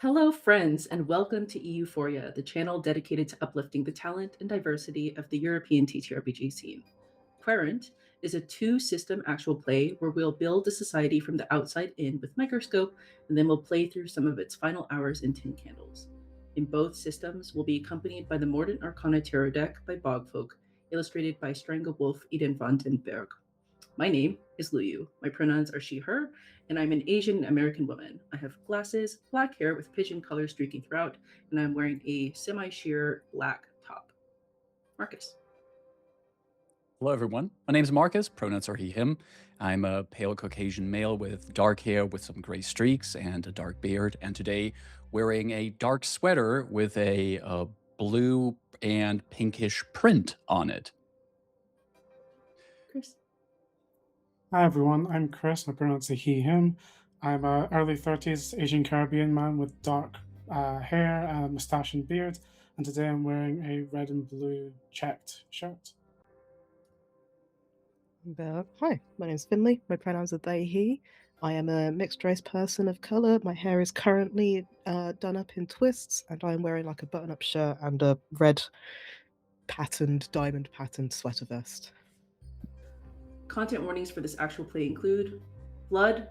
Hello, friends, and welcome to EUphoria, the channel dedicated to uplifting the talent and diversity of the European TTRPG scene. Querent is a two-system actual play where we'll build a society from the outside in with microscope, and then we'll play through some of its final hours in tin candles. In both systems, we'll be accompanied by the Mordant Arcana Tarot deck by BogFolk, illustrated by Strangewolf Eden van den Berg. My name is Luyu. My pronouns are she, her, and I'm an Asian American woman. I have glasses, black hair with pigeon color streaking throughout, and I'm wearing a semi sheer black top. Marcus. Hello, everyone. My name is Marcus. Pronouns are he, him. I'm a pale Caucasian male with dark hair with some gray streaks and a dark beard. And today, wearing a dark sweater with a blue and pinkish print on it. Chris. Hi everyone, I'm Chris. My pronouns are he, him. I'm a early 30s Asian Caribbean man with dark hair, mustache and beard, and today I'm wearing a red and blue checked shirt. Hi, my name's Finley. My pronouns are they, he. I am a mixed race person of colour. My hair is currently done up in twists, and I'm wearing like a button-up shirt and a red diamond patterned sweater vest. Content warnings for this actual play include blood,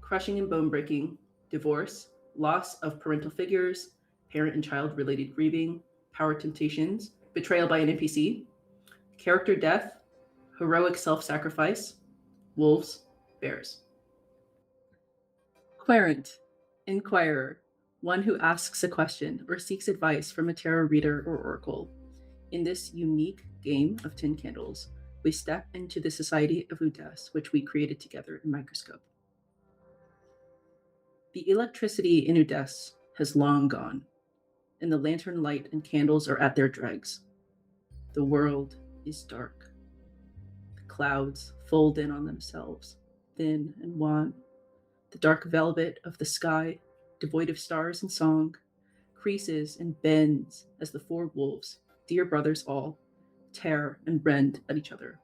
crushing and bone breaking, divorce, loss of parental figures, parent and child related grieving, power temptations, betrayal by an NPC, character death, heroic self sacrifice, wolves, bears. Querent, inquirer, one who asks a question or seeks advice from a tarot reader or oracle. In this unique game of tin candles, we step into the society of Udes, which we created together in Microscope. The electricity in Udes has long gone, and the lantern light and candles are at their dregs. The world is dark. The clouds fold in on themselves, thin and wan. The dark velvet of the sky, devoid of stars and song, creases and bends as the four wolves, dear brothers all, tear and rend at each other.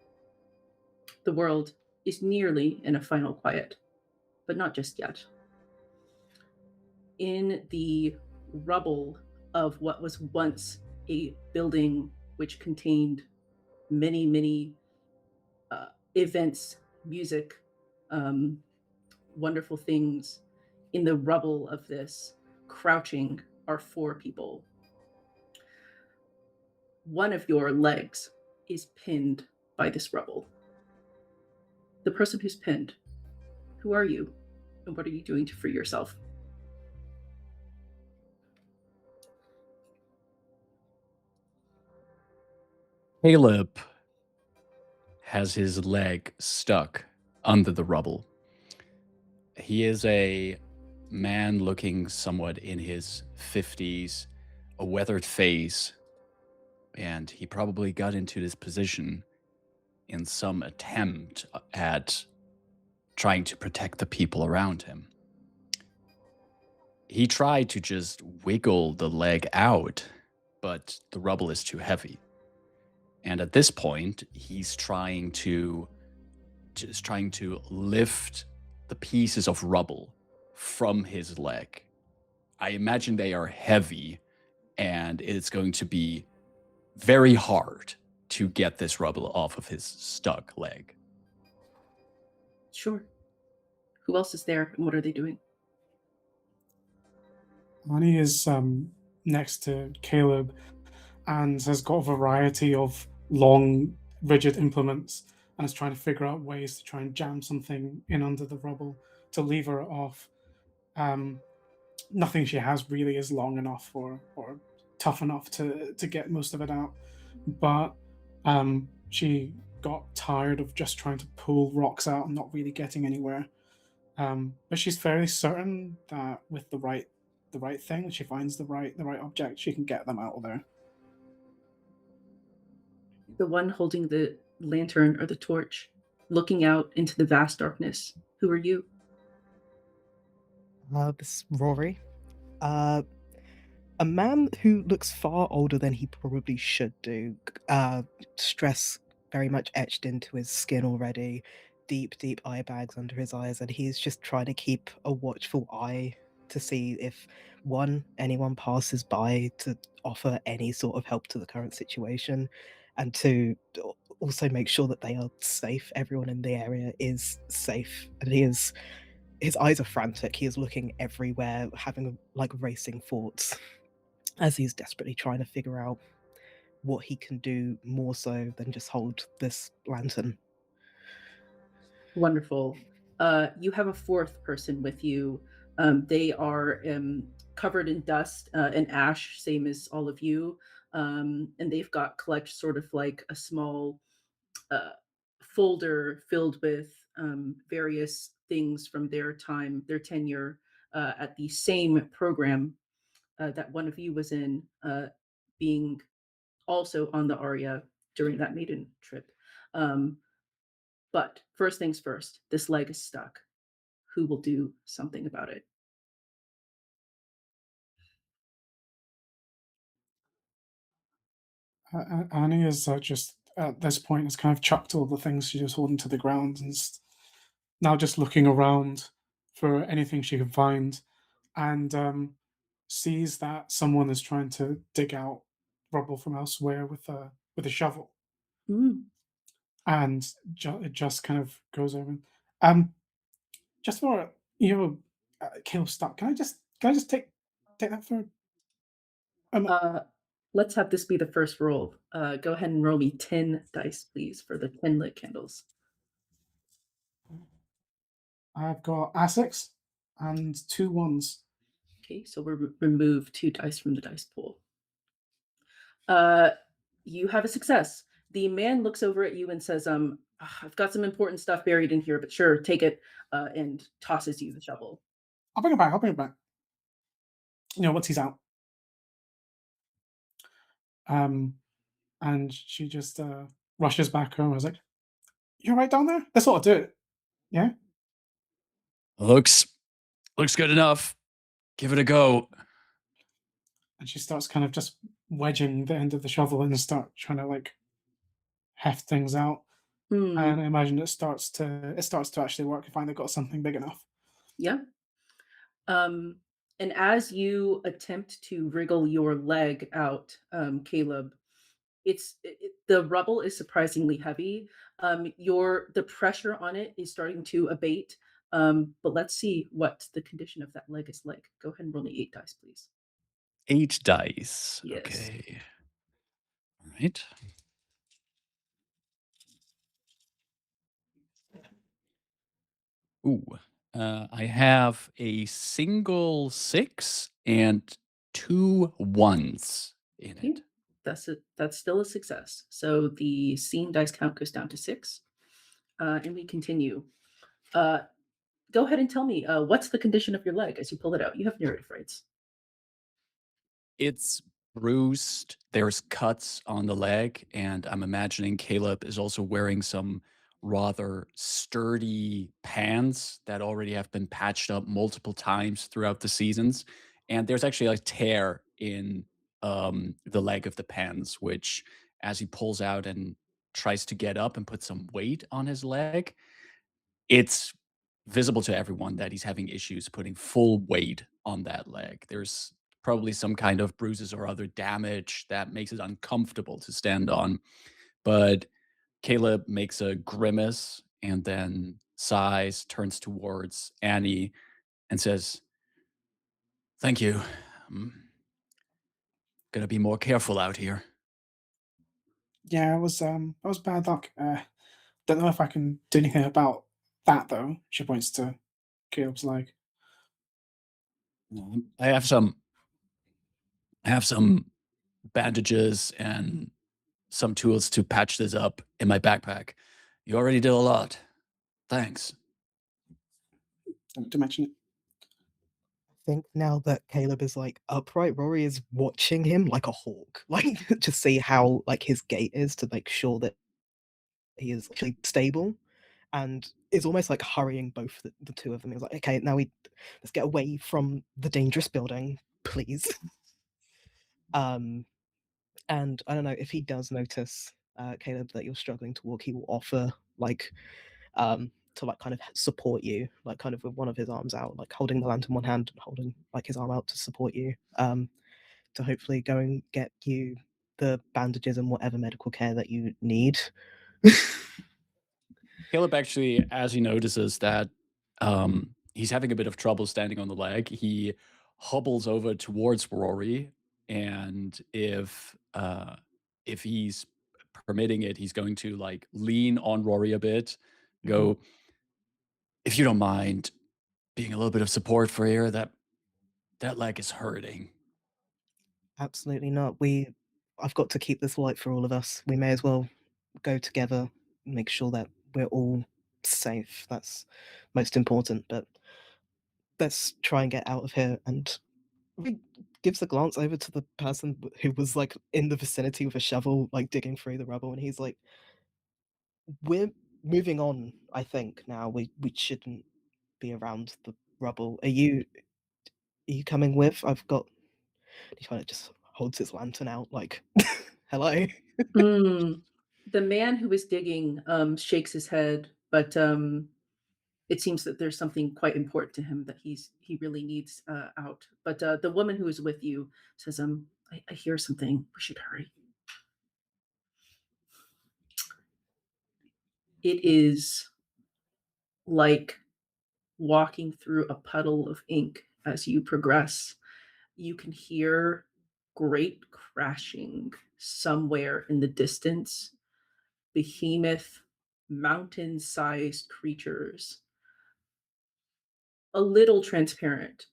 The world is nearly in a final quiet, but not just yet. In the rubble of what was once a building which contained many events, music, wonderful things, in the rubble of this, crouching, are four people. One of your legs is pinned by this rubble. The person who's pinned, who are you, and what are you doing to free yourself? Caleb has his leg stuck under the rubble. He is a man looking somewhat in his 50s, a weathered face, and he probably got into this position in some attempt at trying to protect the people around him. He tried to just wiggle the leg out, but the rubble is too heavy. And at this point, he's trying to lift the pieces of rubble from his leg. I imagine they are heavy, and it's going to be very hard to get this rubble off of his stuck leg. Sure. Who else is there, and what are they doing? Annie is next to Caleb and has got a variety of long, rigid implements and is trying to figure out ways to try and jam something in under the rubble to lever it off. Nothing she has really is long enough or tough enough to get most of it out. But she got tired of just trying to pull rocks out and not really getting anywhere. But she's fairly certain that with the right thing, she finds the right object, she can get them out of there. The one holding the lantern or the torch, looking out into the vast darkness. Who are you? This is Rory. A man who looks far older than he probably should do. Stress very much etched into his skin already. Deep eye bags under his eyes, and he's just trying to keep a watchful eye to see if anyone passes by to offer any sort of help to the current situation, and to also make sure that they are safe. Everyone in the area is safe, and his eyes are frantic. He is looking everywhere, having like racing thoughts as he's desperately trying to figure out what he can do more so than just hold this lantern. Wonderful. You have a fourth person with you. They are covered in dust and ash, same as all of you. And they've got collect sort of like a small uh, folder filled with various things from their time, their tenure at the same program that one of you was in, being also on the Aria during that maiden trip. Um, but first things first, this leg is stuck. Who will do something about it? Annie is just at this point has kind of chucked all the things she was holding to the ground and now just looking around for anything she can find, and sees that someone is trying to dig out rubble from elsewhere with a shovel, Mm. and it just kind of goes over. Um, just for Caleb, stop. Can I just take that for a moment? Uh, let's have this be the first roll. Go ahead and roll me 10 dice, please, for the 10 lit candles. I've got A6 and two ones. Okay, so we'll remove 2 dice from the dice pool. Uh, you have a success. The man looks over at you and says, I've got some important stuff buried in here, but sure, take it, and tosses you the shovel. I'll bring it back. I'll bring it back. Once he's out. Um, and she just rushes back home. I was like, "You're right down there. That's all. Do it. Yeah." Looks good enough. Give it a go. And she starts kind of just wedging the end of the shovel in and start trying to like heft things out. Hmm. And I imagine it starts to actually work. I finally got something big enough. Yeah. Um, and as you attempt to wriggle your leg out, Caleb, the rubble is surprisingly heavy. The pressure on it is starting to abate. But let's see what the condition of that leg is like. Go ahead and roll me 8 dice, please. 8 dice. Yes. Okay. All right. Ooh. I have a single 6 and 2 1s in Okay. it. That's still a success. So the scene dice count goes down to 6. And we continue. Uh, go ahead and tell me what's the condition of your leg as you pull it out. You have narrative rights. It's bruised. There's cuts on the leg, and I'm imagining Caleb is also wearing some rather sturdy pants that already have been patched up multiple times throughout the seasons. And there's actually a tear in the leg of the pants, which, as he pulls out and tries to get up and put some weight on his leg, it's visible to everyone that he's having issues putting full weight on that leg. There's probably some kind of bruises or other damage that makes it uncomfortable to stand on. But Caleb makes a grimace and then sighs, turns towards Annie, and says, "Thank you. I'm gonna be more careful out here." Yeah, it was bad luck. Don't know if I can do anything about that though. She points to Caleb's leg. I have some bandages and some tools to patch this up in my backpack. You already did a lot. Thanks. Don't to mention it. I think now that Caleb is like upright, Rory is watching him like a hawk, like to see how like his gait is, to make sure that he is actually stable, and is almost like hurrying both the two of them. He's like, okay, now let's get away from the dangerous building, please. And I don't know if he does notice, Caleb, that you're struggling to walk. He will offer like to like kind of support you, like kind of with one of his arms out, like holding the lantern in one hand and holding like his arm out to support you, to hopefully go and get you the bandages and whatever medical care that you need. Caleb actually, as he notices that he's having a bit of trouble standing on the leg, he hobbles over towards Rory, and if he's permitting it, he's going to like lean on Rory a bit, go, if you don't mind being a little bit of support for here, that leg is hurting. Absolutely not. I've got to keep this light for all of us. We may as well go together, make sure that we're all safe. That's most important. But let's try and get out of here. And he gives a glance over to the person who was like in the vicinity with a shovel, like digging through the rubble, and he's like, "We're moving on. I think now we shouldn't be around the rubble. Are you coming with? I've got." He kind of just holds his lantern out, like, "Hello." Mm. The man who is digging shakes his head, but it seems that there's something quite important to him that he really needs out. But the woman who is with you says, I hear something. We should hurry. It is like walking through a puddle of ink as you progress. You can hear great crashing somewhere in the distance. Behemoth, mountain sized creatures, a little transparent,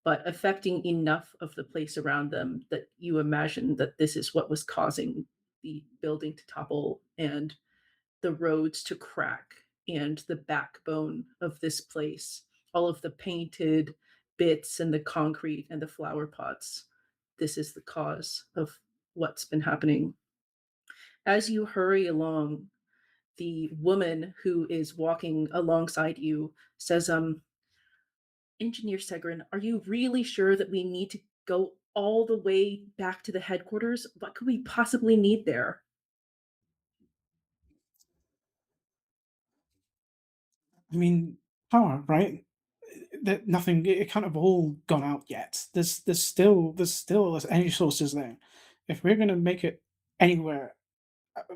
but affecting enough of the place around them that you imagine that this is what was causing the building to topple and the roads to crack and the backbone of this place, all of the painted bits and the concrete and the flower pots. This is the cause of what's been happening. As you hurry along, the woman who is walking alongside you says, Engineer Segrin, are you really sure that we need to go all the way back to the headquarters? What could we possibly need there? I mean, power, right? That nothing. It can't have all gone out yet. There's still energy sources there. If we're gonna make it anywhere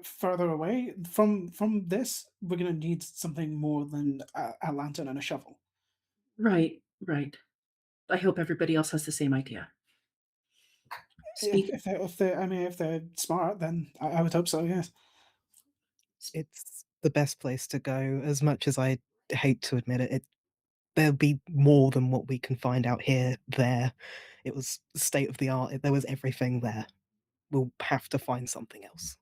further away from this, we're gonna need something more than a lantern and a shovel. Right, right. I hope everybody else has the same idea. If, Speak. if they're, if they're, I mean, if they're smart, then I would hope so. Yes. It's the best place to go, as much as I hate to admit it. There'll be more than what we can find out here, there. It was state of the art. There was everything there. We'll have to find something else.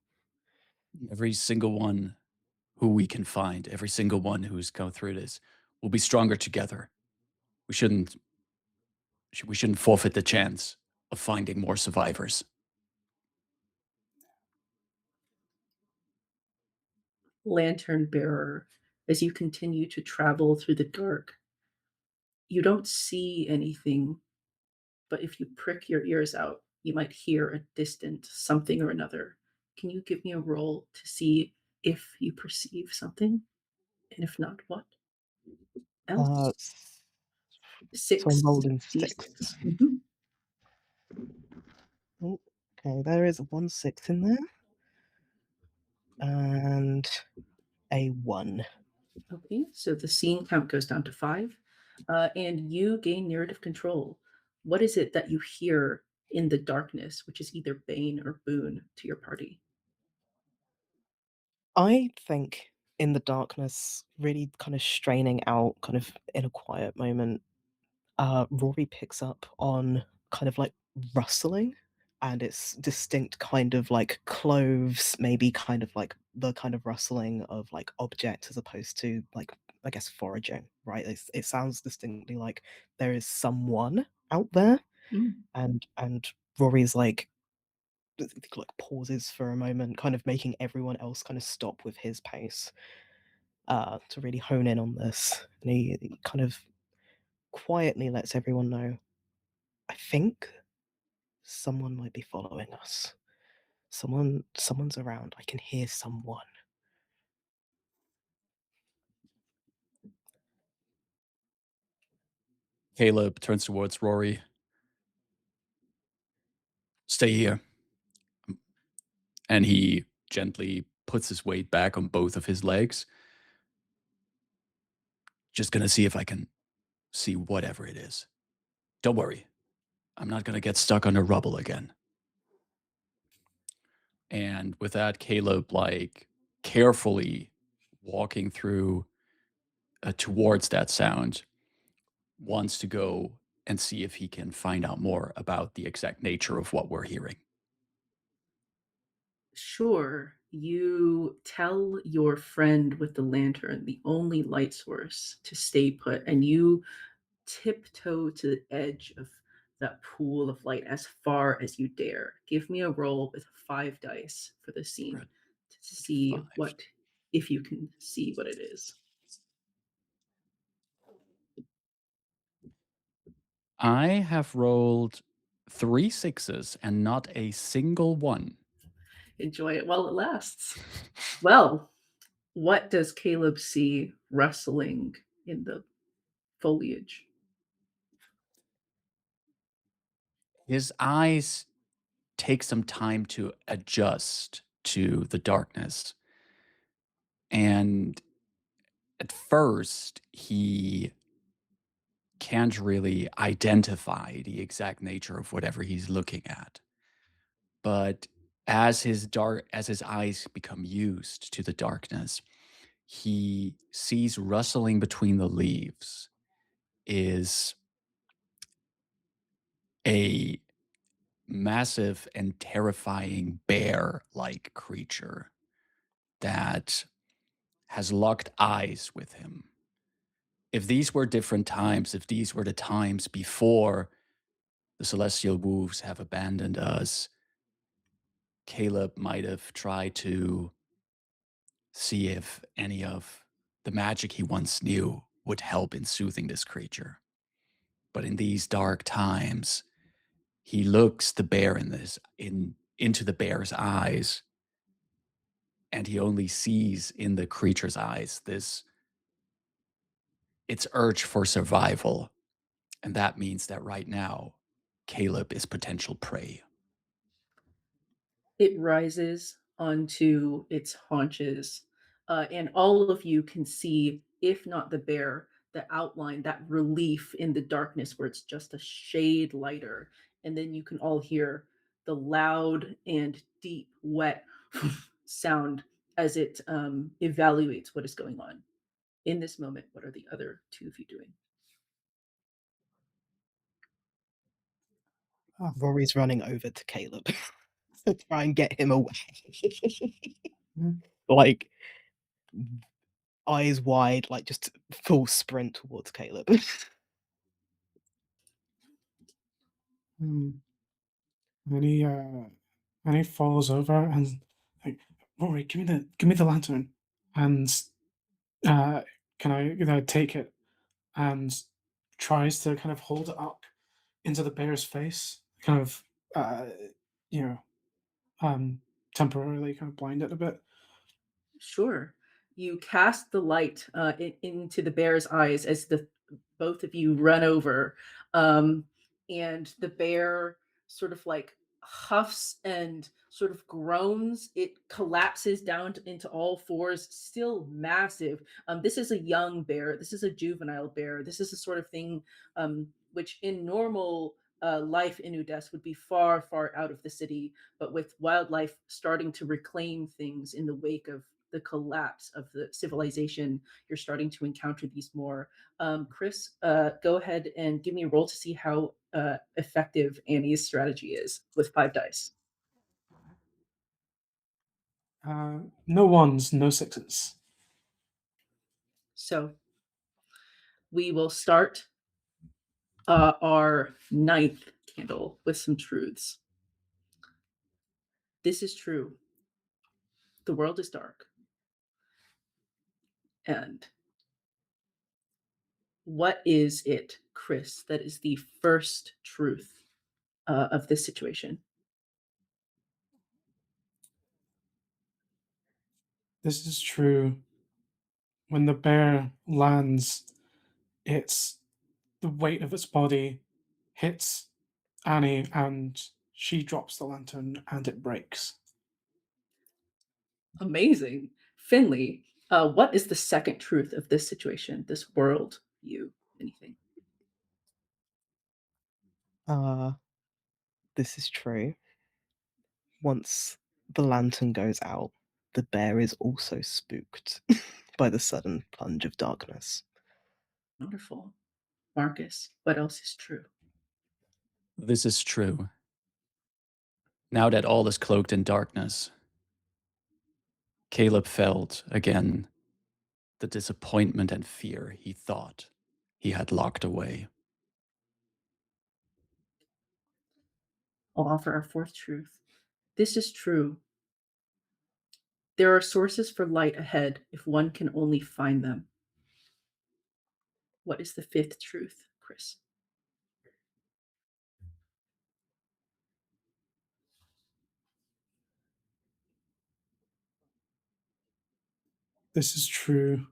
Every single one who we can find, every single one who's come through this, will be stronger together. We shouldn't forfeit the chance of finding more survivors. Lantern bearer, as you continue to travel through the dark, you don't see anything, but if you prick your ears out, you might hear a distant something or another. Can you give me a roll to see if you perceive something? And if not, what Uh, else? s- so I'm 6 rolling D6. 6. Mhm. Oh, okay, there is a 1 6 in there, and a 1. Okay, so the scene count goes down to 5, and you gain narrative control. What is it that you hear in the darkness, which is either bane or boon to your party? I think in the darkness, really kind of straining out, kind of in a quiet moment, Rory picks up on kind of like rustling, and it's distinct kind of like cloves, maybe kind of like the kind of rustling of like objects as opposed to like, I guess, foraging, right? It sounds distinctly like there is someone out there, Mm. and Rory's like pauses for a moment, kind of making everyone else kind of stop with his pace, to really hone in on this. And he kind of quietly lets everyone know, I think someone might be following us. Someone's around. I can hear someone. Caleb turns towards Rory. Stay here. And he gently puts his weight back on both of his legs. Just gonna see if I can see whatever it is. Don't worry. I'm not gonna get stuck under rubble again. And with that, Caleb, like, carefully walking through towards that sound, wants to go and see if he can find out more about the exact nature of what we're hearing. Sure. You tell your friend with the lantern, the only light source, to stay put, and you tiptoe to the edge of that pool of light as far as you dare. Give me a roll with 5 dice for the scene Right. to see 5. what, if you can see what it is. I have rolled 3 6s and not a single one. Enjoy it while it lasts. Well, what does Caleb see rustling in the foliage? His eyes take some time to adjust to the darkness. And at first, he can't really identify the exact nature of whatever he's looking at. But as his eyes become used to the darkness, he sees rustling between the leaves is a massive and terrifying bear-like creature that has locked eyes with him. If these were different times, if these were the times before the celestial wolves have abandoned us, Caleb might have tried to see if any of the magic he once knew would help in soothing this creature. But in these dark times, he looks the bear into the bear's eyes, and he only sees in the creature's eyes its urge for survival. And that means that right now, Caleb is potential prey. It rises onto its haunches, and all of you can see, if not the bear, the outline, that relief in the darkness where it's just a shade lighter. And then you can all hear the loud and deep, wet sound as it evaluates what is going on. In this moment, what are the other two of you doing? Rory's running over to Caleb to try and get him away. Like, eyes wide, like just full sprint towards Caleb. Hmm. And he falls over and like, Rory, give me the lantern, and can I take it, and tries to kind of hold it up into the bear's face, kind of uh, you know temporarily kind of blind it a bit. Sure. You cast the light into the bear's eyes as the both of you run over, and the bear sort of like huffs and sort of groans. It collapses down into all fours, still massive. This is a young bear. This is a juvenile bear. This is the sort of thing which in normal life in Udes would be far, far out of the city, but with wildlife starting to reclaim things in the wake of the collapse of the civilization, you're starting to encounter these more. Chris, go ahead and give me a roll to see how effective Annie's strategy is with 5 dice. No ones, no sixes. So we will start our 9th candle with some truths. This is true. The world is dark. And what is it, Chris, that is the first truth of this situation? This is true. When the bear lands, its the weight of its body hits Annie, and she drops the lantern, and it breaks. Amazing. Finley, what is the second truth of this situation, this world view, anything? This is true. Once the lantern goes out, the bear is also spooked by the sudden plunge of darkness. Wonderful. Marcus, what else is true? This is true. Now that all is cloaked in darkness, Caleb felt again the disappointment and fear he thought he had locked away. I'll offer our fourth truth. This is true. There are sources for light ahead if one can only find them. What is the fifth truth, Chris? This is true.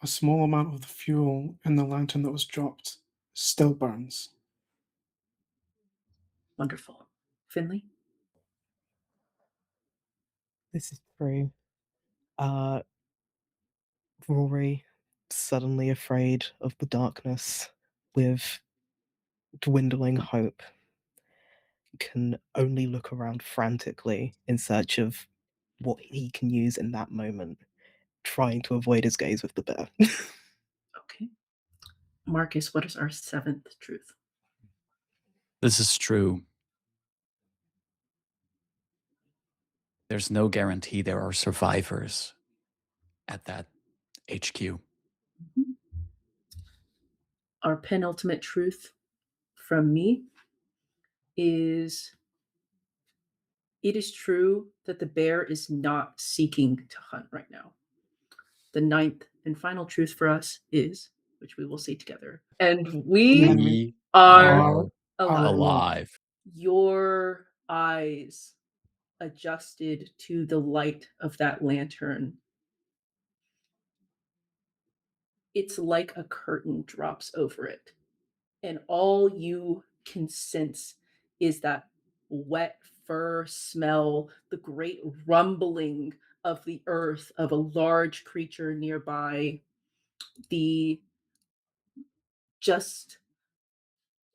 A small amount of the fuel in the lantern that was dropped still burns. Wonderful. Finley? This is true. Rory, suddenly afraid of the darkness, with dwindling hope, can only look around frantically in search of what he can use in that moment, trying to avoid his gaze with the bear. Okay. Marcus, what is our seventh truth? This is true. There's no guarantee there are survivors at that HQ. Our penultimate truth from me is it is true that the bear is not seeking to hunt right now. The ninth and final truth for us is, which we will say together, and we We are are alive. alive. Your eyes adjusted to the light of that lantern. It's like a curtain drops over it, and all you can sense is that wet fur smell, the great rumbling of the earth of a large creature nearby, the just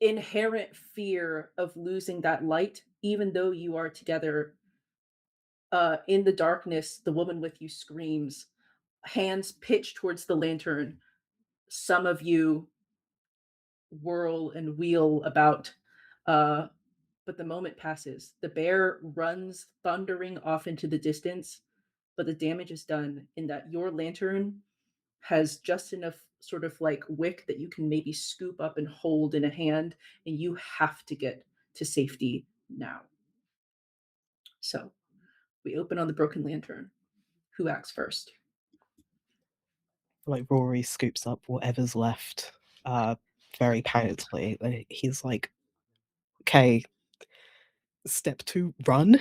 inherent fear of losing that light, even though you are together. In the darkness, the woman with you screams, hands pitch towards the lantern. Some of you whirl and wheel about, uh, but the moment passes. The bear runs thundering off into the distance, but the damage is done in that your lantern has just enough sort of like wick that you can maybe scoop up and hold in a hand, and you have to get to safety now. So we open on the broken lantern. Who acts first? Like Rory scoops up whatever's left, very panickedly. And he's like, "Okay, step 2, run,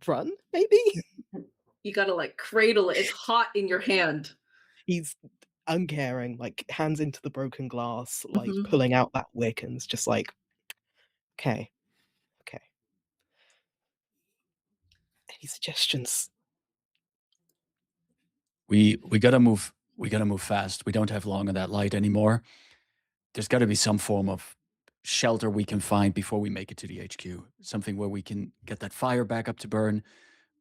run, maybe." You gotta like cradle it. It's hot in your hand. He's uncaring, like hands into the broken glass, like Mhm. pulling out that wick, and it's just like, "Okay, okay." Any suggestions? We gotta move. We gotta move fast. We don't have long on that light anymore. There's got to be some form of shelter we can find before we make it to the HQ. Something where we can get that fire back up to burn,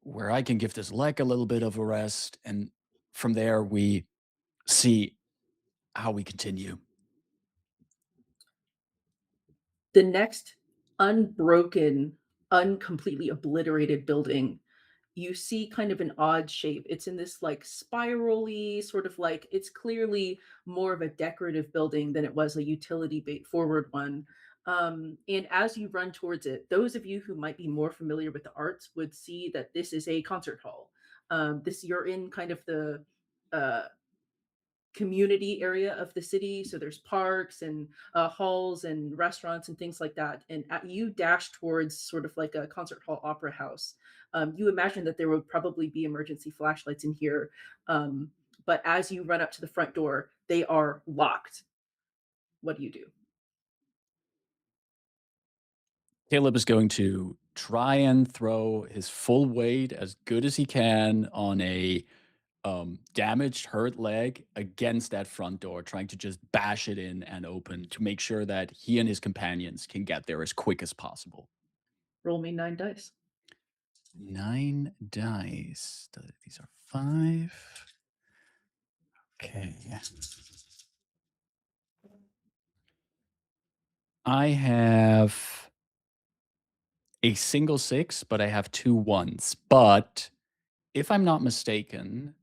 where I can give this leg a little bit of a rest, and from there we see how we continue. The next unbroken, uncompletely obliterated building, you see kind of an odd shape. It's in this like spirally sort of like it's clearly more of a decorative building than it was a utility forward one. And as you run towards it, those of you who might be more familiar with the arts would see that this is a concert hall. This you're in kind of the uh, community area of the city. So there's parks and halls and restaurants and things like that. And you dash towards sort of like a concert hall opera house. You imagine that there would probably be emergency flashlights in here. But as you run up to the front door, they are locked. What do you do? Caleb is going to try and throw his full weight as good as he can on a damaged, hurt leg against that front door, trying to just bash it in and open to make sure that he and his companions can get there as quick as possible. Roll me 9 dice. 9 dice. These are 5. Okay. I have a single 6, but I have 2 1s. But if I'm not mistaken,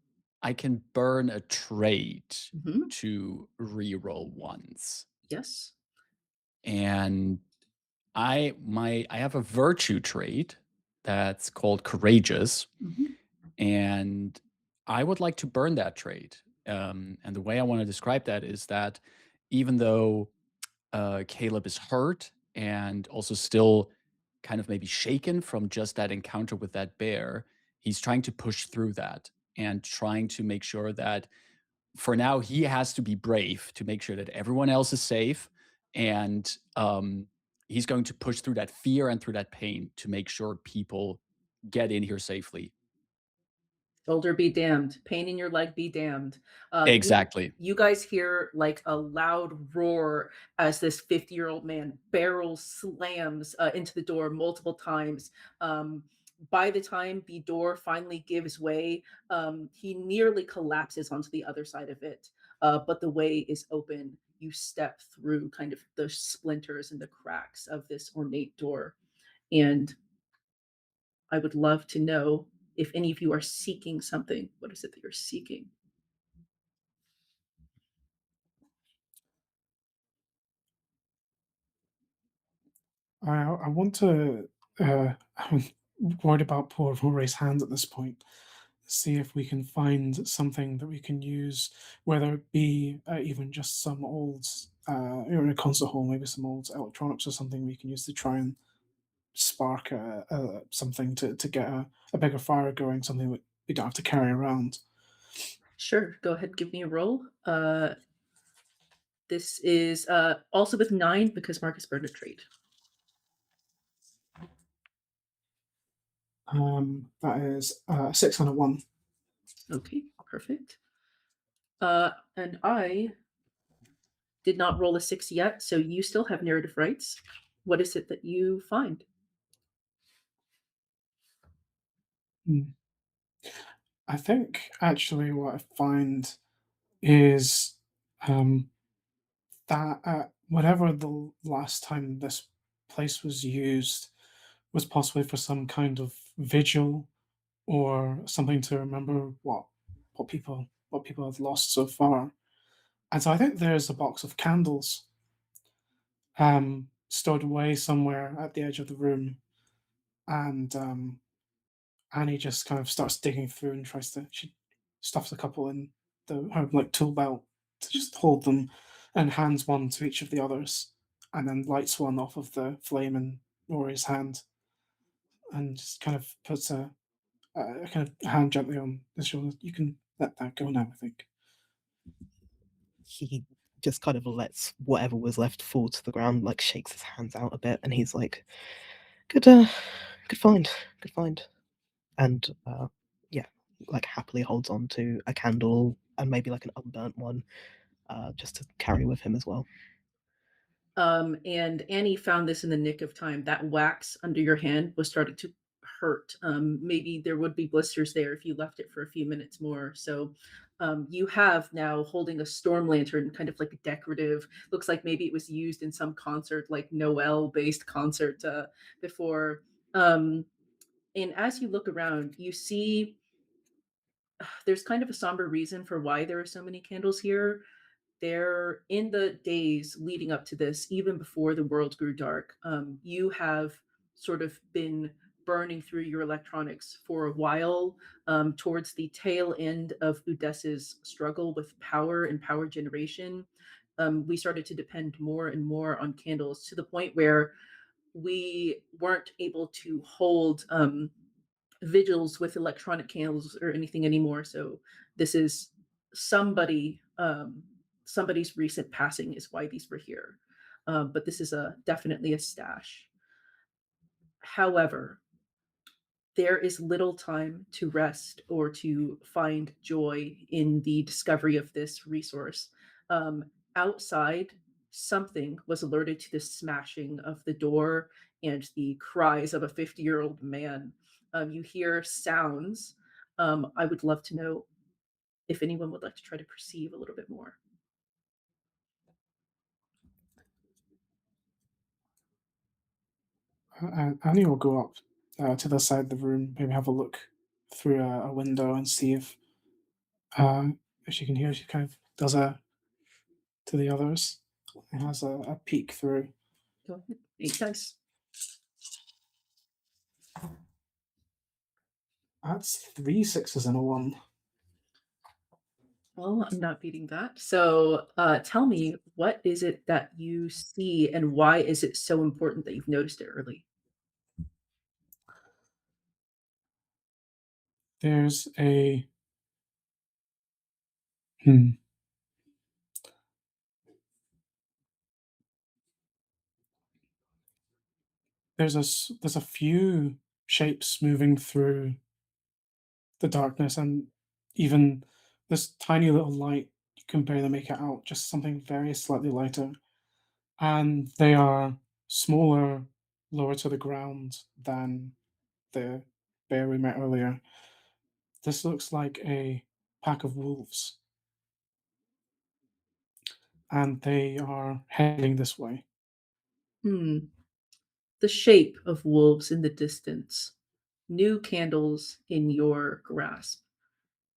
I can burn a trait Mhm. to reroll 1s. Yes. And I have a virtue trait that's called courageous, Mhm. and I would like to burn that trait. And the way I want to describe that is that even though Caleb is hurt and also still kind of maybe shaken from just that encounter with that bear, he's trying to push through that and trying to make sure that for now he has to be brave to make sure that everyone else is safe. And he's going to push through that fear and through that pain to make sure people get in here safely. Shoulder be damned. Pain in your leg be damned. You Exactly. you guys hear like a loud roar as this 50-year-old man barrel slams into the door multiple times. By the time the door finally gives way, he nearly collapses onto the other side of it. But the way is open. You step through kind of the splinters and the cracks of this ornate door. And I would love to know if any of you are seeking something. What is it that you're seeking? I want to. I'm worried about poor Rory's hand at this point. See if we can find something that we can use, whether it be even just some old, you're in a concert hall, maybe some old electronics or something we can use to try and spark something to get a bigger fire going, something that we don't have to carry around. Sure, go ahead, give me a roll. This is also with 9 because Marcus burned a trait. That is 6 and a 1. Okay, perfect. And I did not roll a 6 yet, so you still have narrative rights. What is it that you find? Hmm. I think actually what I find is um, that whatever the last time this place was used was possibly for some kind of vigil or something to remember what people have lost so far. And so I think there's a box of candles stowed away somewhere at the edge of the room, and Annie just kind of starts digging through and she stuffs a couple in her like tool belt to just hold them, and hands one to each of the others, and then lights one off of the flame in Rory's hand, and just kind of puts a kind of hand gently on his shoulder. You can let that go now, I think. He just kind of lets whatever was left fall to the ground, like shakes his hands out a bit, and he's like, good find, good find. And yeah, like happily holds on to a candle and maybe like an unburnt one, just to carry with him as well. And Annie found this in the nick of time. That wax under your hand was starting to hurt. Maybe there would be blisters there if you left it for a few minutes more. So you have now holding a storm lantern, kind of like decorative. Looks like maybe it was used in some concert, like Noel-based concert before. And as you look around, you see there's kind of a somber reason for why there are so many candles here. There, in the days leading up to this, even before the world grew dark, you have sort of been burning through your electronics for a while, towards the tail end of Udes's struggle with power and power generation. We started to depend more and more on candles to the point where we weren't able to hold vigils with electronic candles or anything anymore. So this is somebody somebody's recent passing is why these were here. But this is a definitely a stash. However, there is little time to rest or to find joy in the discovery of this resource. Outside, something was alerted to the smashing of the door and the cries of a 50-year-old man. You hear sounds. I would love to know if anyone would like to try to perceive a little bit more. Annie will go up to the side of the room, maybe have a look through a window and see uh, if she can hear. She kind of does a to the others. It has a peek through. Go ahead. 8 dice. That's 3 6s and a 1. Well, I'm not beating that. So tell me, what is it that you see and why is it so important that you've noticed it early? There's a hmm, there's a few shapes moving through the darkness, and even this tiny little light, you can barely make it out. Just something very slightly lighter, and they are smaller, lower to the ground than the bear we met earlier. This looks like a pack of wolves, and they are heading this way. Hmm. The shape of wolves in the distance. New candles in your grasp.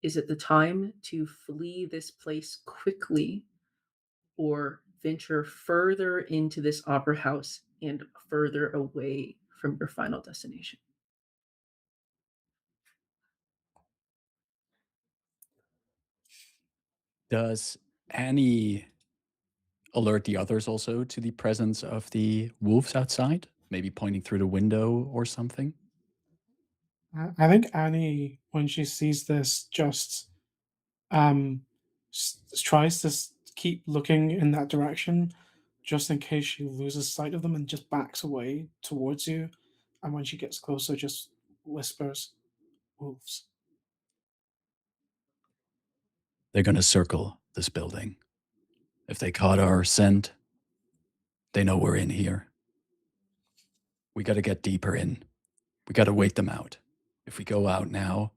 Is it the time to flee this place quickly or venture further into this opera house and further away from your final destination? Does Annie alert the others also to the presence of the wolves outside? Maybe pointing through the window or something? I think Annie, when she sees this, just um, tries to keep looking in that direction, just in case she loses sight of them, and just backs away towards you. And when she gets closer, just whispers, "Wolves." They're going to circle this building. If they caught our scent, they know we're in here. We got to get deeper in. We got to wait them out. If we go out now,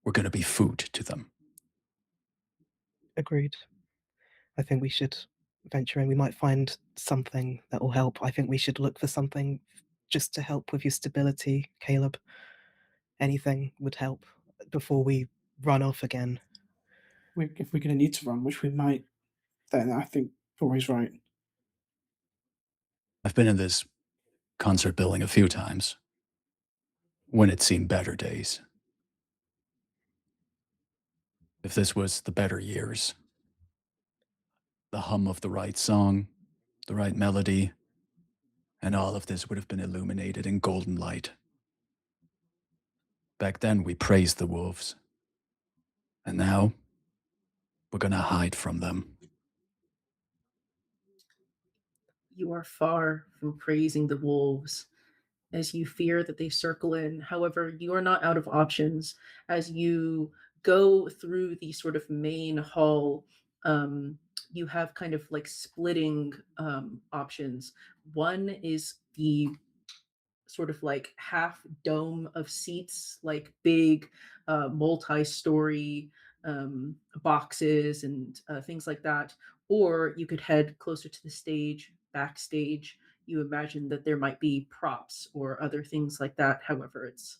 we're going to be food to them. Agreed. I think we should venture in. We might find something that will help. I think we should look for something just to help with your stability, Caleb. Anything would help before we run off again. If we're going to need to run, which we might, then I think Rory's right. I've been in this concert building a few times when it's seen better days. If this was the better years, the hum of the right song, the right melody, and all of this would have been illuminated in golden light. Back then, we praised the wolves. And now, we're going to hide from them. You are far from praising the wolves as you fear that they circle in. However, you are not out of options as you go through the sort of main hall. You have kind of like splitting options. One is the sort of like half dome of seats, like big multi-story boxes and things like that. Or you could head closer to the stage, backstage. You imagine that there might be props or other things like that. However, it's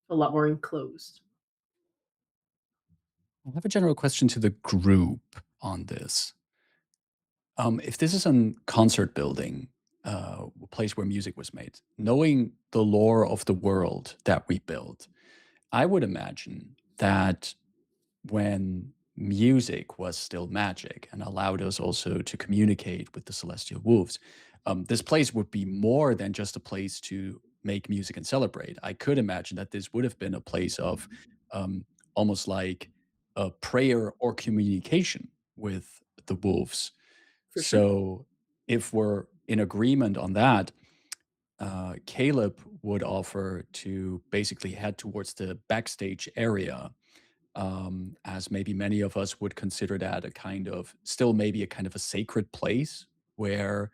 a lot more enclosed. I have a general question to the group on this. If this is a concert building, a place where music was made, knowing the lore of the world that we built, I would imagine that when music was still magic and allowed us also to communicate with the celestial wolves, this place would be more than just a place to make music and celebrate. I could imagine that this would have been a place of almost like a prayer or communication with the wolves. For sure. So if we're in agreement on that, Caleb would offer to basically head towards the backstage area, as maybe many of us would consider that a kind of, still maybe a kind of a sacred place where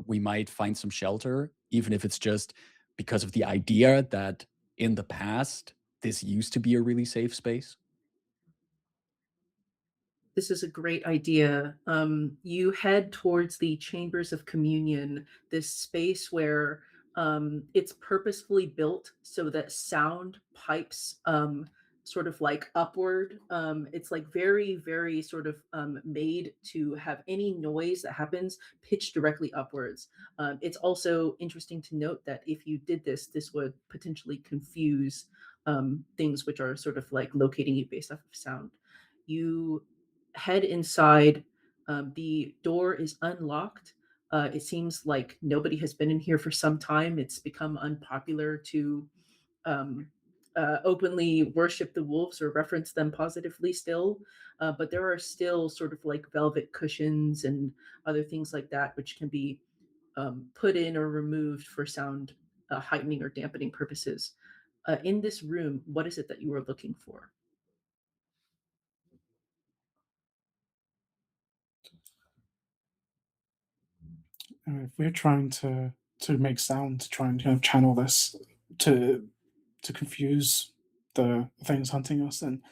we might find some shelter, even if it's just because of the idea that in the past this used to be a really safe space. This is a great idea. You head towards the Chambers of Communion, this space where it's purposefully built so that sound pipes sort of like upward. It's like very, very sort of made to have any noise that happens pitched directly upwards. It's also interesting to note that if you did this, this would potentially confuse things which are sort of like locating you based off of sound. You head inside. The door is unlocked. It seems like nobody has been in here for some time. It's become unpopular to um, openly worship the wolves or reference them positively still. But there are still sort of like velvet cushions and other things like that, which can be put in or removed for sound heightening or dampening purposes. In this room, what is it that you are looking for? If we're trying to make sound to try and kind of channel this to to confuse the things hunting us, then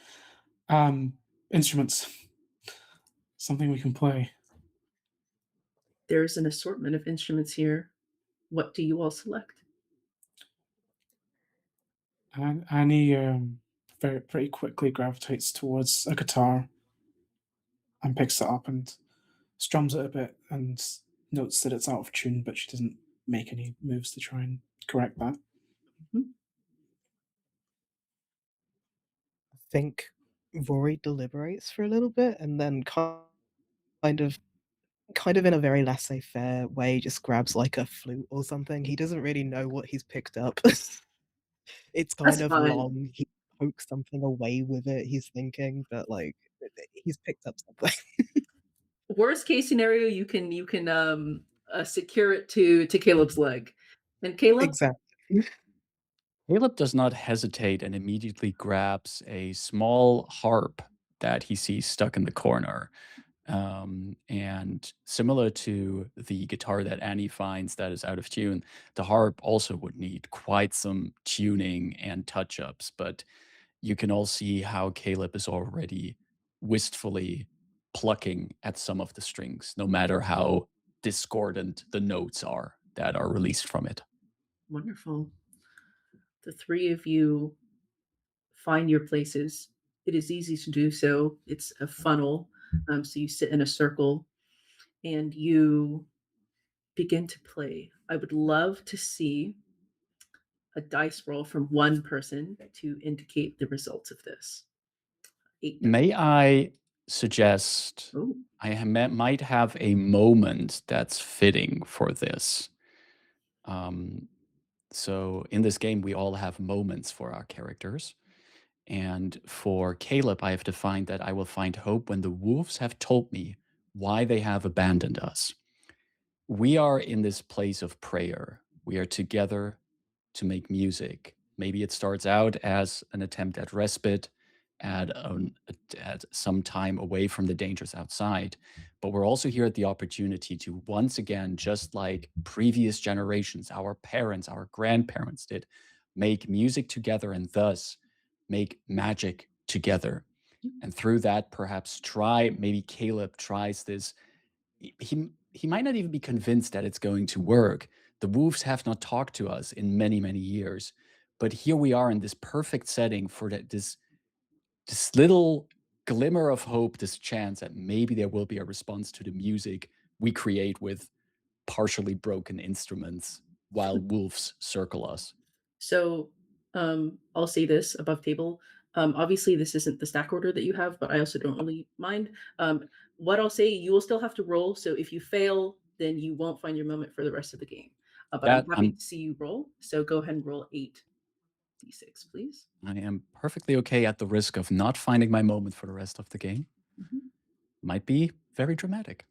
instruments, something we can play. There's an assortment of instruments here. What do you all select? And Annie very pretty quickly gravitates towards a guitar and picks it up and strums it a bit and notes that it's out of tune, but she doesn't make any moves to try and correct that. Mhm. I think Rory deliberates for a little bit and then kind of kind of in a very laissez-faire way just grabs like a flute or something. He doesn't really know what he's picked up. It's kind That's of fine. long. He pokes something away with it, he's thinking, but like he's picked up something. Worst case scenario, you can secure it to Caleb's leg. And Caleb, Exactly. Caleb does not hesitate and immediately grabs a small harp that he sees stuck in the corner. And similar to the guitar that Annie finds that is out of tune, the harp also would need quite some tuning and touch ups. But you can all see how Caleb is already wistfully plucking at some of the strings, no matter how discordant the notes are that are released from it. wonderful. The three of you find your places. It is easy to do so. It's a funnel. So you sit in a circle and you begin to play. I would love to see a dice roll from one person to indicate the results of this. 8 dice. May I suggest Oh, might have a moment that's fitting for this? Um, so in this game, we all have moments for our characters. And for Caleb, I have defined that I will find hope when the wolves have told me why they have abandoned us. We are in this place of prayer. We are together to make music. Maybe it starts out as an attempt at respite, at some time away from the dangers outside. But we're also here at the opportunity to once again, just like previous generations, our parents, our grandparents did, make music together and thus make magic together. And through that, perhaps maybe Caleb tries this. He might not even be convinced that it's going to work. The wolves have not talked to us in many, many years. But here we are in this perfect setting for this little glimmer of hope, this chance that maybe there will be a response to the music we create with partially broken instruments while wolves circle us. so I'll say this above table. Obviously, this isn't the stack order that you have, but I also don't really mind. What I'll say, you will still have to roll. So if you fail, then you won't find your moment for the rest of the game. But I'm That happy to see you roll. So go ahead and roll 8d6, please. I am perfectly okay at the risk of not finding my moment for the rest of the game. Mhm. Might be Very dramatic.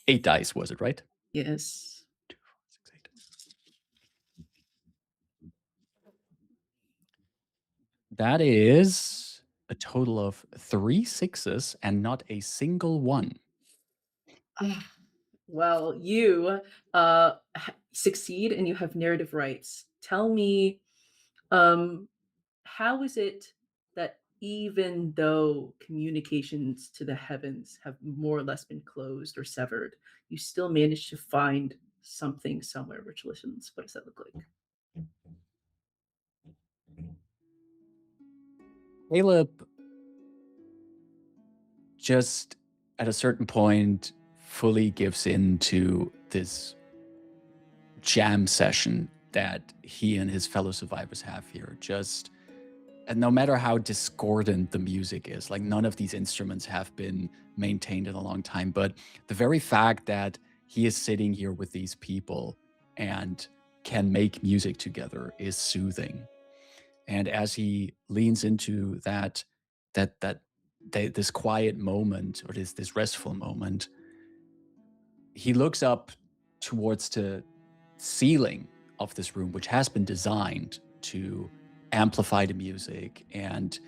8 dice, was it, right? Yes. 2, 4, 6, 8. That is a total of 3 sixes and not a single one. Ah, well, you succeed and you have narrative rights. Tell me, how is it that even though communications to the heavens have more or less been closed or severed, you still manage to find something somewhere? Which listens, what does that look like? Caleb just at a certain point fully gives in to this jam session that he and his fellow survivors have here. And no matter how discordant the music is, like none of these instruments have been maintained in a long time, but the very fact that he is sitting here with these people and can make music together is soothing. And as he leans into this quiet moment, or this restful moment, he looks up towards the ceiling of this room, which has been designed to amplify the music and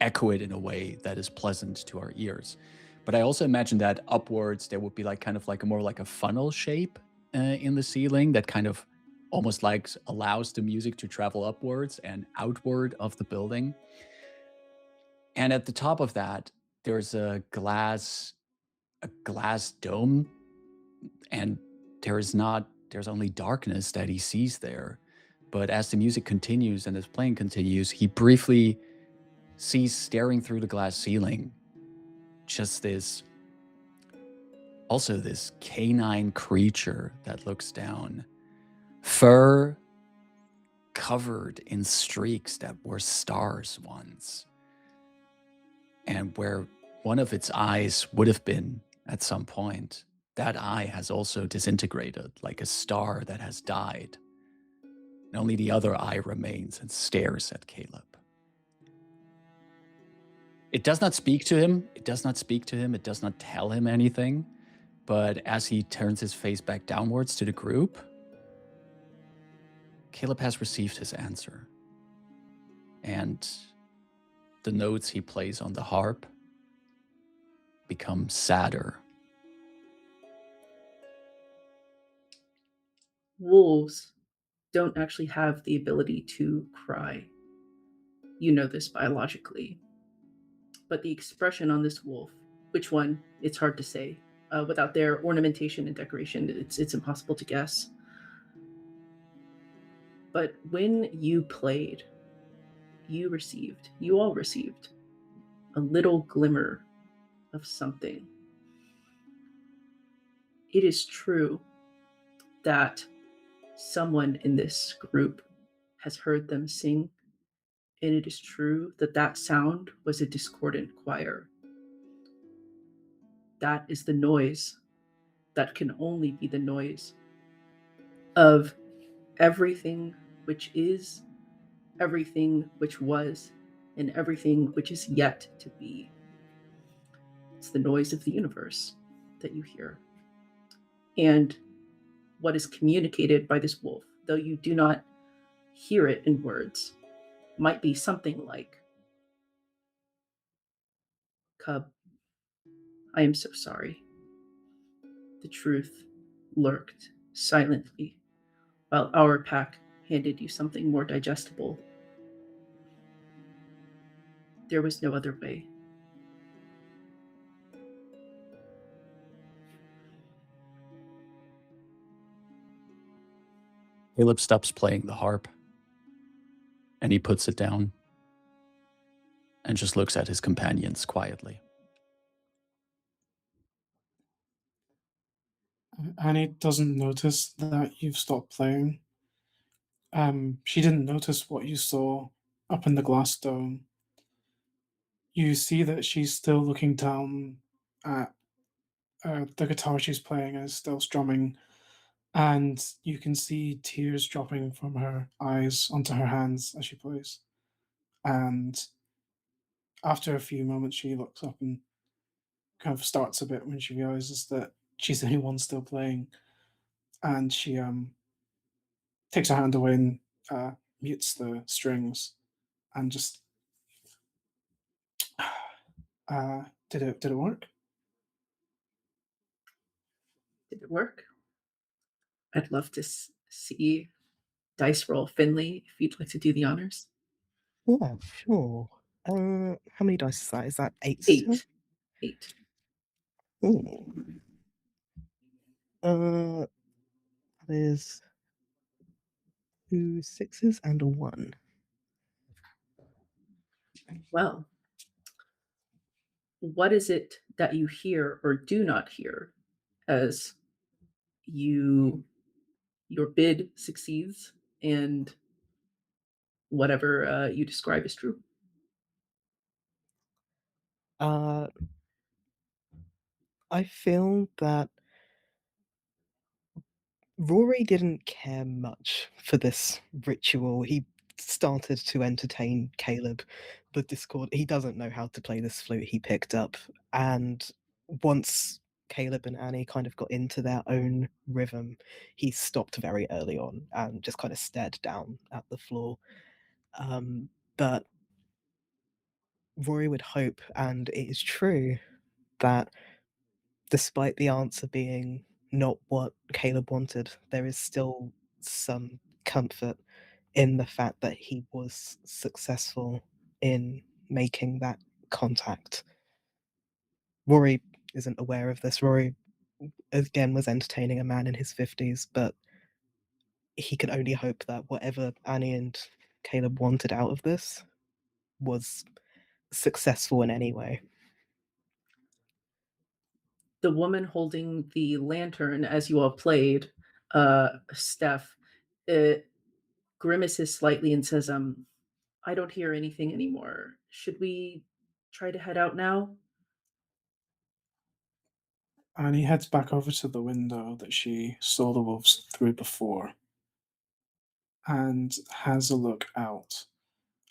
echo it in a way that is pleasant to our ears. But I also imagine that upwards there would be like kind of like a funnel shape in the ceiling that kind of almost like allows the music to travel upwards and outward of the building. And at the top of that, there's a glass dome, and there's only darkness that he sees there. But as the music continues and his playing continues, he briefly sees, staring through the glass ceiling, just this canine creature that looks down, fur covered in streaks that were stars once, and where one of its eyes would have been at some point, that eye has also disintegrated like a star that has died. And only the other eye remains and stares at Caleb. It does not speak to him. It does not tell him anything. But as he turns his face back downwards to the group, Caleb has received his answer. And the notes he plays on the harp become sadder. Wolves don't actually have the ability to cry. You know this biologically. But the expression on this wolf, which one, it's hard to say. Without their ornamentation and decoration, it's impossible to guess. But when you played, you all received a little glimmer of something. It is true that someone in this group has heard them sing, and it is true that that sound was a discordant choir. That is the noise. That can only be the noise of everything which is, everything which was, and everything which is yet to be. It's the noise of the universe that you hear. And what is communicated by this wolf, though you do not hear it in words, might be something like, "Cub, I am so sorry." The truth lurked silently while our pack handed you something more digestible. There was no other way. Caleb stops playing the harp, and he puts it down and just looks at his companions quietly. Annie doesn't notice that you've stopped playing. She didn't notice what you saw up in the glass dome. You see that she's still looking down at the guitar she's playing and is still strumming, and you can see tears dropping from her eyes onto her hands as she plays. And after a few moments, she looks up and kind of starts a bit when she realizes that she's the only one still playing, and she takes her hand away and mutes the strings, and just did it work? Did it work? I'd love to see dice roll. Finley, if you'd like to do the honors. Yeah, sure. How many dice is that? Is that 8 still? 8. 8. Ooh. That is 2 6s and a 1. Well, what is it that you hear or do not hear as your bid succeeds and whatever you describe is true? Uh, I feel that Rory didn't care much for this ritual. He started to entertain Caleb, the Discord. He doesn't know how to play this flute he picked up. And once Caleb and Annie kind of got into their own rhythm, he stopped very early on and just kind of stared down at the floor. But Rory would hope, and it is true, that despite the answer being not what Caleb wanted, there is still some comfort in the fact that he was successful in making that contact. Rory isn't aware of this. Rory, again, was entertaining a man in his 50s, but he can only hope that whatever Annie and Caleb wanted out of this was successful in any way. The woman holding the lantern as you all played, Steph, grimaces slightly and says, I don't hear anything anymore. Should we try to head out now? And he heads back over to the window that she saw the wolves through before and has a look out.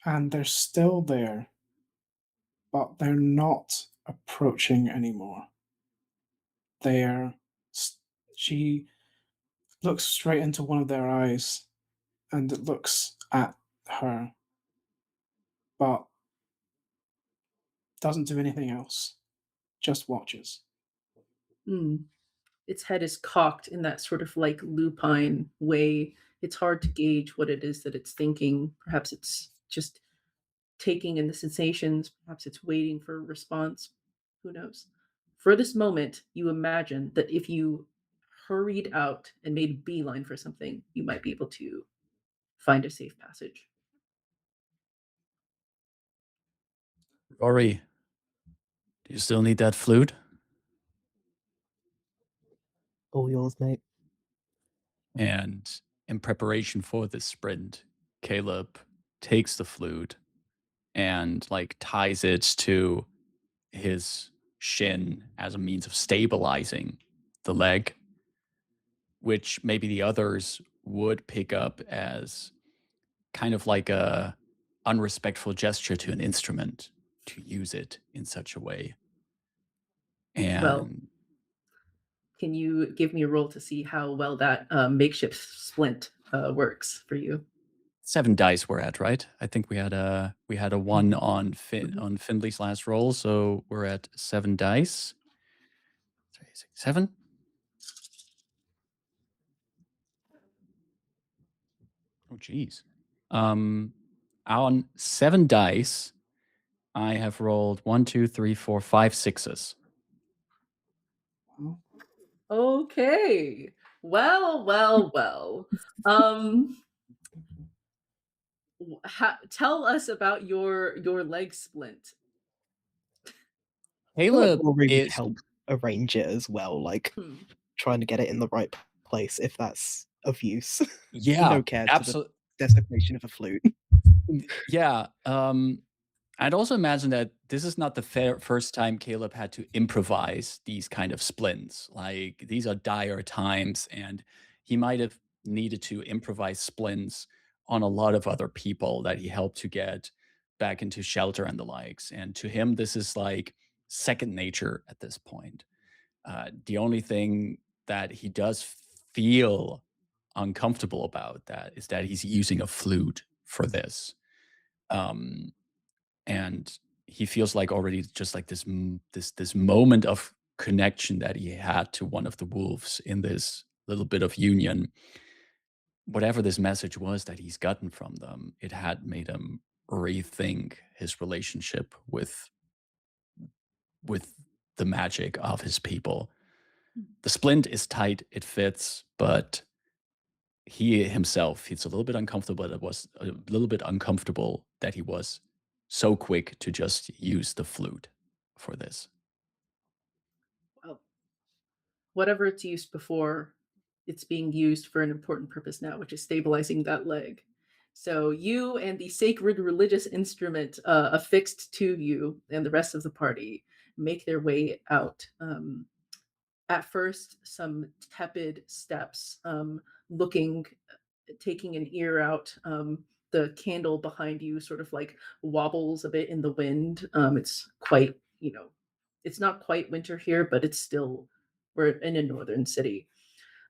And they're still there, but they're not approaching anymore. They're. She looks straight into one of their eyes and it looks at her, but doesn't do anything else, just watches. Hmm. Its head is cocked in that sort of like lupine way. It's hard to gauge what it is that it's thinking. Perhaps it's just taking in the sensations. Perhaps it's waiting for a response. Who knows? For this moment, you imagine that if you hurried out and made a beeline for something, you might be able to find a safe passage. Rory, do you still need that flute? All yours, mate. And in preparation for this sprint, Caleb takes the flute and like ties it to his shin as a means of stabilizing the leg, which maybe the others would pick up as kind of like a unrespectful gesture to an instrument to use it in such a way. Well, And can you give me a roll to see how well that makeshift splint works for you? 7 dice we're at, right? I think we had a 1 on Mhm. on Findley's last roll, so we're at 7 dice. 3, 6, 7. Oh, geez. On 7 dice, I have rolled 1, 2, 3, 4, 5 6s. Well, Okay. Well. Um, tell us about your leg splint. I feel like Caleb Rory would is, help arrange it as well, like Hmm. trying to get it in the right place if that's of use. yeah, No care to the absolutely. desecration of a flute. Yeah. I'd also imagine that this is not the first time Caleb had to improvise these kind of splints. Like these are dire times, and he might have needed to improvise splints on a lot of other people that he helped to get back into shelter and the likes. And to him, this is like second nature at this point. The only thing that he does feel uncomfortable about that is that he's using a flute for this. Um, and he feels like already just like this moment of connection that he had to one of the wolves in this little bit of union. Whatever this message was that he's gotten from them, it had made him rethink his relationship with the magic of his people. The splint is tight, it fits, but he himself, he's a little bit uncomfortable. It was a little bit uncomfortable that he was so quick to just use the flute for this. Well, whatever it's used before, it's being used for an important purpose now, which is stabilizing that leg. So you and the sacred religious instrument affixed to you and the rest of the party make their way out. At first, some tepid steps, looking, taking an ear out. The candle behind you sort of like wobbles a bit in the wind. It's quite, it's not quite winter here, but it's still, we're in a northern city.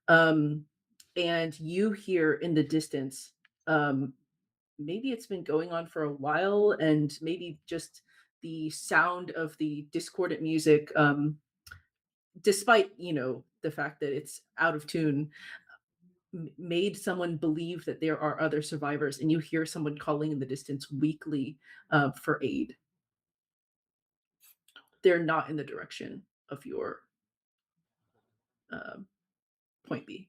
Um, and you hear in the distance, um, maybe it's been going on for a while, and maybe just the sound of the discordant music, despite the fact that it's out of tune, made someone believe that there are other survivors, and you hear someone calling in the distance weakly for aid. They're not in the direction of your uh, point B.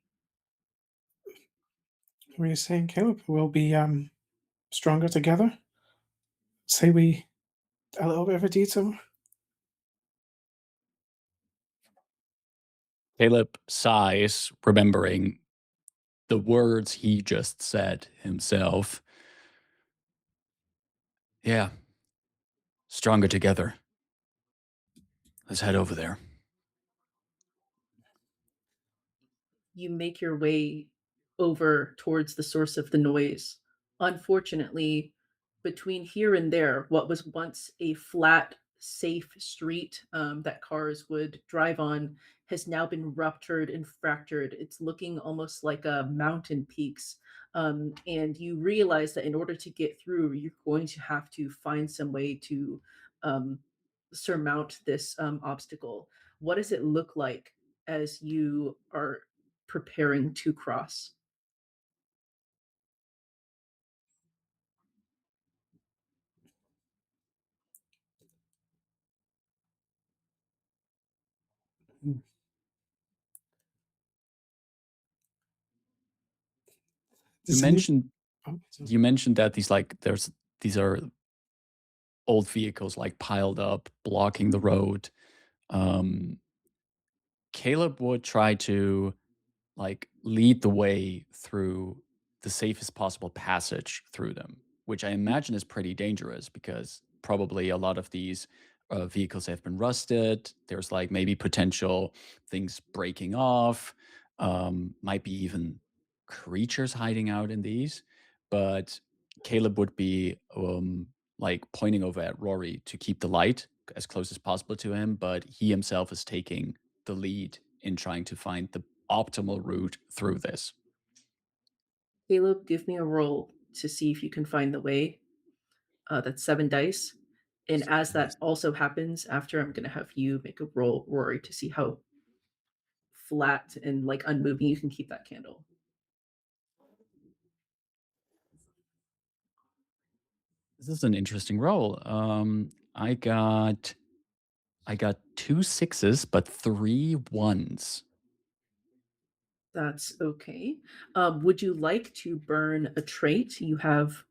What are you saying, Caleb? We'll be stronger together? Say we a little bit of a detour? Caleb sighs, remembering the words he just said himself. Yeah, stronger together. Let's head over there. You make your way over towards the source of the noise. Unfortunately, between here and there, what was once a flat, safe street that cars would drive on has now been ruptured and fractured. It's looking almost like a mountain peaks. And you realize that in order to get through, you're going to have to find some way to um, surmount this obstacle. What does it look like as you are preparing to cross? Hmm. You Does any... mentioned Oh, sorry. you mentioned that these are old vehicles like piled up, blocking the road. Um, Caleb would try to like lead the way through the safest possible passage through them, which I imagine is pretty dangerous because probably a lot of these vehicles have been rusted. There's like maybe potential things breaking off, might be even creatures hiding out in these. But Caleb would be like pointing over at Rory to keep the light as close as possible to him, but he himself is taking the lead in trying to find the optimal route through this. Caleb, give me a roll to see if you can find the way. That's 7 dice. And as that also happens, after I'm going to have you make a roll, Rory, to see how flat and like unmoving you can keep that candle. This is an interesting roll. I got 2 6s, but 3 1s. That's okay. Would you like to burn a trait? You have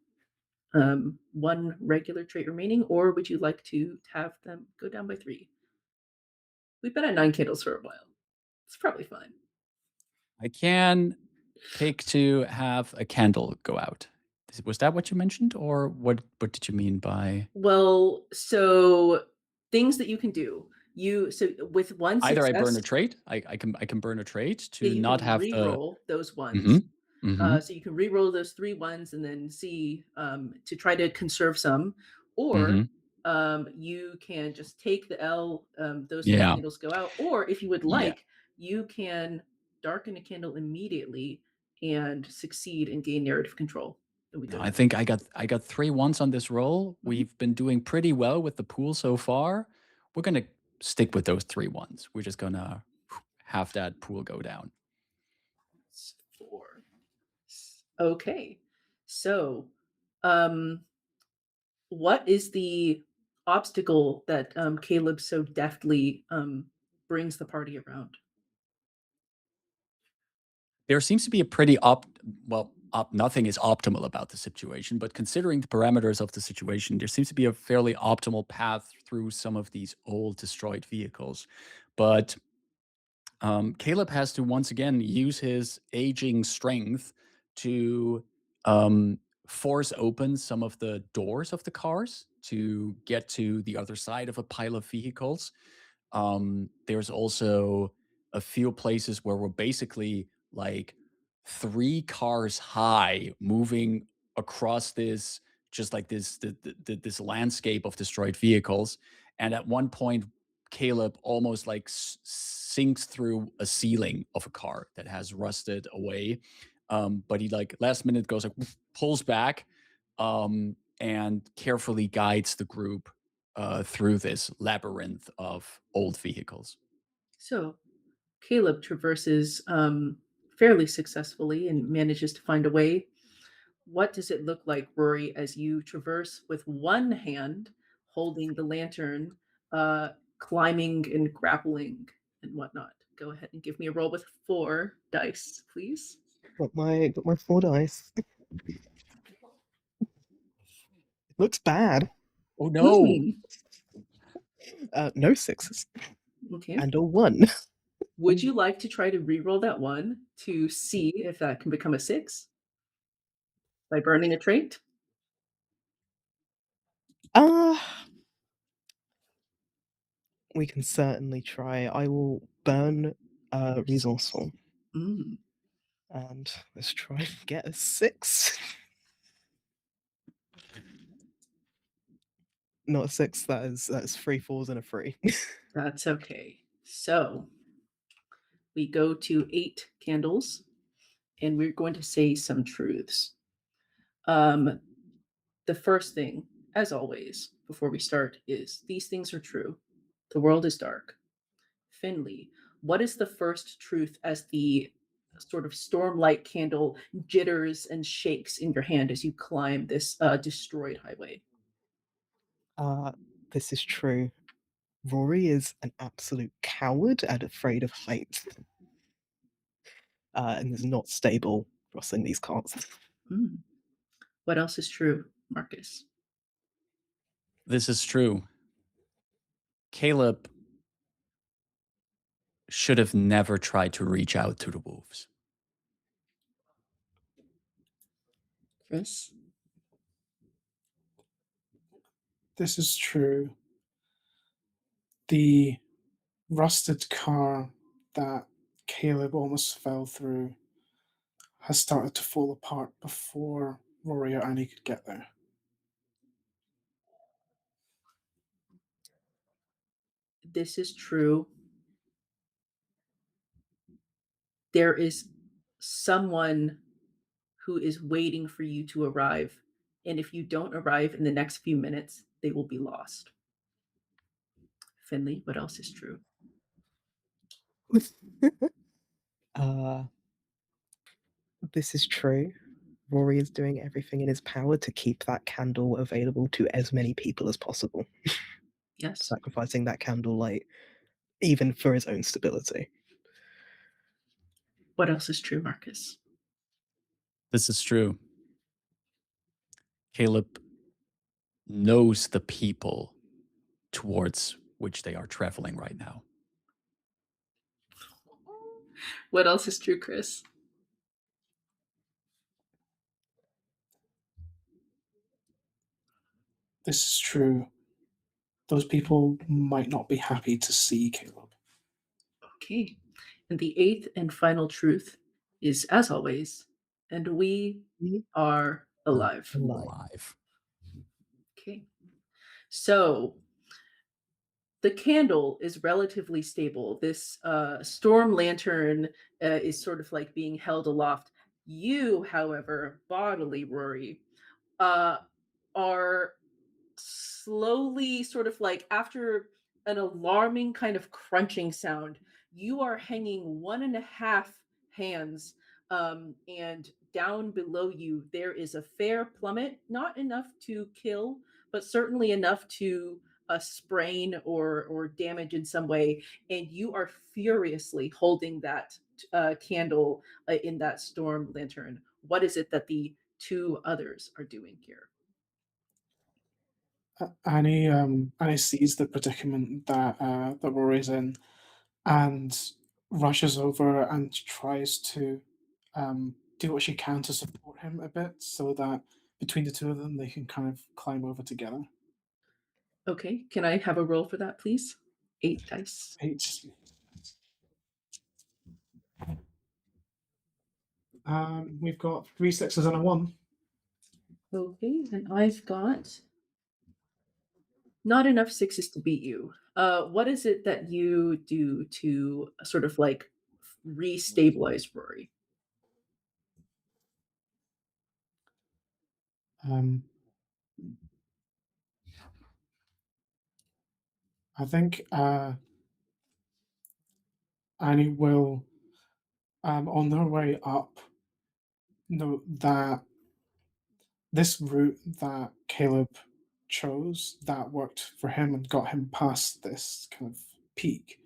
one regular trait remaining, or would you like to have them go down by 3? We've been at 9 candles for a while. It's probably fine. I can pick to have a candle go out. Was that what you mentioned, or what did you mean by Well, so things that you can do. So with one either I burn success, a trait? I can burn a trait yeah, to you not can have the. re-roll those ones. Mm-hmm. Mm-hmm. So you can re-roll those 3 ones and then see to try to conserve some, or Mm-hmm. you can just take the L, those three Yeah. candles go out, or if you would Yeah. like, you can darken a candle immediately and succeed and gain narrative control. And we go I think I got 3 ones on this roll. We've been doing pretty well with the pool so far. We're gonna stick with those 3 ones. We're just gonna have that pool go down. 4. Okay. So, what is the obstacle that Caleb so deftly brings the party around? There seems to be a pretty nothing is optimal about the situation, but considering the parameters of the situation, there seems to be a fairly optimal path through some of these old destroyed vehicles. But Caleb has to once again use his aging strength to force open some of the doors of the cars to get to the other side of a pile of vehicles. There's also a few places where we're basically like 3 cars high moving across this just like this landscape of destroyed vehicles. And at one point, Caleb almost like sinks through a ceiling of a car that has rusted away. But he like last minute goes like pulls back and carefully guides the group through this labyrinth of old vehicles. So, Caleb traverses fairly successfully and manages to find a way. What does it look like, Rory, as you traverse with one hand holding the lantern, climbing and grappling and whatnot? Go ahead and give me a roll with 4 dice, please. Got my 4 dice. Looks bad. Oh no! No 6s. Okay. And a 1. Would you like to try to re-roll that 1 to see if that can become a 6 by burning a trait? We can certainly try. I will burn resourceful. Mm. And let's try and get a 6. Not a 6, that's 3 4s and a 3. That's okay. So we go to 8 candles, and we're going to say some truths. The first thing, as always, before we start, is these things are true. The world is dark. Finley, what is the first truth as the sort of stormlight candle jitters and shakes in your hand as you climb this destroyed highway? This is true. Rory is an absolute coward and afraid of heights. And is not stable crossing these cars. Mm. What else is true, Marcus? This is true. Caleb should have never tried to reach out to the wolves. Chris? This is true. The rusted car that Caleb almost fell through has started to fall apart before Rory or Annie could get there. This is true. There is someone who is waiting for you to arrive. And if you don't arrive in the next few minutes, they will be lost. Finley, what else is true? This is true. Rory is doing everything in his power to keep that candle available to as many people as possible. Yes. Sacrificing that candlelight even for his own stability. What else is true, Marcus? This is true. Caleb knows the people towards which they are traveling right now. What else is true, Chris? This is true. Those people might not be happy to see Caleb. Okay. And the 8th and final truth is, as always, and we are alive. Alive. Okay. So the candle is relatively stable. This storm lantern is sort of like being held aloft. You, however, bodily, Rory, uh, are slowly sort of like after an alarming kind of crunching sound, you are hanging 1.5 hands, and down below you there is a fair plummet, not enough to kill, but certainly enough to sprain or damage in some way, and you are furiously holding that candle in that storm lantern. What is it that the two others are doing here? Annie sees the predicament that Rory's in, and rushes over and tries to do what she can to support him a bit, so that between the two of them they can kind of climb over together. Okay, can I have a roll for that, please? 8 dice. Eight. We've got 3 6s and a 1. Okay, and I've got not enough 6s to beat you. What is it that you do to sort of like re-stabilize Rory? Um, I think Annie will, on their way up, note that this route that Caleb chose that worked for him and got him past this kind of peak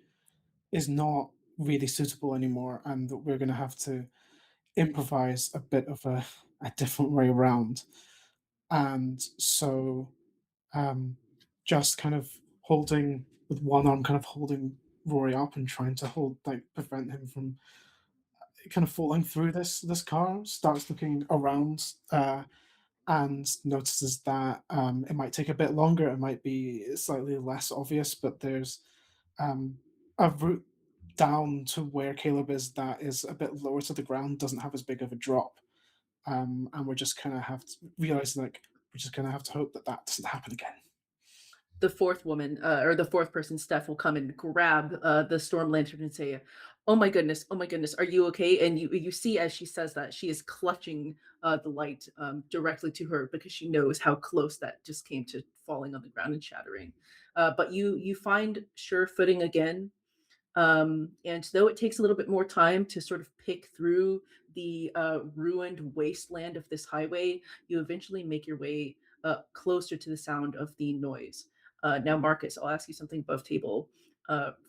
is not really suitable anymore, and that we're going to have to improvise a bit of a different way around. And so, um, just kind of holding with one arm, kind of holding Rory up and trying to prevent him from kind of falling through this car, starts looking around and notices that it might take a bit longer, it might be slightly less obvious, but there's um, a route down to where Caleb is that is a bit lower to the ground, doesn't have as big of a drop, and we're just kind of have to realize, like, we're just gonna have to hope that that doesn't happen again. The fourth woman, or the fourth person, Steph, will come and grab the storm lantern and say, oh my goodness, are you okay?" And you see as she says that she is clutching the light directly to her because she knows how close that just came to falling on the ground and shattering. But you find sure footing again, and though it takes a little bit more time to sort of pick through the ruined wasteland of this highway, you eventually make your way closer to the sound of the noise. Now, Marcus, I'll ask you something above table.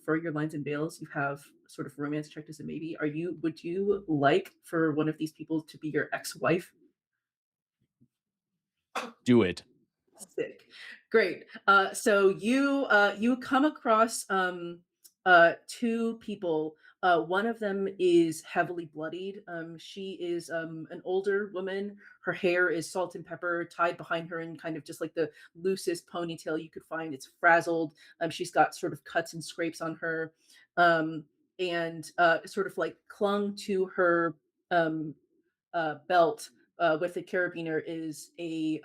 For your lines and veils, you have sort of romance checked as a maybe. Would you like for one of these people to be your ex-wife? Do it. Sick. Great. So you come across two people. One of them is heavily bloodied. She is an older woman. Her hair is salt and pepper tied behind her in kind of just like the loosest ponytail you could find. It's frazzled. She's got sort of cuts and scrapes on her, and sort of like clung to her um, belt with a carabiner is a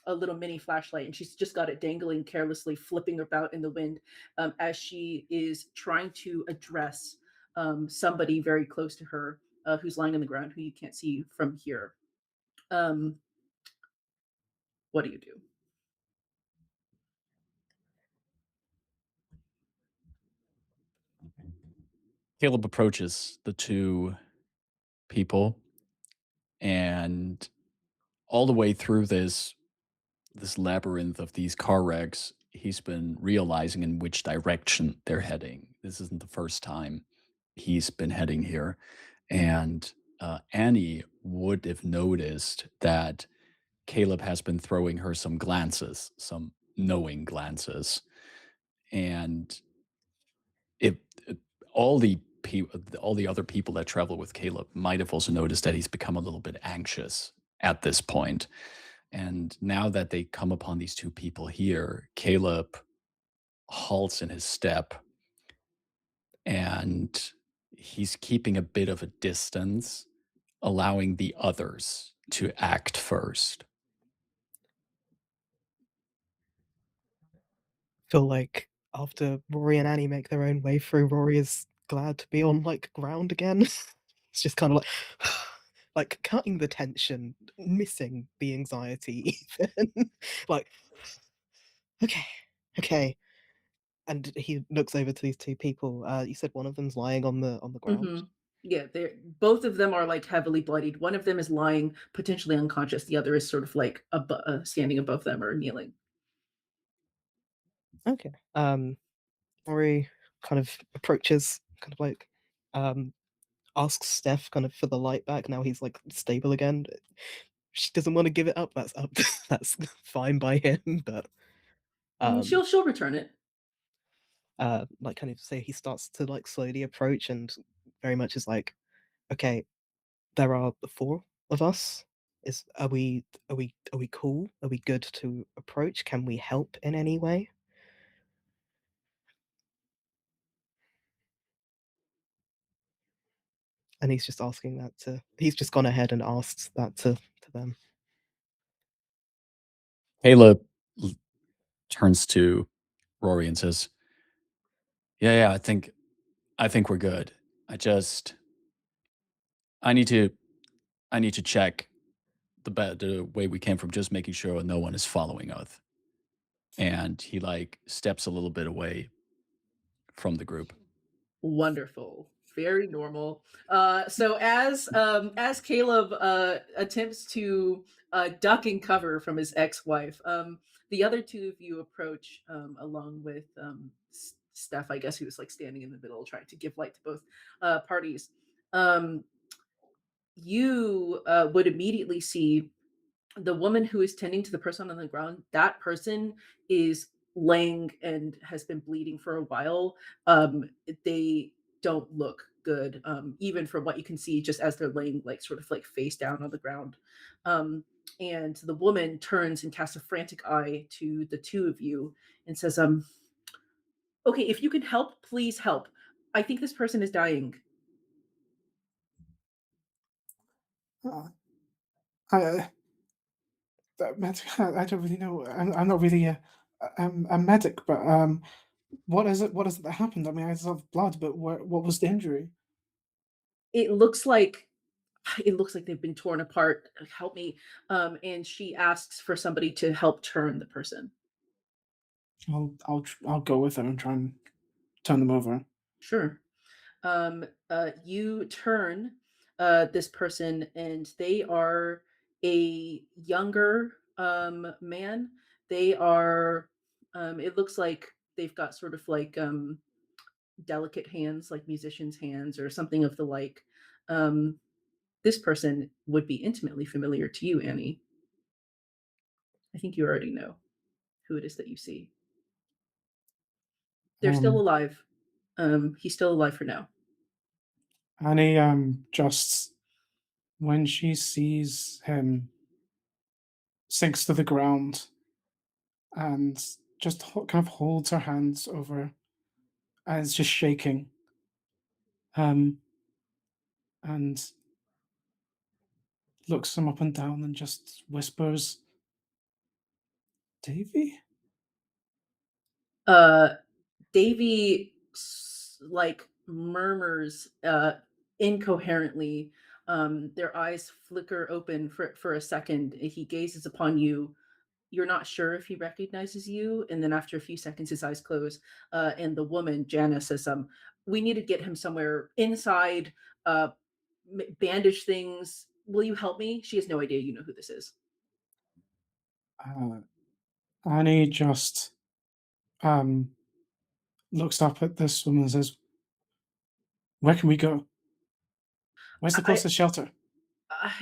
little mini flashlight, and she's just got it dangling carelessly, flipping about in the wind as she is trying to address somebody very close to her who's lying on the ground, who you can't see from here. Um, what do you do? Caleb approaches the two people, and all the way through this labyrinth of these car wrecks, he's been realizing in which direction they're heading. This isn't the first time he's been heading here. And Annie would have noticed that Caleb has been throwing her some glances, some knowing glances. And if all the all the other people that travel with Caleb might have also noticed that he's become a little bit anxious at this point. And now that they come upon these two people here, Caleb halts in his step, and he's keeping a bit of a distance, allowing the others to act first. feel like after Rory and Annie make their own way through, Rory is glad to be on like ground again. It's just kind of like like cutting the tension, missing the anxiety even. Like, okay, okay. And he looks over to these two people. You said one of them's lying on the ground. Yeah, they're both of them are like heavily bloodied. One of them is lying, potentially unconscious. The other is sort of like standing above them or kneeling. Okay. Rory kind of approaches, kind of like asks Steph kind of for the light back. Now he's like stable again. She doesn't want to give it up. That's up. That's fine by him. But She'll return it. like kind of say he starts to like slowly approach and very much is like, okay, there are the four of us. Are we cool? Are we good to approach? Can we help in any way? And he's just asking that to. He's just gone ahead and asked that to them. Caleb turns to Rory and says, "Yeah, I think we're good. I need to check the way we came from, just making sure no one is following us." And he like steps a little bit away from the group. Wonderful. Very normal. So as Caleb attempts to duck and cover from his ex-wife, the other two of you approach along with Steph, I guess, who's like standing in the middle trying to give light to both parties. Um, you would immediately see the woman who is tending to the person on the ground. That person is laying and has been bleeding for a while. They don't look good, even from what you can see, just as they're laying like sort of like face down on the ground. Um, and the woman turns and casts a frantic eye to the two of you and says, "Okay, if you can help, please help. I think this person is dying." Uh, I, I don't really know. I'm not really a medic, but what is it? What is it that happened? I mean, I saw blood, but what was the injury? It looks like they've been torn apart. Help me. And she asks for somebody to help turn the person. I'll go with her and try and turn them over. Sure. You turn this person, and they are a younger man. They are. It looks like they've got sort of like delicate hands, like musicians' hands, or something of the like. Um, this person would be intimately familiar to you, Annie. I think you already know who it is that you see. They're still Um, alive. He's still alive for now. Annie just when she sees him sinks to the ground and just kind of holds her hands over and is just shaking. Um, and looks him up and down and just whispers, "Davy." Uh, Davy like murmurs incoherently. Their eyes flicker open for a second. He gazes upon you. You're not sure if he recognizes you, and then after a few seconds, his eyes close. And the woman, Janice, says, "We need to get him somewhere inside. Uh, bandage things. Will you help me?" She has no idea you know who this is. Uh, Annie just um, looks up at this woman and says, "Where can we go? Where's the I, closest shelter?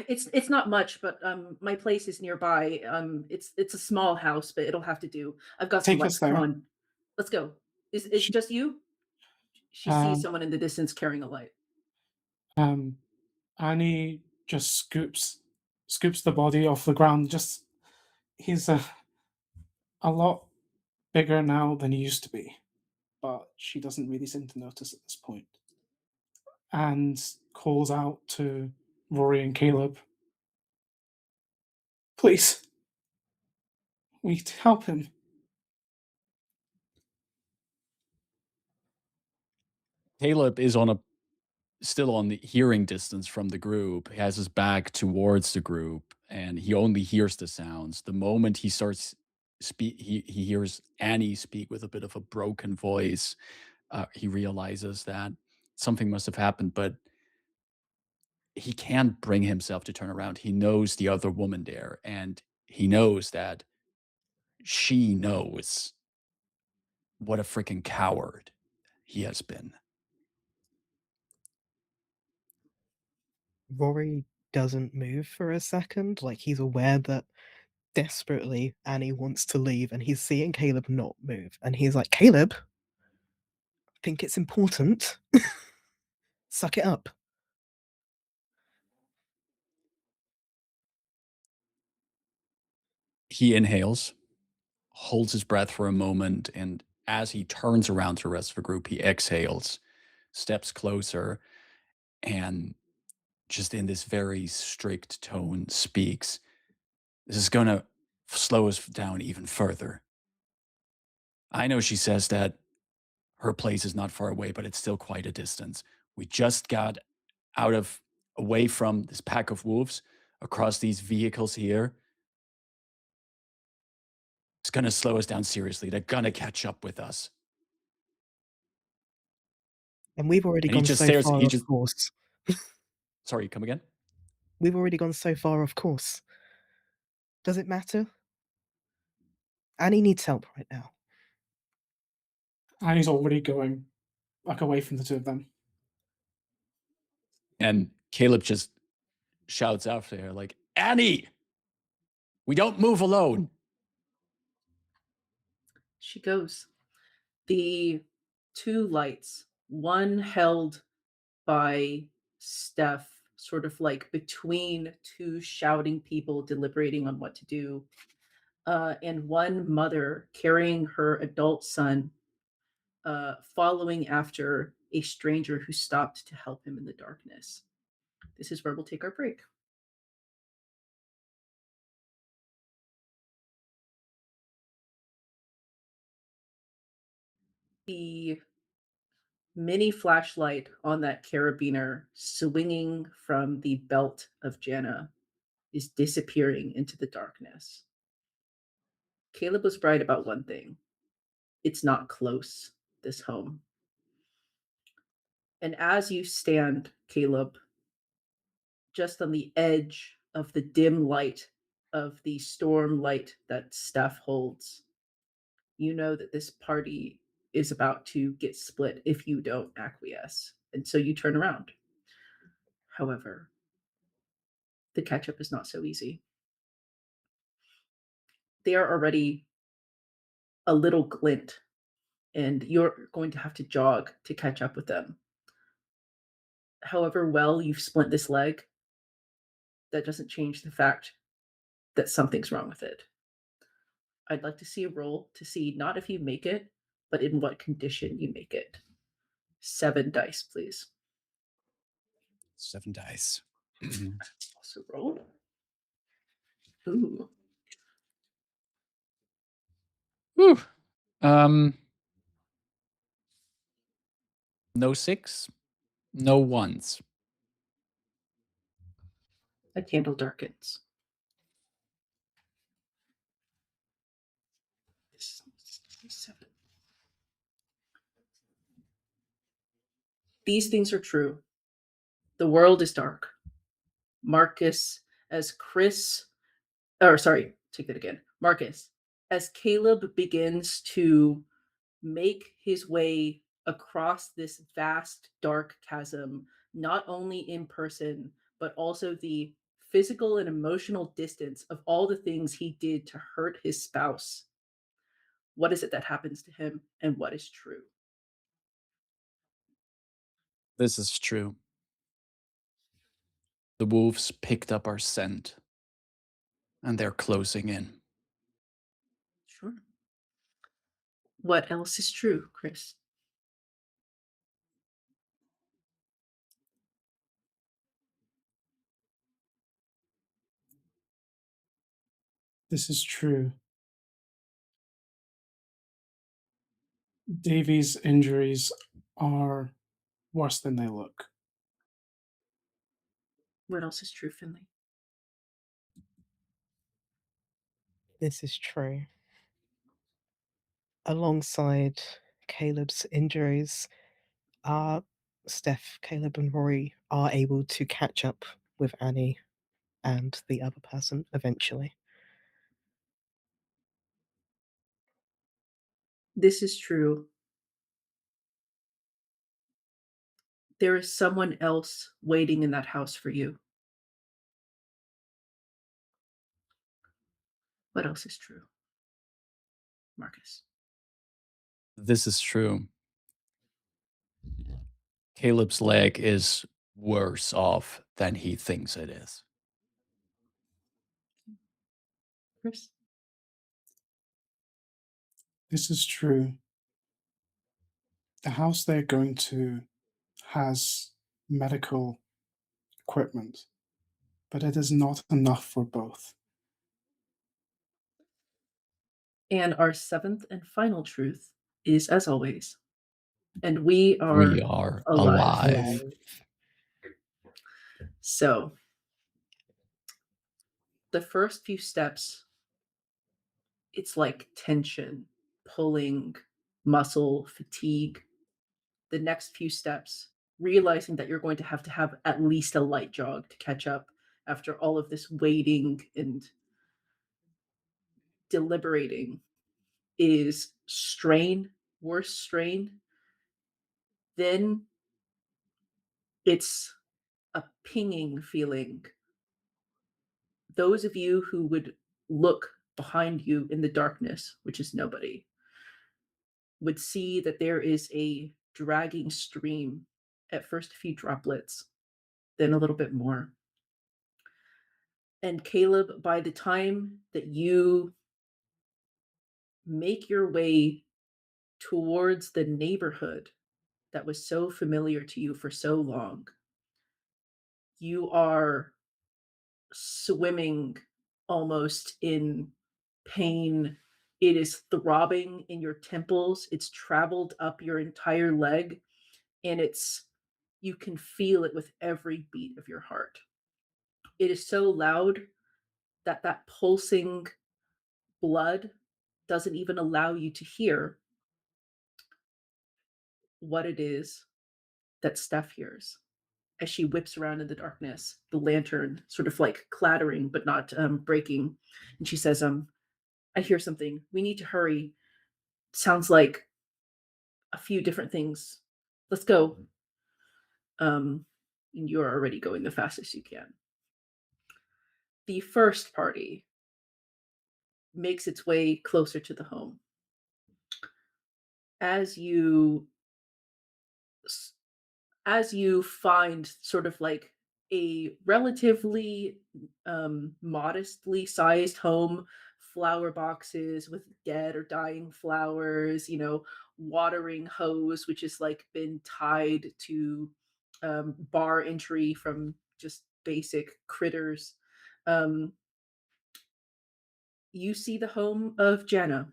it's not much, but my place is nearby. It's a small house, but it'll have to do. I've got some Take us lights. Come there." on, let's go. Is She, just you? She sees um, someone in the distance carrying a light. um, Annie just scoops the body off the ground. Just he's a lot bigger now than he used to be, but she doesn't really seem to notice at this point. And calls out to Rory and Caleb, "Please, we need to help him." Caleb is still on the hearing distance from the group. He has his back towards the group, and he only hears the sounds. The moment he starts he hears Annie speak with a bit of a broken voice. He realizes that something must have happened, but he can't bring himself to turn around. He knows the other woman there, and he knows that she knows what a freaking coward he has been. Rory doesn't move for a second. Like, he's aware that desperately Annie wants to leave, and he's seeing Caleb not move. And he's like, Caleb, I think it's important. Suck it up. He inhales, holds his breath for a moment, and as he turns around to the rest of the group, he exhales, steps closer, and just in this very strict tone speaks. This is going to slow us down even further. I know she says that her place is not far away, but it's still quite a distance. We just got away from this pack of wolves across these vehicles here. It's going to slow us down seriously. They're going to catch up with us. And we've already And he gone just so stares. far He off just. course. Sorry, come again? We've already gone so far off course. Does it matter? Annie needs help right now. Annie's already going like away from the two of them. And Caleb just shouts after her, like, Annie, we don't move alone. She goes. The two lights, one held by Steph, sort of like between two shouting people deliberating on what to do, and one mother carrying her adult son, following after a stranger who stopped to help him in the darkness. This is where we'll take our break. The mini flashlight on that carabiner swinging from the belt of Jana is disappearing into the darkness. Caleb was right about one thing. It's not close, this home. And as you stand, Caleb, just on the edge of the dim light of the storm light that Steph holds, you know that this party is about to get split if you don't acquiesce. And so you turn around. However, the catch up is not so easy. They are already a little glint, and you're going to have to jog to catch up with them. However well you've splint this leg, that doesn't change the fact that something's wrong with it. I'd like to see a roll to see not if you make it, but in what condition you make it. 7 dice, please. 7 dice. Also roll. Ooh. Whew. No 6, no 1s. A candle darkens. This is 7. These things are true. The world is dark. Marcus, as Chris, or sorry, take that again. Marcus, as Caleb begins to make his way across this vast dark chasm, not only in person, but also the physical and emotional distance of all the things he did to hurt his spouse. What is it that happens to him, and what is true? This is true. The wolves picked up our scent, and they're closing in. Sure. What else is true, Chris? This is true. Davy's injuries are worse than they look. What else is true, Finley? This is true. Alongside Caleb's injuries, Steph, Caleb, and Rory are able to catch up with Annie and the other person eventually. This is true. There is someone else waiting in that house for you. What else is true? Marcus. This is true. Caleb's leg is worse off than he thinks it is. Chris. This is true. The house they're going to has medical equipment, but it is not enough for both. And our seventh and final truth is, as always, and we are alive. alive. So, the first few steps, it's like tension, pulling, muscle, fatigue. The next few steps, realizing that you're going to have at least a light jog to catch up after all of this waiting and deliberating, is strain, worse strain. Then it's a pinging feeling. Those of you who would look behind you in the darkness, which is nobody, would see that there is a dragging stream. At first, a few droplets, then a little bit more. And Caleb, by the time that you make your way towards the neighborhood that was so familiar to you for so long, you are swimming almost in pain. It is throbbing in your temples. It's traveled up your entire leg, and you can feel it with every beat of your heart. It is so loud that that pulsing blood doesn't even allow you to hear what it is that Steph hears as she whips around in the darkness, the lantern sort of like clattering but not breaking. And she says, I hear something. We need to hurry. Sounds like a few different things. Let's go. And you're already going the fastest you can. The first party makes its way closer to the home. As you find sort of like a relatively modestly sized home, flower boxes with dead or dying flowers, watering hose, which has like been tied to bar entry from just basic critters. You see the home of Jana.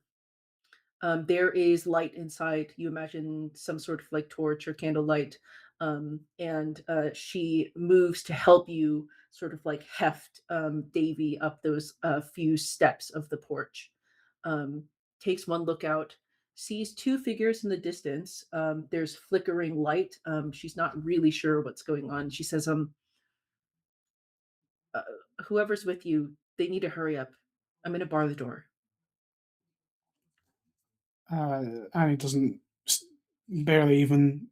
There is light inside. You imagine some sort of like torch or candlelight. And she moves to help you sort of like heft Davy up those few steps of the porch. Takes one look out, sees two figures in the distance. There's flickering light. She's not really sure what's going on. She says, whoever's with you, they need to hurry up. I'm going to bar the door. Annie doesn't barely even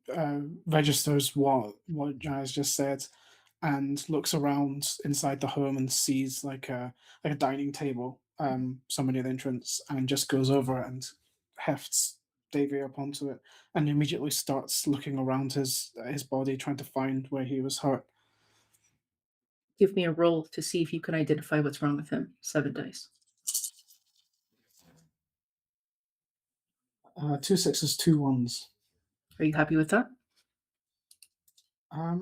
registers what Jazz just said, and looks around inside the home and sees like a dining table, somewhere near the entrance, and just goes over and hefts Davy up onto it, and immediately starts looking around his body, trying to find where he was hurt. Give me a roll to see if you can identify what's wrong with him. 7 dice. 2 6s, 2 1s. Are you happy with that? I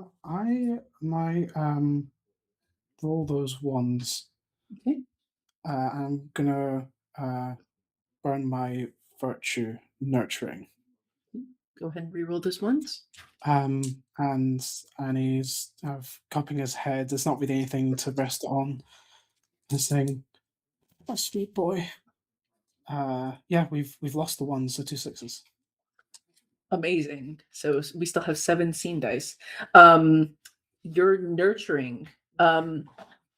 might roll those ones. Okay. I'm gonna burn my virtue nurturing. Go ahead and reroll those ones. And he's cupping his head. There's not really anything to rest on. And saying, "Oh, sweet boy." Yeah, we've lost the ones, so 2 6s. Amazing. So we still have 7 scene dice. You're nurturing.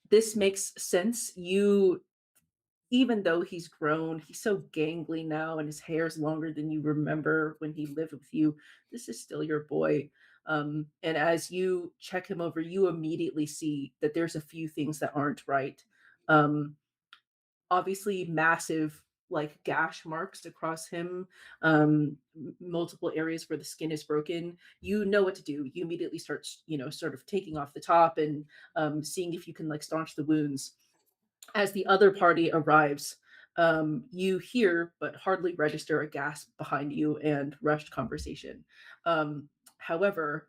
This makes sense. Even though he's grown, he's so gangly now and his hair's longer than you remember when he lived with you. This is still your boy. And as you check him over, you immediately see that there's a few things that aren't right. Um, Obviously, massive like gash marks across him, multiple areas where the skin is broken. You know what to do. You immediately start, sort of taking off the top and seeing if you can like staunch the wounds. As the other party arrives, you hear but hardly register a gasp behind you and rushed conversation. However,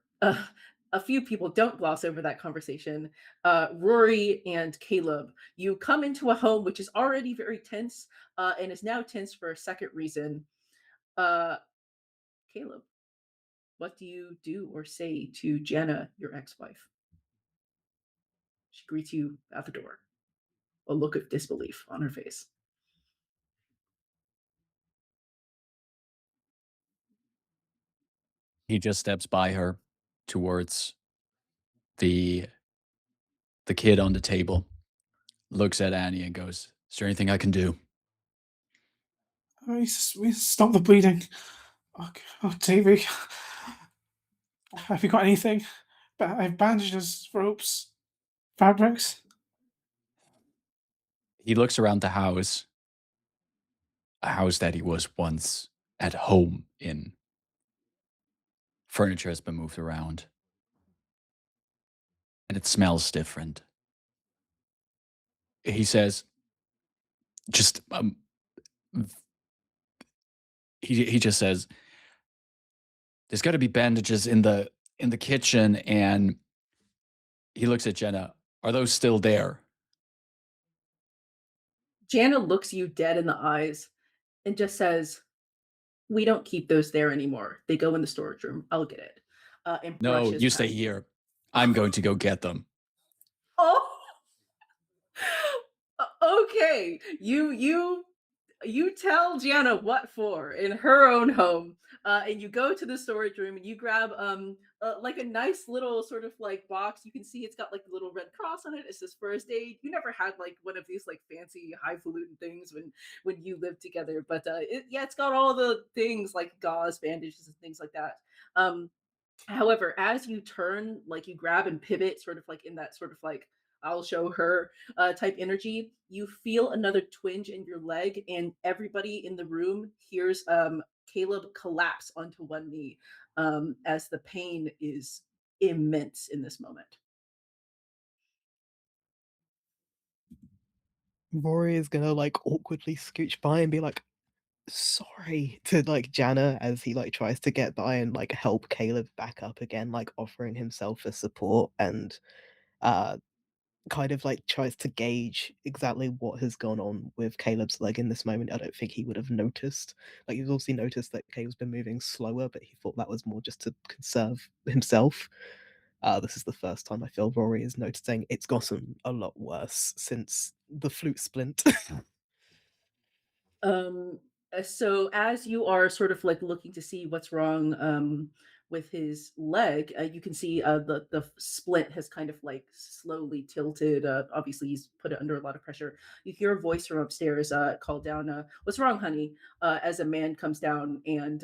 a few people don't gloss over that conversation. Rory and Caleb, you come into a home which is already very tense and is now tense for a second reason. Uh, Caleb, what do you do or say to Jana, your ex wife? She greets you at the door, a look of disbelief on her face. He just steps by her towards the kid on the table, looks at Annie and goes, "Is there anything I can do?" We stop the bleeding. Oh, Davy. Have you got anything? I have bandages, ropes, fabrics. He looks around the house, a house that he was once at home in. Furniture has been moved around, and it smells different. He says, just he just says, "There's got to be bandages in the kitchen." And he looks at Jenna. "Are those still there?" Jana looks you dead in the eyes and just says, "We don't keep those there anymore. They go in the storage room. I'll get it." And "No, brushes you stay past. here. I'm going to go get them." Oh, okay. You tell Gianna what for in her own home, and you go to the storage room and you grab like a nice little sort of like box. You can see it's got like the little red cross on it. It says first aid. You never had like one of these like fancy highfalutin things when you lived together, but it's got all the things like gauze, bandages, and things like that. However, as you turn, like you grab and pivot, sort of like in that sort of like I'll show her type energy, you feel another twinge in your leg, and everybody in the room hears Caleb collapse onto one knee as the pain is immense in this moment. Rory is gonna like awkwardly scooch by and be like, sorry to like Jana as he like tries to get by and like help Caleb back up again, like offering himself for support and uh kind of like tries to gauge exactly what has gone on with Caleb's leg in this moment. I don't think he would have noticed. Like he's also noticed that Caleb's been moving slower, but he thought that was more just to conserve himself. This is the first time I feel Rory is noticing it's gotten a lot worse since the flute splint. Um, so as you are sort of like looking to see what's wrong with his leg, you can see the splint has kind of like slowly tilted. Obviously, he's put it under a lot of pressure. You hear a voice from upstairs call down, "What's wrong, honey?" As a man comes down and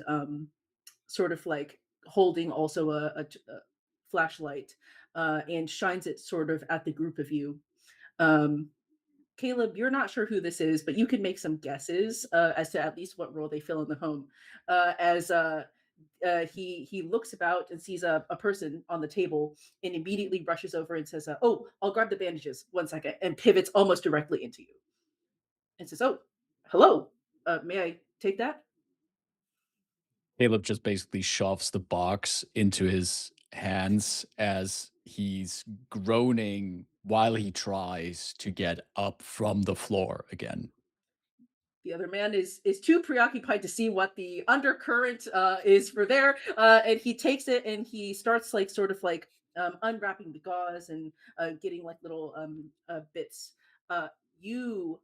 sort of like holding also a flashlight and shines it sort of at the group of you. Um, Caleb, you're not sure who this is, but you can make some guesses as to at least what role they fill in the home. As he looks about and sees a person on the table and immediately rushes over and says, "Oh, I'll grab the bandages. 1 second," and pivots almost directly into you and says, "Oh, hello. May I take that?" Caleb just basically shoves the box into his hands as he's groaning while he tries to get up from the floor again. The other man is too preoccupied to see what the undercurrent is for there, and he takes it and he starts like sort of like unwrapping the gauze and getting like little bits. You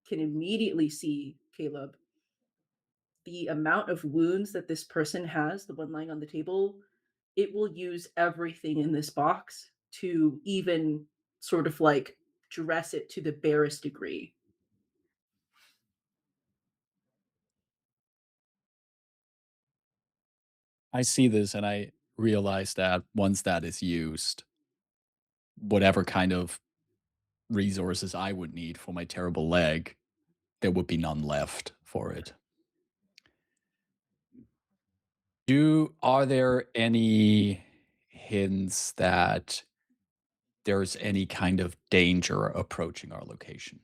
can immediately see, Caleb, the amount of wounds that this person has, the one lying on the table. It will use everything in this box to even sort of like dress it to the barest degree. I see this and I realize that once that is used, whatever kind of resources I would need for my terrible leg, there would be none left for it. Are there any hints that there's any kind of danger approaching our location?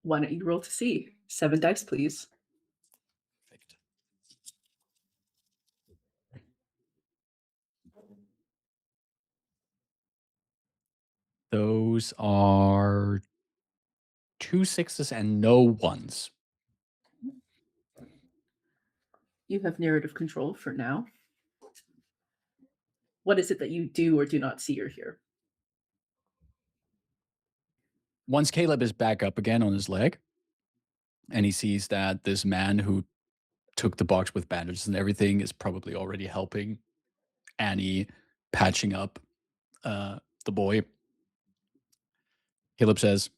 Why don't you roll to see? 7 dice, please. Perfect. Those are 2 6s and no 1s. You have narrative control for now. What is it that you do or do not see or hear? Once Caleb is back up again on his leg, and he sees that this man who took the box with bandages and everything is probably already helping Annie patching up the boy. Caleb says,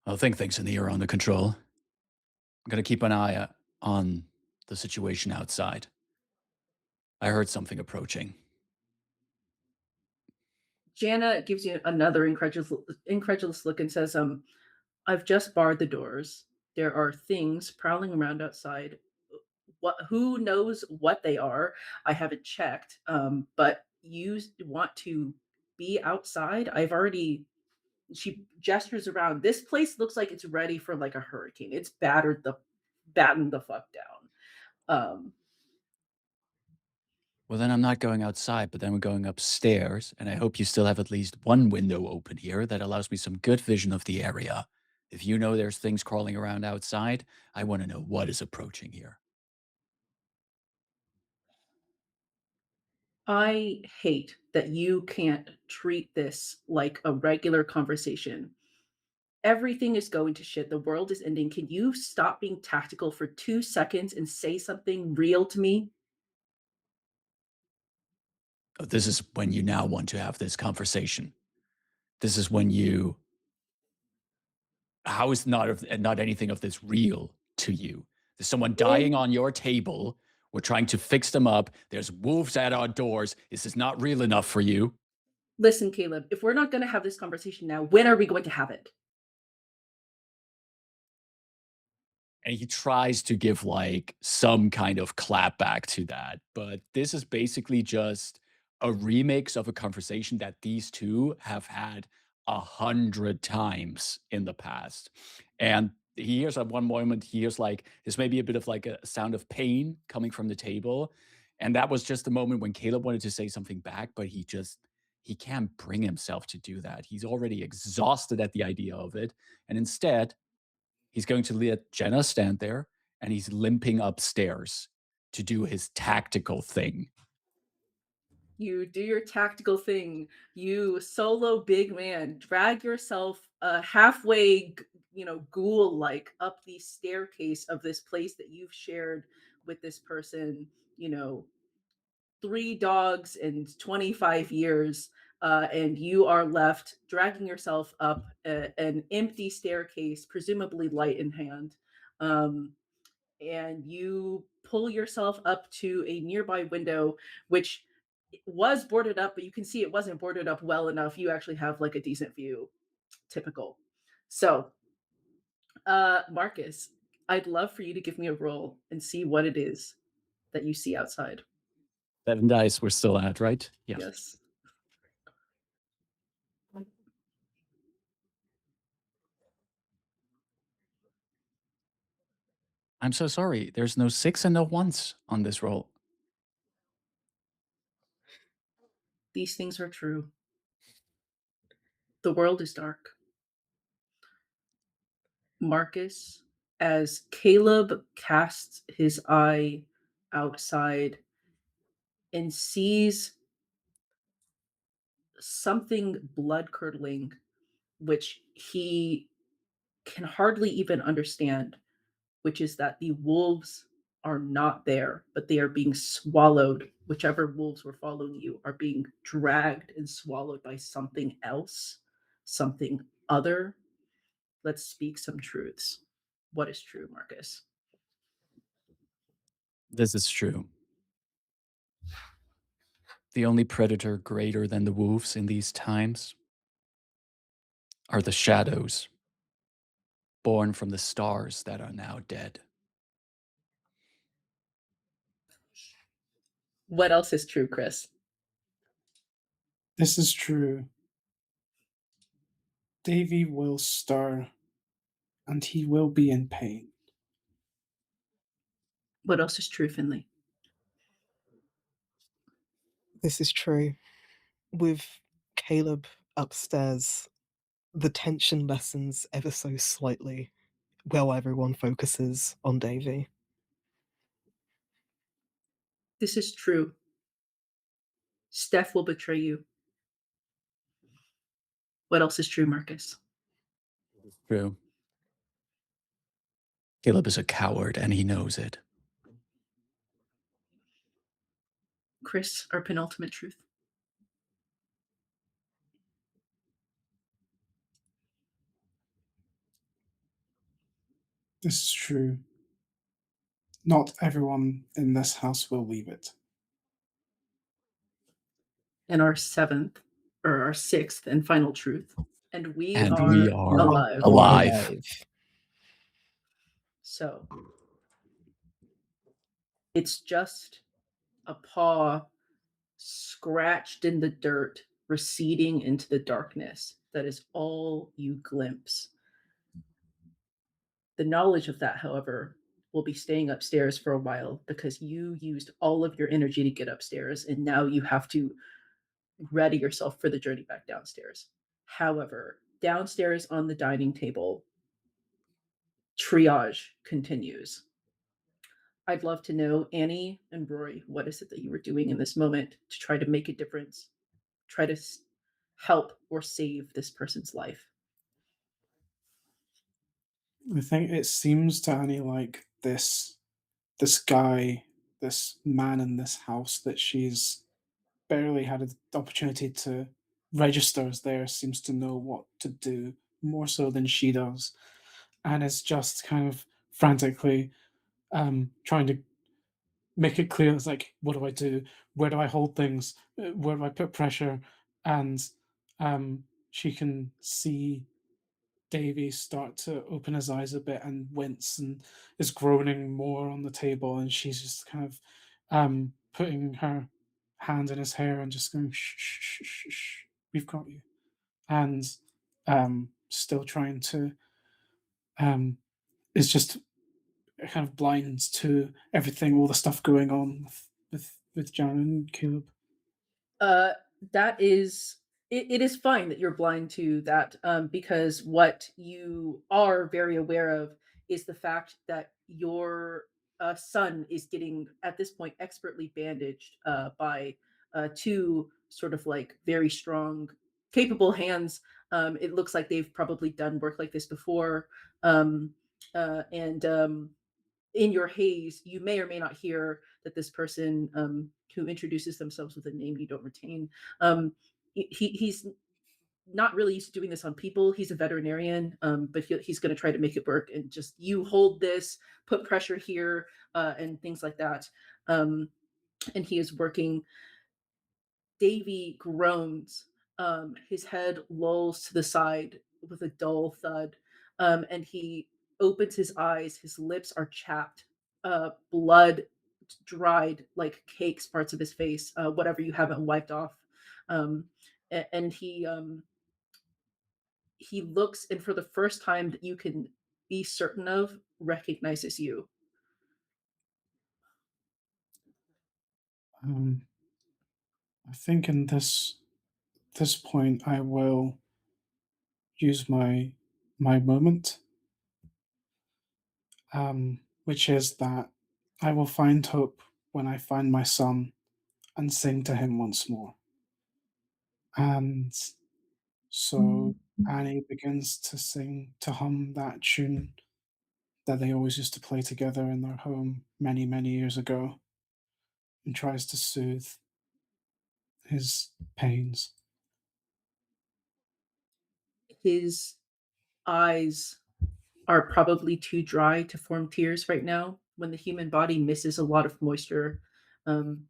I think things in here are under control. I'm going to keep an eye on the situation outside. I heard something approaching. Jana gives you another incredulous look and says, I've just barred the doors. There are things prowling around outside. Who knows what they are? I haven't checked. But you want to be outside. She gestures around. This place looks like it's ready for like a hurricane. It's battened the fuck down. Well, then I'm not going outside, but then we're going upstairs, and I hope you still have at least one window open here that allows me some good vision of the area. If you know there's things crawling around outside, I want to know what is approaching here. I hate that you can't treat this like a regular conversation. Everything is going to shit. The world is ending. Can you stop being tactical for 2 seconds and say something real to me? Oh, this is when you now want to have this conversation. This is when you. How is not anything of this real to you? There's someone dying on your table. We're trying to fix them up. There's wolves at our doors. Is this not real enough for you? Listen, Caleb, if we're not going to have this conversation now, when are we going to have it? And he tries to give like some kind of clap back to that. But this is basically just a remix of a conversation that these two have had 100 times in the past. And he hears at one moment, he hears like there's maybe a bit of like a sound of pain coming from the table. And that was just the moment when Caleb wanted to say something back, but he can't bring himself to do that. He's already exhausted at the idea of it. And instead, he's going to let Jenna stand there, and he's limping upstairs to do his tactical thing. You do your tactical thing. You solo big man, drag yourself halfway, ghoul like up the staircase of this place that you've shared with this person, 3 dogs and 25 years. And you are left dragging yourself up an empty staircase, presumably light in hand. And you pull yourself up to a nearby window, which was boarded up, but you can see it wasn't boarded up well enough. You actually have like a decent view. Typical. So, Marcus, I'd love for you to give me a roll and see what it is that you see outside. 7 dice we're still at, right? Yeah. Yes. I'm so sorry. There's no 6 and no 1s on this roll. These things are true. The world is dark. Marcus, as Caleb casts his eye outside and sees something blood curdling, which he can hardly even understand, which is that the wolves are not there, but they are being swallowed. Whichever wolves were following you are being dragged and swallowed by something else, something other. Let's speak some truths. What is true, Marcus? This is true. The only predator greater than the wolves in these times are the shadows, born from the stars that are now dead. What else is true, Chris? This is true. Davy will stir, and he will be in pain. What else is true, Finley? This is true. With Caleb upstairs, the tension lessens ever so slightly while everyone focuses on Davy. This is true. Steph will betray you. What else is true, Marcus? True. Caleb is a coward and he knows it. Chris, our penultimate truth. This is true. Not everyone in this house will leave it. And our sixth and final truth. And we And are we are alive. alive. So it's just a paw scratched in the dirt, receding into the darkness. That is all you glimpse. The knowledge of that, however, will be staying upstairs for a while because you used all of your energy to get upstairs, and now you have to ready yourself for the journey back downstairs. However, downstairs on the dining table, triage continues. I'd love to know, Annie and Rory, what is it that you were doing in this moment to try to make a difference, try to help or save this person's life? I think it seems to Annie like this guy, this man in this house that she's barely had an opportunity to register as there seems to know what to do more so than she does, and is just kind of frantically trying to make it clear. It's like, what do I do? Where do I hold things? Where do I put pressure? And she can see Davy start to open his eyes a bit and wince and is groaning more on the table, and she's just kind of putting her hand in his hair and just going, shh, shh, shh, shh, shh, we've got you. And still trying to, is just kind of blind to everything, all the stuff going on with Jan and Caleb. That is it is fine that you're blind to that, because what you are very aware of is the fact that your son is getting at this point expertly bandaged by two sort of like very strong capable hands. It looks like they've probably done work like this before. And In your haze, you may or may not hear that this person, who introduces themselves with a name you don't retain, he's not really used to doing this on people. He's a veterinarian, but he's going to try to make it work. And just you hold this, put pressure here, and things like that. And he is working. Davy groans. His head lolls to the side with a dull thud, and he opens his eyes. His lips are chapped, blood dried like cakes, parts of his face, whatever you haven't wiped off. And he looks, and for the first time that you can be certain of, recognizes you. I think in this point I will use my moment which is that I will find hope when I find my son and sing to him once more. And so Annie begins to sing, to hum that tune that they always used to play together in their home many, many years ago, and tries to soothe his pains. His eyes are probably too dry to form tears right now. When the human body misses a lot of moisture, um,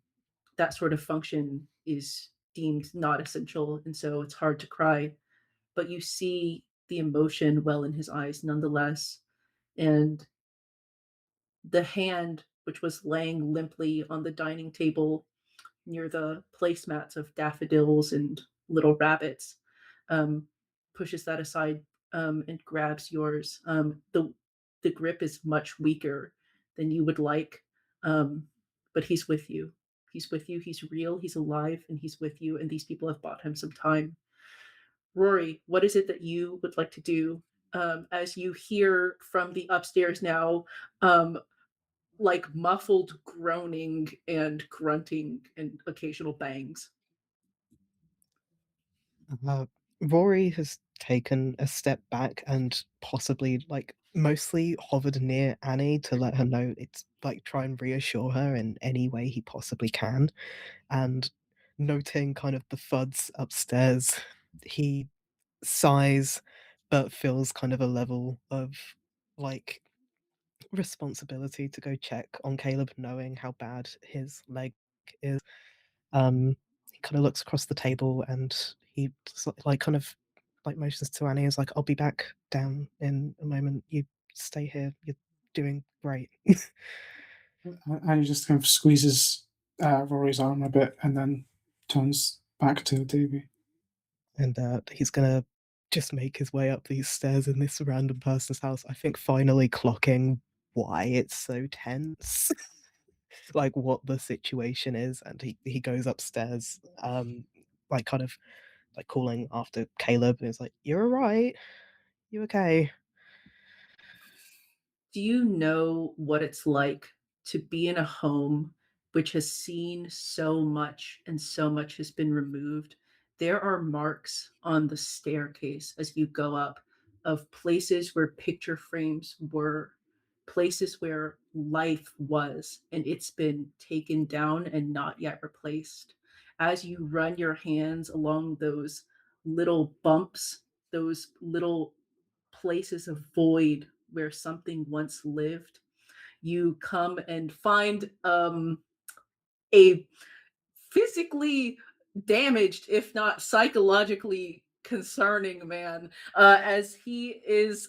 that sort of function is deemed not essential, and so it's hard to cry. But you see the emotion well in his eyes nonetheless. And the hand, which was laying limply on the dining table near the placemats of daffodils and little rabbits, um, pushes that aside and grabs yours. The grip is much weaker than you would like, um, but he's with you. He's with you. He's real. He's alive, and he's with you. And these people have bought him some time. Rory, what is it that you would like to do as you hear from the upstairs now, um, like muffled groaning and grunting and occasional bangs? Uh, Rory has taken a step back and possibly, like, mostly hovered near Annie to let her know it's like try and reassure her in any way he possibly can. And noting kind of the thuds upstairs, he sighs but feels kind of a level of like responsibility to go check on Caleb, knowing how bad his leg is. He kind of looks across the table and he like kind of like motions to Annie is like, "I'll be back down in a moment. You stay here. You're doing great." And he just kind of squeezes Rory's arm a bit and then turns back to Davy. And he's gonna just make his way up these stairs in this random person's house. I think finally clocking why it's so tense, like what the situation is, and he goes upstairs, like kind of like calling after Caleb. And is like, "You're all right. You okay?" Do you know what it's like to be in a home which has seen so much and so much has been removed? There are marks on the staircase as you go up of places where picture frames were, places where life was, and it's been taken down and not yet replaced. As you run your hands along those little bumps, those little places of void where something once lived, you come and find a physically damaged, if not psychologically concerning man, as he is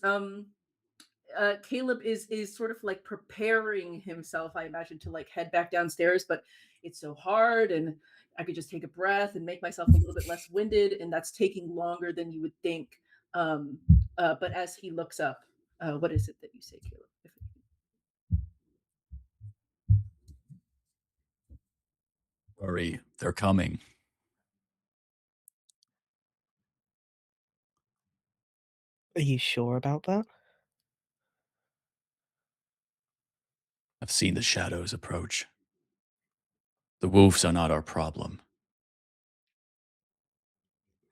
Caleb is sort of like preparing himself, I imagine, to like head back downstairs, but it's so hard, and I could just take a breath and make myself a little bit less winded, and that's taking longer than you would think. Um, but as he looks up, what is it that you say, Caleb? Worry, they're coming. Are you sure about that? I've seen the shadows approach. The wolves are not our problem.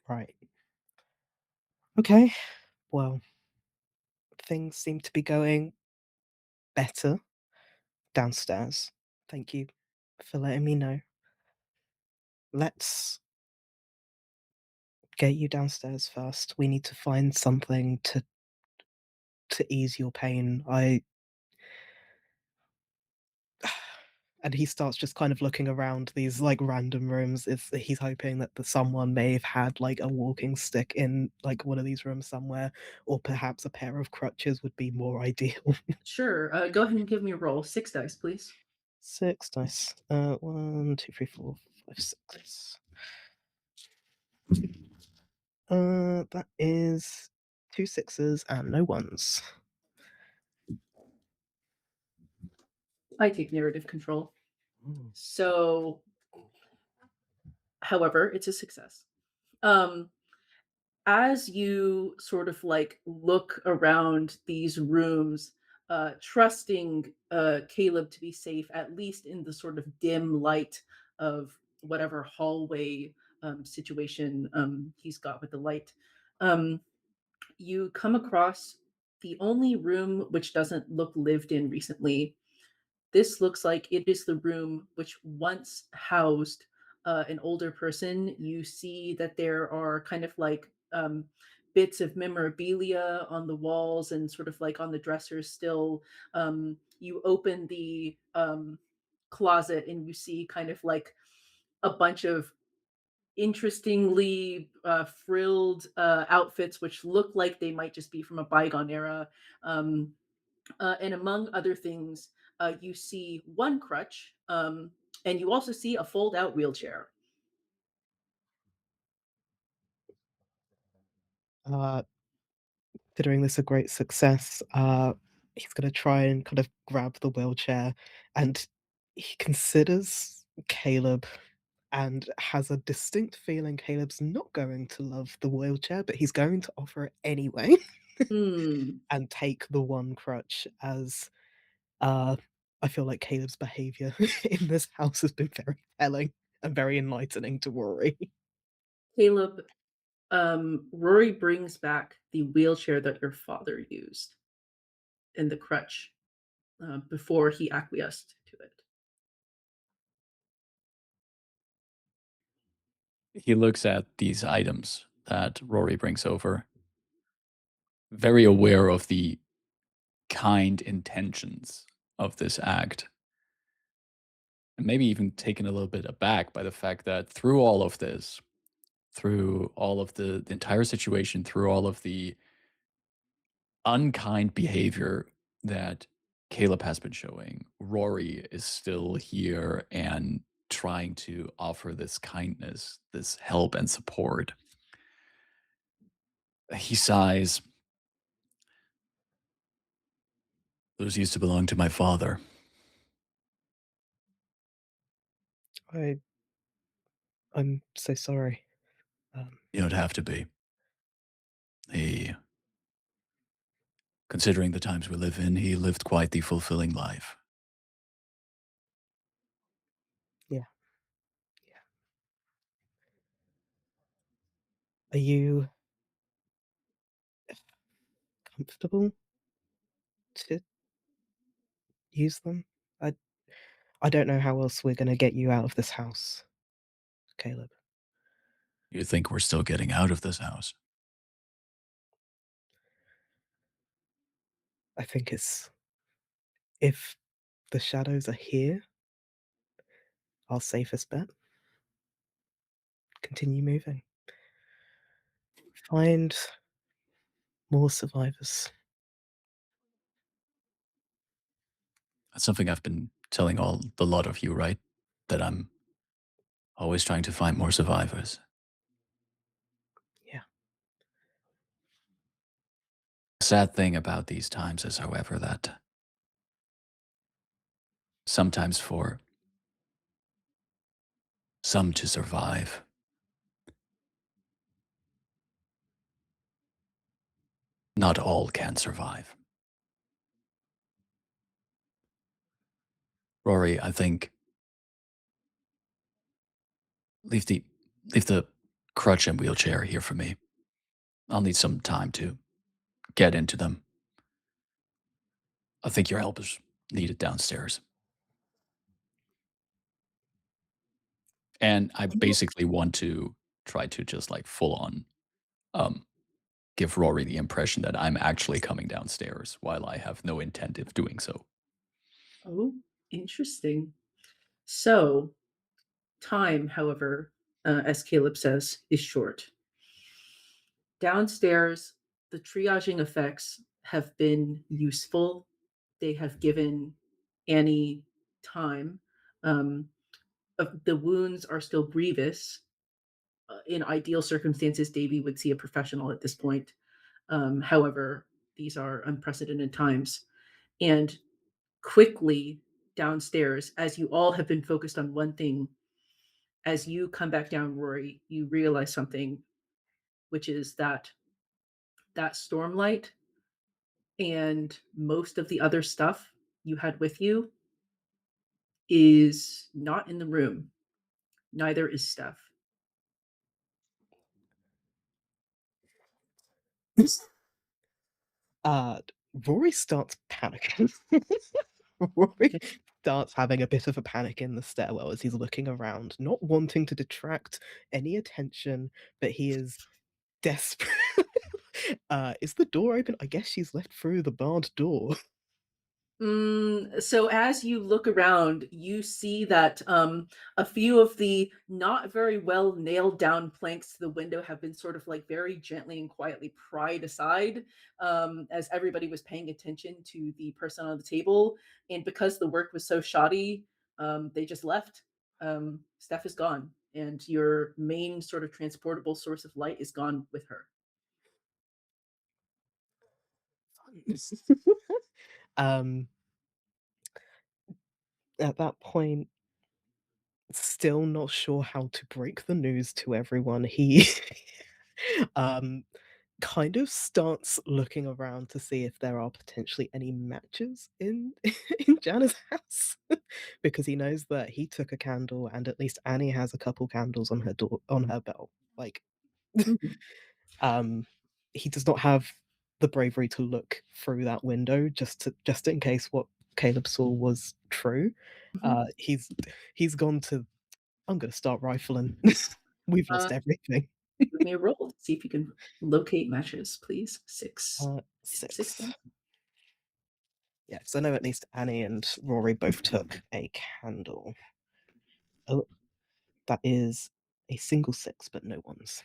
Right. Okay. Well, things seem to be going better downstairs. Thank you for letting me know. Let's get you downstairs first. We need to find something to ease your pain. I and he starts just kind of looking around these like random rooms. It's he's hoping that someone may have had like a walking stick in like one of these rooms somewhere, or perhaps a pair of crutches would be more ideal. Sure. Go ahead and give me a roll. 6 dice, please. 6 dice. 1, 2, 3, 4, 5, 6. That is 2 6s and no ones. I take narrative control. Mm. So, however, it's a success. Um, as you sort of like look around these rooms, trusting Caleb to be safe, at least in the sort of dim light of whatever hallway situation he's got with the light. Um, you come across the only room which doesn't look lived in recently. This looks like it is the room which once housed an older person. You see that there are kind of like bits of memorabilia on the walls and sort of like on the dressers still. You open the closet and you see kind of like a bunch of interestingly frilled outfits, which look like they might just be from a bygone era. Um, and among other things, you see one crutch, and you also see a fold out wheelchair. Uh, Considering this a great success, he's gonna try and kind of grab the wheelchair, and he considers Caleb and has a distinct feeling Caleb's not going to love the wheelchair, but he's going to offer it anyway Hmm. and take the one crutch as, uh, I feel like Caleb's behavior in this house has been very telling and very enlightening to Rory. Caleb, Rory brings back the wheelchair that your father used and the crutch before he acquiesced to it. He looks at these items that Rory brings over, very aware of the kind intentions of this act, and maybe even taken a little bit aback by the fact that through all of this, through all of the entire situation, through all of the unkind behavior that Caleb has been showing, Rory is still here and trying to offer this kindness, this help and support. He sighs. Those used to belong to my father. I I'm so sorry. Um, You don't have to be. He, considering the times we live in, he lived quite the fulfilling life. yeah, yeah. Are you comfortable to use them? I I don't know how else we're gonna get you out of this house, Caleb. You think we're still getting out of this house? I think it's if the shadows are here, our safest bet. Continue moving. Find more survivors. That's something I've been telling all the lot of you, right? That I'm always trying to find more survivors. Yeah. The sad thing about these times is, however, that sometimes for some to survive, not all can survive. Rory, I think leave the leave the crutch and wheelchair here for me. I'll need some time to get into them. I think your help is needed downstairs. And I I'm not basically want to try to just like full on um, give Rory the impression that I'm actually coming downstairs while I have no intent of doing so. Oh, interesting. So, time, however, as Caleb says, is short. Downstairs, the triaging effects have been useful. They have given Annie time. Um, the wounds are still grievous. In ideal circumstances, Davy would see a professional at this point. However, these are unprecedented times. And quickly downstairs, as you all have been focused on one thing, as you come back down, Rory, you realize something, which is that that stormlight and most of the other stuff you had with you is not in the room. Neither is Steph. Rory starts panicking. Rory Okay. starts having a bit of a panic in the stairwell as he's looking around, not wanting to detract any attention, but he is desperate. Is the door open? I guess she's left through the barred door. So as you look around, you see that a few of the not very well nailed down planks to the window have been sort of like very gently and quietly pried aside as everybody was paying attention to the person on the table. And because the work was so shoddy, they just left. Steph is gone, and your main sort of transportable source of light is gone with her. um, at that point, still not sure how to break the news to everyone. He um, kind of starts looking around to see if there are potentially any matches in in Jana's house because he knows that he took a candle and at least Annie has a couple candles on her door on her belt. Like Mhm. um he does not have the bravery to look through that window just in case what Caleb saw was true. Mhm. He's gone to I'm gonna start rifling. We've Uh, lost everything. Give me a roll to see if you can locate matches, please. Six. Is it six 6. then? Yeah, because I know at least Annie and Rory both took a candle. Oh, that is a single 6, but no ones.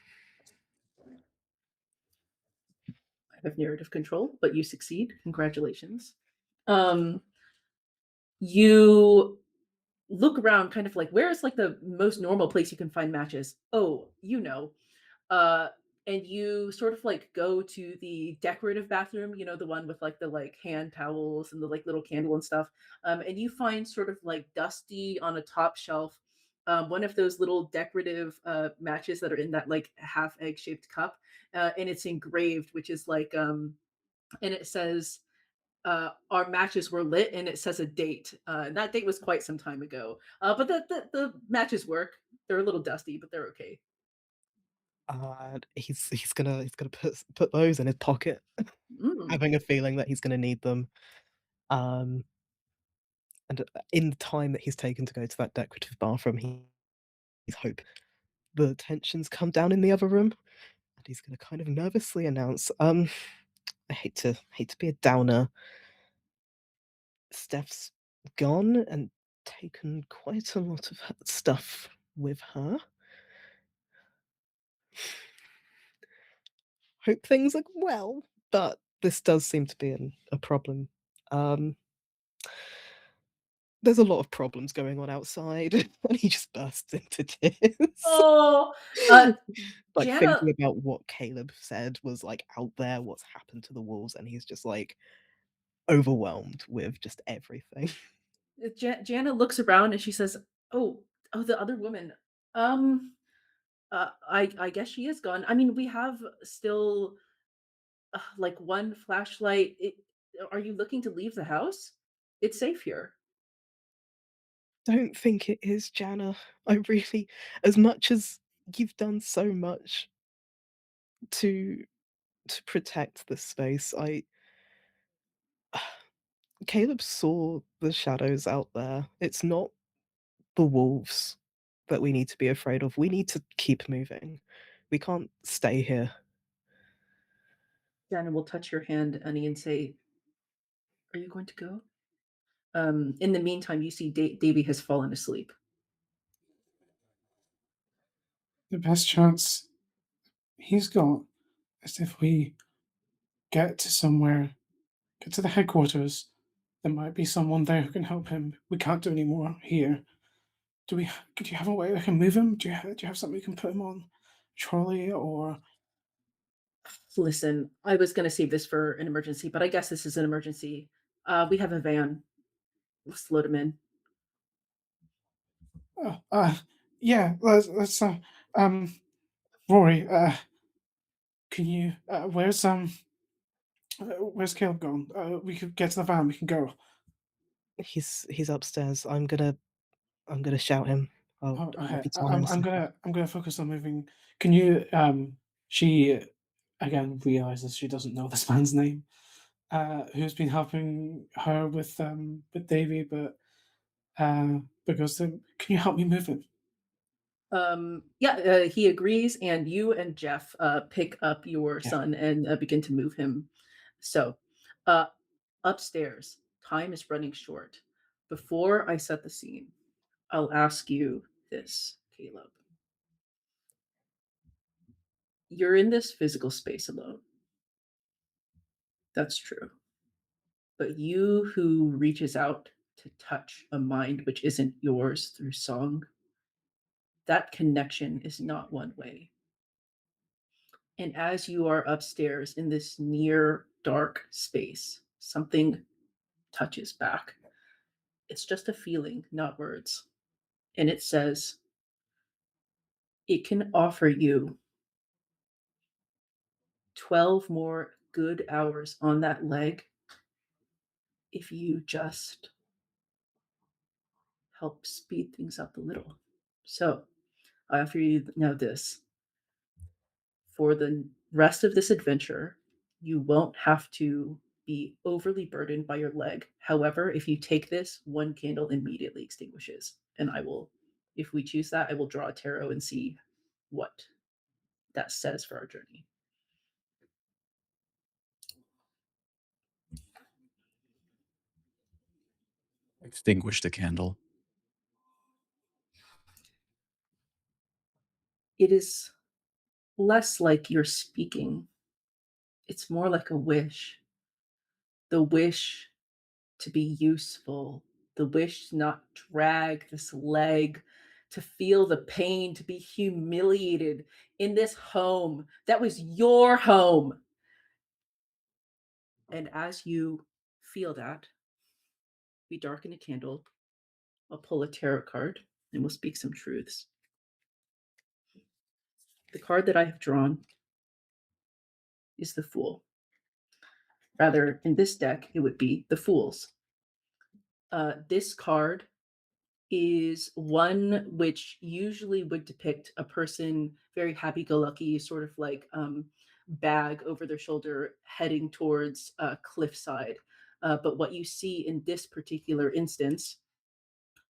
I have narrative control, but you succeed. Congratulations. Um, you look around, kind of like, where is like the most normal place you can find matches? Oh, you know. Uh, and you sort of like go to the decorative bathroom, you know, the one with like the like hand towels and the like little candle and stuff. And you find sort of like dusty on a top shelf, one of those little decorative matches that are in that like half egg shaped cup. And it's engraved, which is like, and it says, our matches were lit, and it says a date. And that date was quite some time ago. But the matches work. They're a little dusty, but they're okay. He's gonna put those in his pocket, Mm. having a feeling that he's gonna need them. Um, and in the time that he's taken to go to that decorative bathroom, he's hope the tensions come down in the other room, and he's gonna kind of nervously announce, I hate to be a downer. Steph's gone and taken quite a lot of her stuff with her. Hope things are well, but this does seem to be a problem. Um, there's a lot of problems going on outside, and he just bursts into tears. Oh, uh, Like, thinking Jana about what Caleb said was, like, out there, what's happened to the wolves, and he's just, like, overwhelmed with just everything. Jana looks around and she says, "Oh, oh, the other woman. Um, I guess she is gone. I mean, we have still like one flashlight. Are you looking to leave the house? It's safe here." Don't think it is, Jana. I really as much as you've done so much to protect this space, I Caleb saw the shadows out there. It's not the wolves that we need to be afraid of. We need to keep moving. We can't stay here. Jana will touch your hand, Annie, and say, "Are you going to go?" In the meantime, you see Davy has fallen asleep. The best chance he's got is if we get to somewhere, get to the headquarters. There might be someone there who can help him. We can't do any more here. Do you have a way we can move him? Do you have something we can put him on? Trolley or Listen, I was going to save this for an emergency, but I guess this is an emergency. We have a van. Let's load him in. uh, uh yeah, let's um Rory, can you where's Where's Caleb gone? We could get to the van. We can go. He's upstairs. I'm gonna shout him. Oh, I'll okay. be time in a second. I'm gonna focus on moving. Can you? She again realizes she doesn't know this man's name. Who's been helping her with Davy, but because can you help me move him? Yeah, he agrees, and you and Jeff pick up your Yeah. son and begin to move him. So, uh, upstairs, time is running short. Before I set the scene, I'll ask you this, Caleb. You're in this physical space alone. That's true. But you who reaches out to touch a mind which isn't yours through song, that connection is not one way. And as you are upstairs in this near dark space, something touches back. It's just a feeling, not words. And it says, it can offer you 12 more good hours on that leg if you just help speed things up a little. So I offer you now this. For the rest of this adventure, you won't have to be overly burdened by your leg. However, if you take this, one candle immediately extinguishes. And I will, if we choose that, I will draw a tarot and see what that says for our journey. Extinguish the candle. It is less like you're speaking, it's more like a wish. The wish to be useful, the wish to not drag this leg, to feel the pain, to be humiliated in this home that was your home. And as you feel that, we darken a candle. I'll pull a tarot card and we'll speak some truths. The card that I have drawn is the Fool. Rather, in this deck, it would be the Fools. This card is one which usually would depict a person very happy-go-lucky, sort of like bag over their shoulder, heading towards a cliffside. But what you see in this particular instance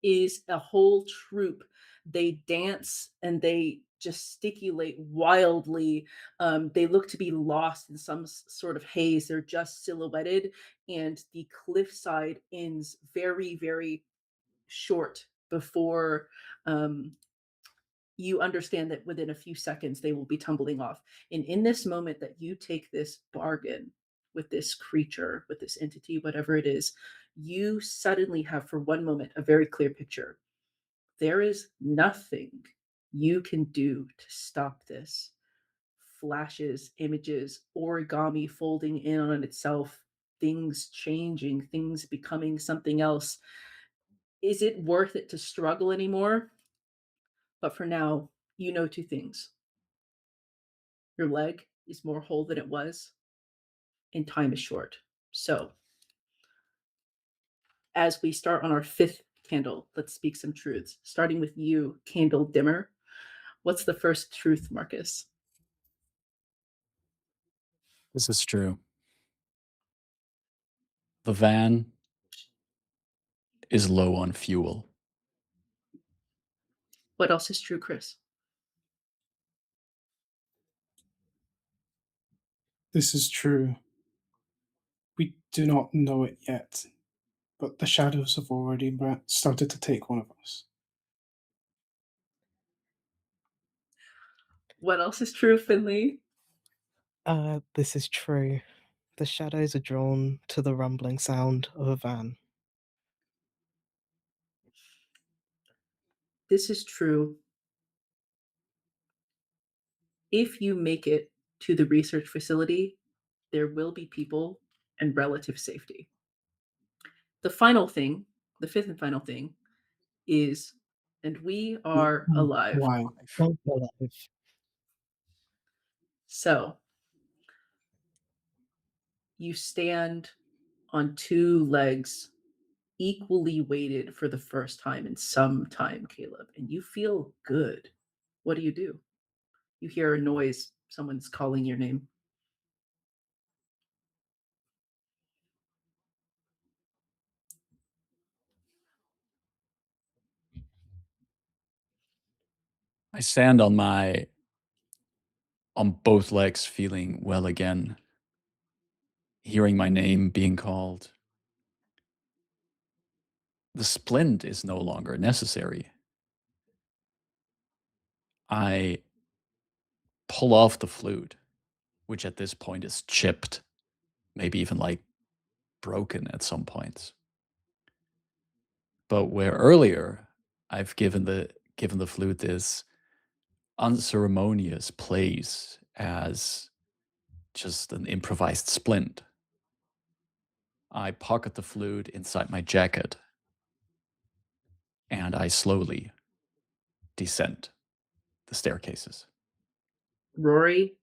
is a whole troop. They dance and they gesticulate wildly. They look to be lost in some sort of haze. They're just silhouetted, and the cliffside ends very, very short before you understand that within a few seconds they will be tumbling off. And in this moment that you take this bargain with this creature, with this entity, whatever it is, you suddenly have for one moment a very clear picture. There is nothing you can do to stop this. Flashes, images, origami folding in on itself, things changing, things becoming something else. Is it worth it to struggle anymore? But for now, you know two things. Your leg is more whole than it was, and time is short. So, as we start on our fifth candle, let's speak some truths. Starting with you, Candle Dimmer. What's the first truth, Marcus? This is true. The van is low on fuel. What else is true, Chris? This is true. We do not know it yet, but the shadows have already started to take one of us. What else is true, Finley? This is true. The shadows are drawn to the rumbling sound of a van. This is true. If you make it to the research facility, there will be people and relative safety. The final thing, the fifth and final thing, is, and we are alive. Why? Oh, alive. So, You stand on two legs, equally weighted for the first time in some time, Caleb, and you feel good. What do? You hear a noise. Someone's calling your name. I stand on both legs, feeling well again, hearing my name being called. The splint is no longer necessary. I pull off the flute, which at this point is chipped, maybe even like broken at some points. But where earlier I've given the flute this unceremonious place as just an improvised splint, I pocket the flute inside my jacket and I slowly descend the staircases. Rory,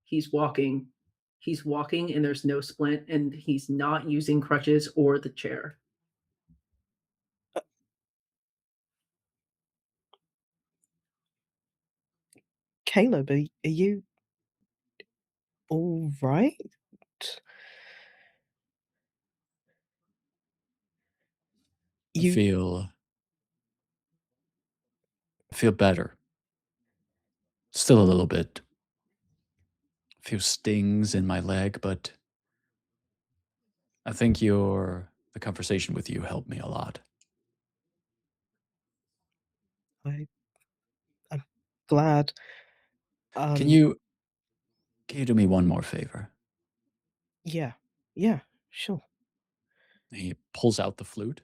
he's walking. He's walking, and there's no splint, and he's not using crutches or the chair. Caleb, are you all right? I You feel better. Still a little bit. A few stings in my leg, but I think the conversation with you helped me a lot. I'm glad. Can you do me one more favor? Yeah, sure. He pulls out the flute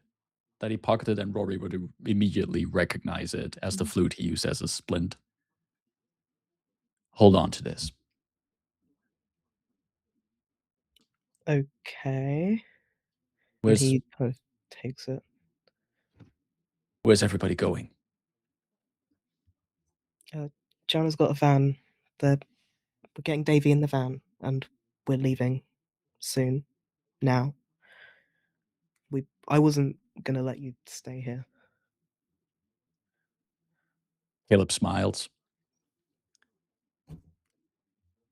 that he pocketed, and Rory would immediately recognize it as the flute he used as a splint. Hold on to this. Okay. And Where's he kind of takes it. where's everybody going? Joanna's got a van. We're getting Davy in the van, and we're leaving soon. Now. I wasn't gonna let you stay here. Caleb smiles.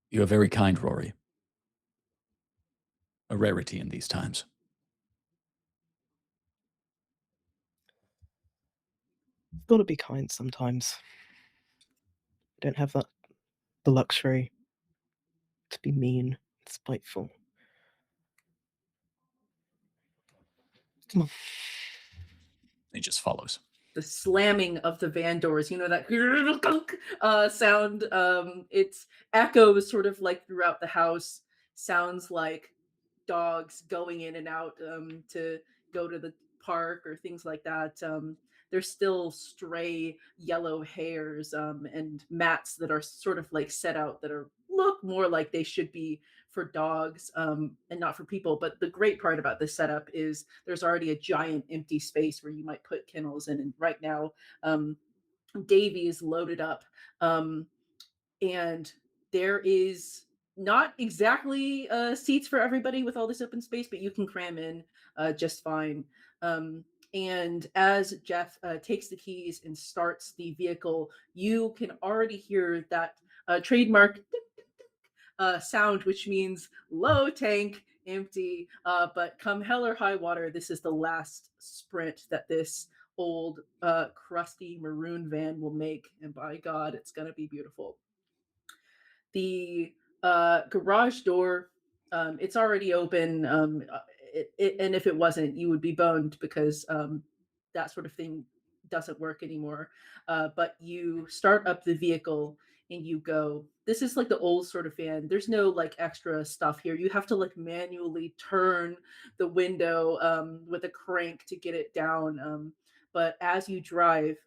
You are very kind, Rory. A rarity in these times. Gotta be kind sometimes. Don't have the luxury to be mean, spiteful. Come on. He just follows. The slamming of the van doors, that sound. It's echoes sort of like throughout the house. Sounds like dogs going in and out to go to the park or things like that. There's still stray yellow hairs and mats that are sort of like set out that look more like they should be for dogs and not for people. But the great part about this setup is there's already a giant empty space where you might put kennels in. And right now, Davy is loaded up. And there is not exactly seats for everybody with all this open space, but you can cram in just fine. And as Jeff takes the keys and starts the vehicle, you can already hear that trademark sound, which means low tank, empty. But come hell or high water, this is the last sprint that this old, crusty maroon van will make. And by God, it's going to be beautiful. The garage door, it's already open. And if it wasn't, you would be boned because that sort of thing doesn't work anymore. But you start up the vehicle and you go. This is like the old sort of fan. There's no like extra stuff here. You have to like manually turn the window with a crank to get it down. But as you drive,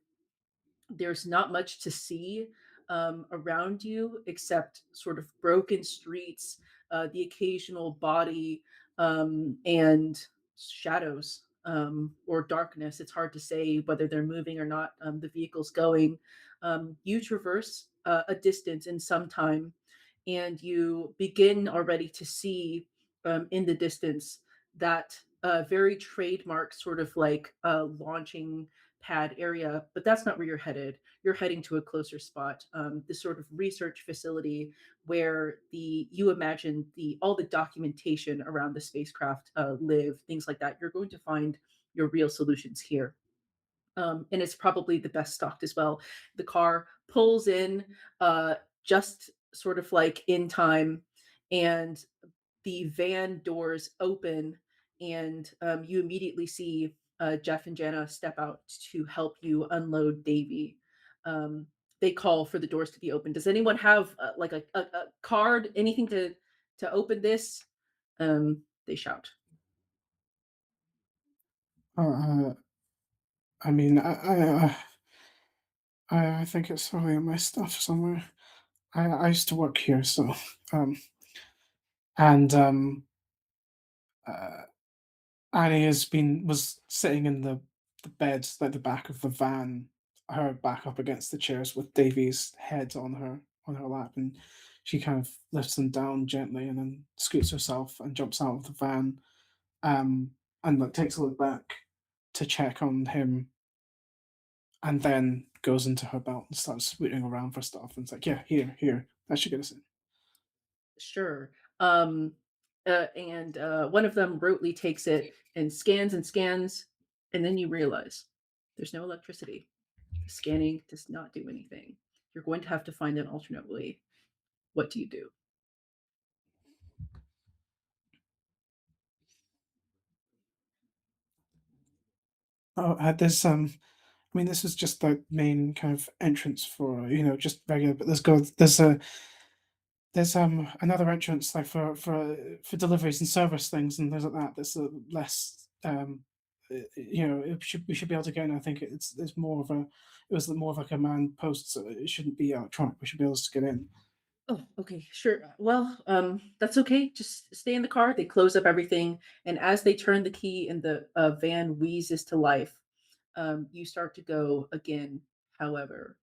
there's not much to see around you except sort of broken streets, the occasional body, and shadows or darkness. It's hard to say whether they're moving or not. The vehicle's going. You traverse a distance in some time, and you begin already to see in the distance, that very trademark sort of like launching pad area, but that's not where you're headed. You're heading to a closer spot, this sort of research facility where you imagine the all the documentation around the spacecraft live, things like that. You're going to find your real solutions here. And it's probably the best stocked as well. The car pulls in just sort of like in time, and the van doors open, and you immediately see Jeff and Jana step out to help you unload Davy. They call for the doors to be open. Does anyone have like a card, anything to open this? They shout. Uh, I mean, I think it's probably in my stuff somewhere. I used to work here, so um, and uh, Annie was sitting in the bed, like the back of the van, her back up against the chairs with Davy's head on her lap, and she kind of lifts him down gently, and then scoots herself and jumps out of the van, um, and like takes a look back to check on him, and then goes into her belt and starts rooting around for stuff. And it's like, yeah, here, that should get us in. Sure. Um, and one of them rotely takes it and scans, and then you realize there's no electricity. The scanning does not do anything. You're going to have to find an alternate way. What do you do? Oh, there's I mean, this is just the main kind of entrance for just regular. But there's another entrance like for deliveries and service things and things like that. That's less we should be able to get in. I think it's more of a it was more of a command post, so it shouldn't be electronic. We should be able to get in. Oh, okay, sure. Well, that's okay. Just stay in the car. They close up everything, and as they turn the key and the van wheezes to life, you start to go again. However,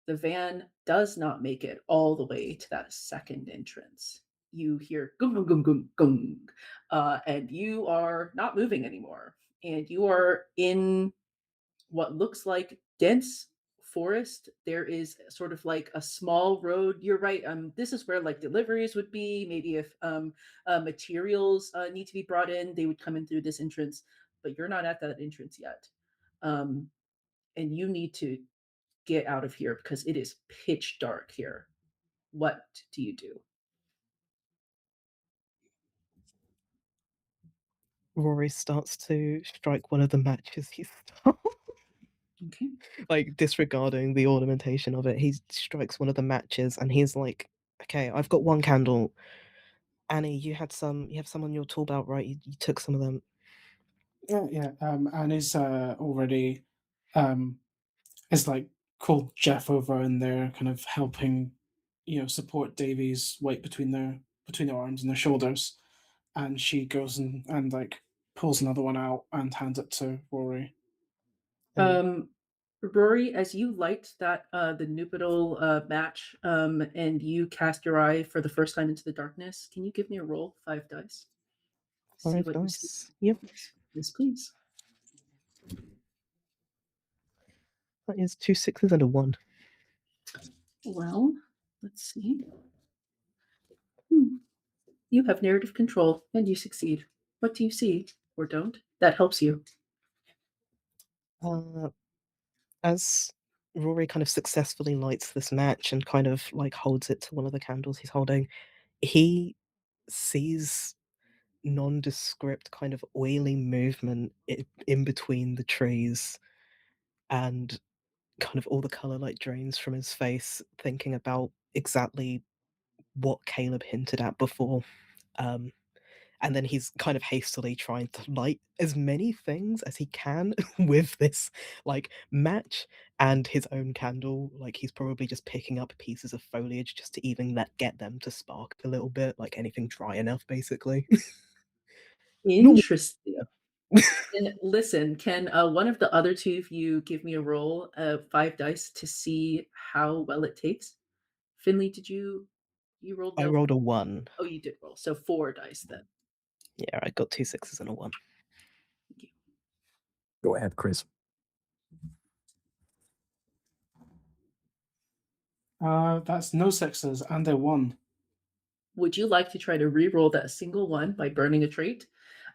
the van does not make it all the way to that second entrance. You hear gung gung gung gung gung, and you are not moving anymore, and you are in what looks like dense forest. There is sort of like a small road. You're right. This is where like deliveries would be. Maybe if materials need to be brought in, they would come in through this entrance. But you're not at that entrance yet, um, and you need to get out of here because it is pitch dark here. What do you do? Rory starts to strike one of the matches he stole. Okay. Like, disregarding the ornamentation of it, he strikes one of the matches and he's like, "Okay, I've got one candle. Annie, you have some on your tool belt, right? You took some of them." Yeah, yeah. And is already um is like called Jeff over and they're kind of helping, support Davy's weight between their arms and their shoulders. And she goes and like pulls another one out and hands it to Rory. And Um, Rory, as you light that the nuptial match, and you cast your eye for the first time into the darkness, can you give me a roll, 5 dice? See 5 what you see. dice. Yep, Yes, please. that is 2 6s and a 1. Well, let's see. Hmm. You have narrative control, and you succeed. What do you see, or don't? That helps you. Uh, as Rory kind of successfully lights this match and kind of, like, holds it to one of the candles he's holding, he sees nondescript kind of oily movement in between the trees, and kind of all the color like drains from his face, thinking about exactly what Caleb hinted at before. Um, and then he's kind of hastily trying to light as many things as he can with this like match and his own candle. Like, he's probably just picking up pieces of foliage just to even get them to spark a little bit, like anything dry enough, basically. Not Interesting. And listen, can one of the other two of you give me a roll of 5 dice to see how well it takes? Finley, did you You rolled I no. rolled a 1. Oh, you did roll. So 4 dice then. Yeah, I got 2 6s and a 1. Thank you. Go ahead, Chris. That's no 6s and a 1. Would you like to try to re-roll that single one by burning a trait?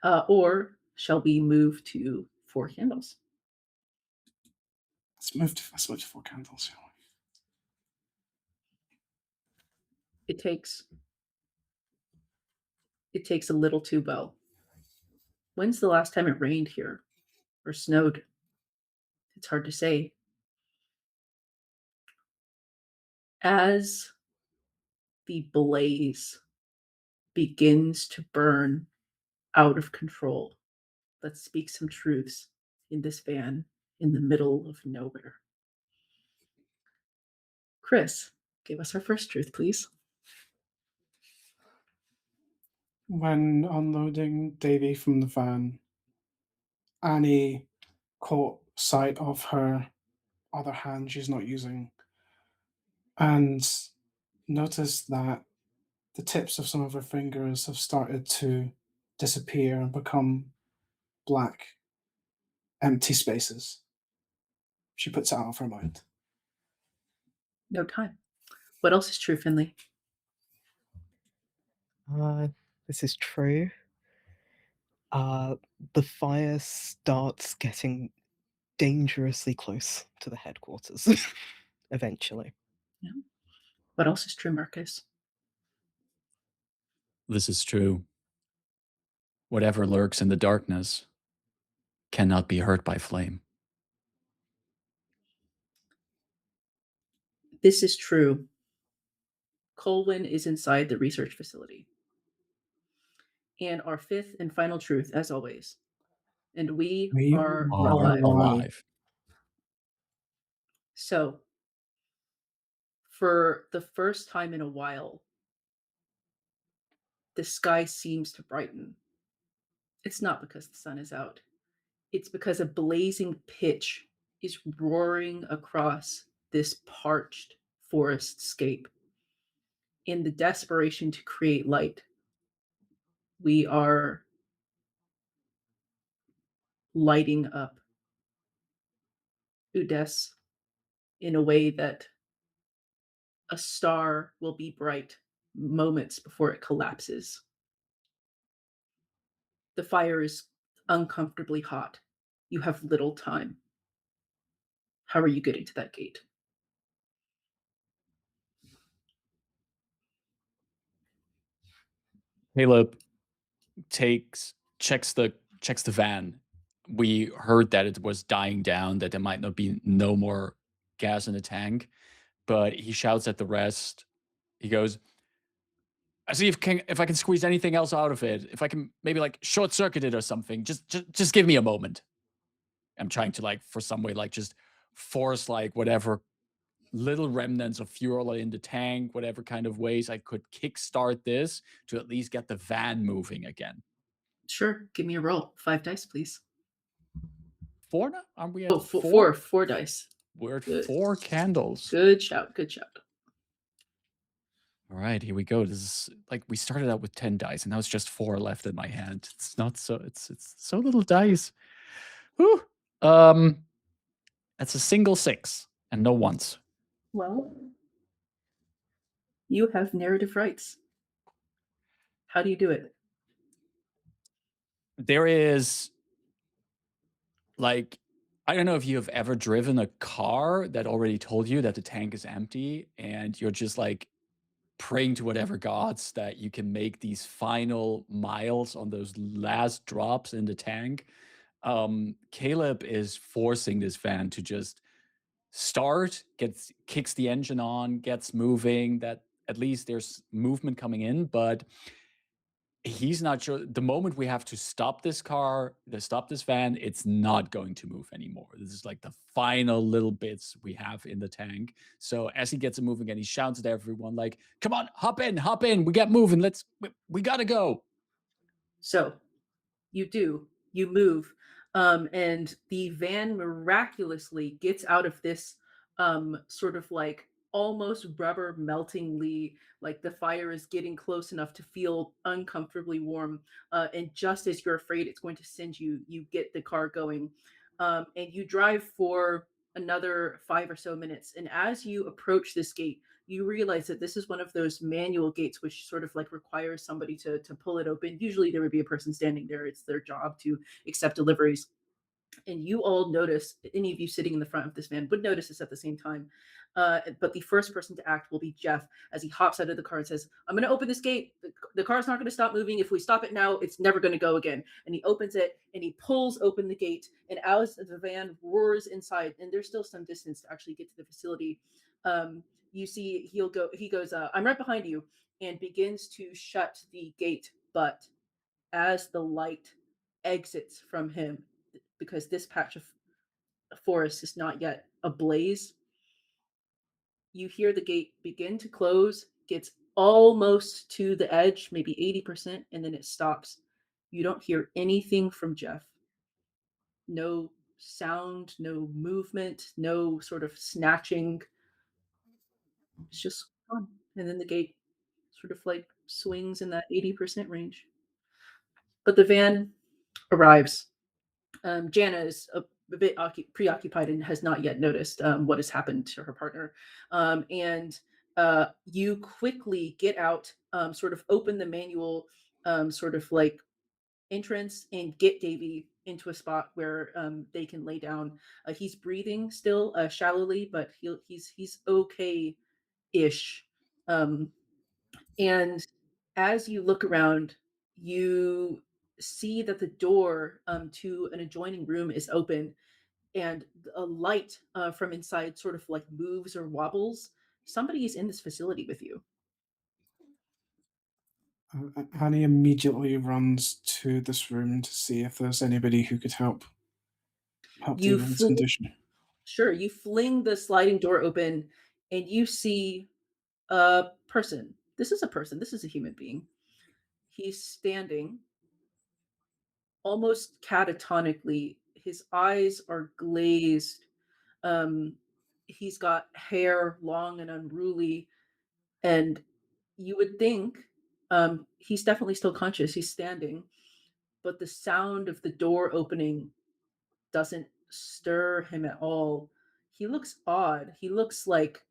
Or shall we move to 4 candles? Let's move to 4 candles, shall we? It takes a little too well. When's the last time it rained here or snowed? It's hard to say. As the blaze begins to burn out of control, let's speak some truths in this van in the middle of nowhere. Chris, give us our first truth, please. When unloading Davy from the van, Annie caught sight of her other hand she's not using and noticed that the tips of some of her fingers have started to disappear and become black, empty spaces. She puts it out of her mind. No time. What else is true, Finley? This is true. The fire starts getting dangerously close to the headquarters eventually. Yeah. What else is true, Marcus? This is true. Whatever lurks in the darkness cannot be hurt by flame. This is true. Colwyn is inside the research facility. And our fifth and final truth, as always. And we are alive. So, for the first time in a while, the sky seems to brighten. It's not because the sun is out. It's because a blazing pitch is roaring across this parched forest scape. In the desperation to create light, we are lighting up Udes in a way that a star will be bright moments before it collapses. The fire is uncomfortably hot. You have little time. How are you getting to that gate? Caleb checks the van. We heard that it was dying down, that there might not be no more gas in the tank, but he shouts at the rest. He goes, I see if I can squeeze anything else out of it. If I can maybe like short circuit it or something. Just give me a moment. I'm trying to like for some way like just force like whatever little remnants of fuel in the tank, whatever kind of ways I could kickstart this to at least get the van moving again. Sure, give me a roll. 5 dice, please. 4 now? Are we at Oh, 4? 4 dice. We're at Good. 4 candles. Good shout. Good shout. All right, here we go. This is like we started out with 10 dice, and now it's just 4 left in my hand. It's not so. It's so little dice. Whew. That's a single 6 and no ones. Well, you have narrative rights. How do you do it? There is like I don't know if you have ever driven a car that already told you that the tank is empty, and you're just like praying to whatever gods that you can make these final miles on those last drops in the tank. Caleb is forcing this van to just start, kicks the engine on, gets moving, that at least there's movement coming in, but he's not sure the moment we have to stop this van, it's not going to move anymore. This is like the final little bits we have in the tank. So as he gets it moving and he shouts at everyone like, come on, hop in, we get moving, we gotta go. So you move, and the van miraculously gets out of this sort of like almost rubber meltingly Like the fire is getting close enough to feel uncomfortably warm. And just as you're afraid it's going to singe you, you get the car going. And you drive for another 5 or so minutes. And as you approach this gate, you realize that this is one of those manual gates which sort of like requires somebody to pull it open. Usually there would be a person standing there. It's their job to accept deliveries. And you all notice, any of you sitting in the front of this van would notice this at the same time. But the first person to act will be Jeff as he hops out of the car and says, I'm going to open this gate. The car's not going to stop moving. If we stop it now, it's never going to go again. And he opens it and he pulls open the gate. And as the van roars inside, and there's still some distance to actually get to the facility, you see he goes, I'm right behind you, and begins to shut the gate. But as the light exits from him, because this patch of forest is not yet ablaze, you hear the gate begin to close, gets almost to the edge, maybe 80%, and then it stops. You don't hear anything from Jeff. No sound, no movement, no sort of snatching. It's just gone. And then the gate sort of like swings in that 80% range. But the van arrives. Jana is a bit preoccupied and has not yet noticed what has happened to her partner. And you quickly get out, sort of open the manual, sort of like entrance, and get Davy into a spot where they can lay down. He's breathing still shallowly, but he's okay-ish. And as you look around, you see that the door to an adjoining room is open, and a light from inside sort of like moves or wobbles. Somebody is in this facility with you. Annie immediately runs to this room to see if there's anybody who could help You David in this condition. Sure, you fling the sliding door open, and you see a person. This is a person. This is a human being. He's standing almost catatonically. His eyes are glazed. Um, he's got hair long and unruly, and you would think he's definitely still conscious. He's standing, but the sound of the door opening doesn't stir him at all. He looks odd. He looks like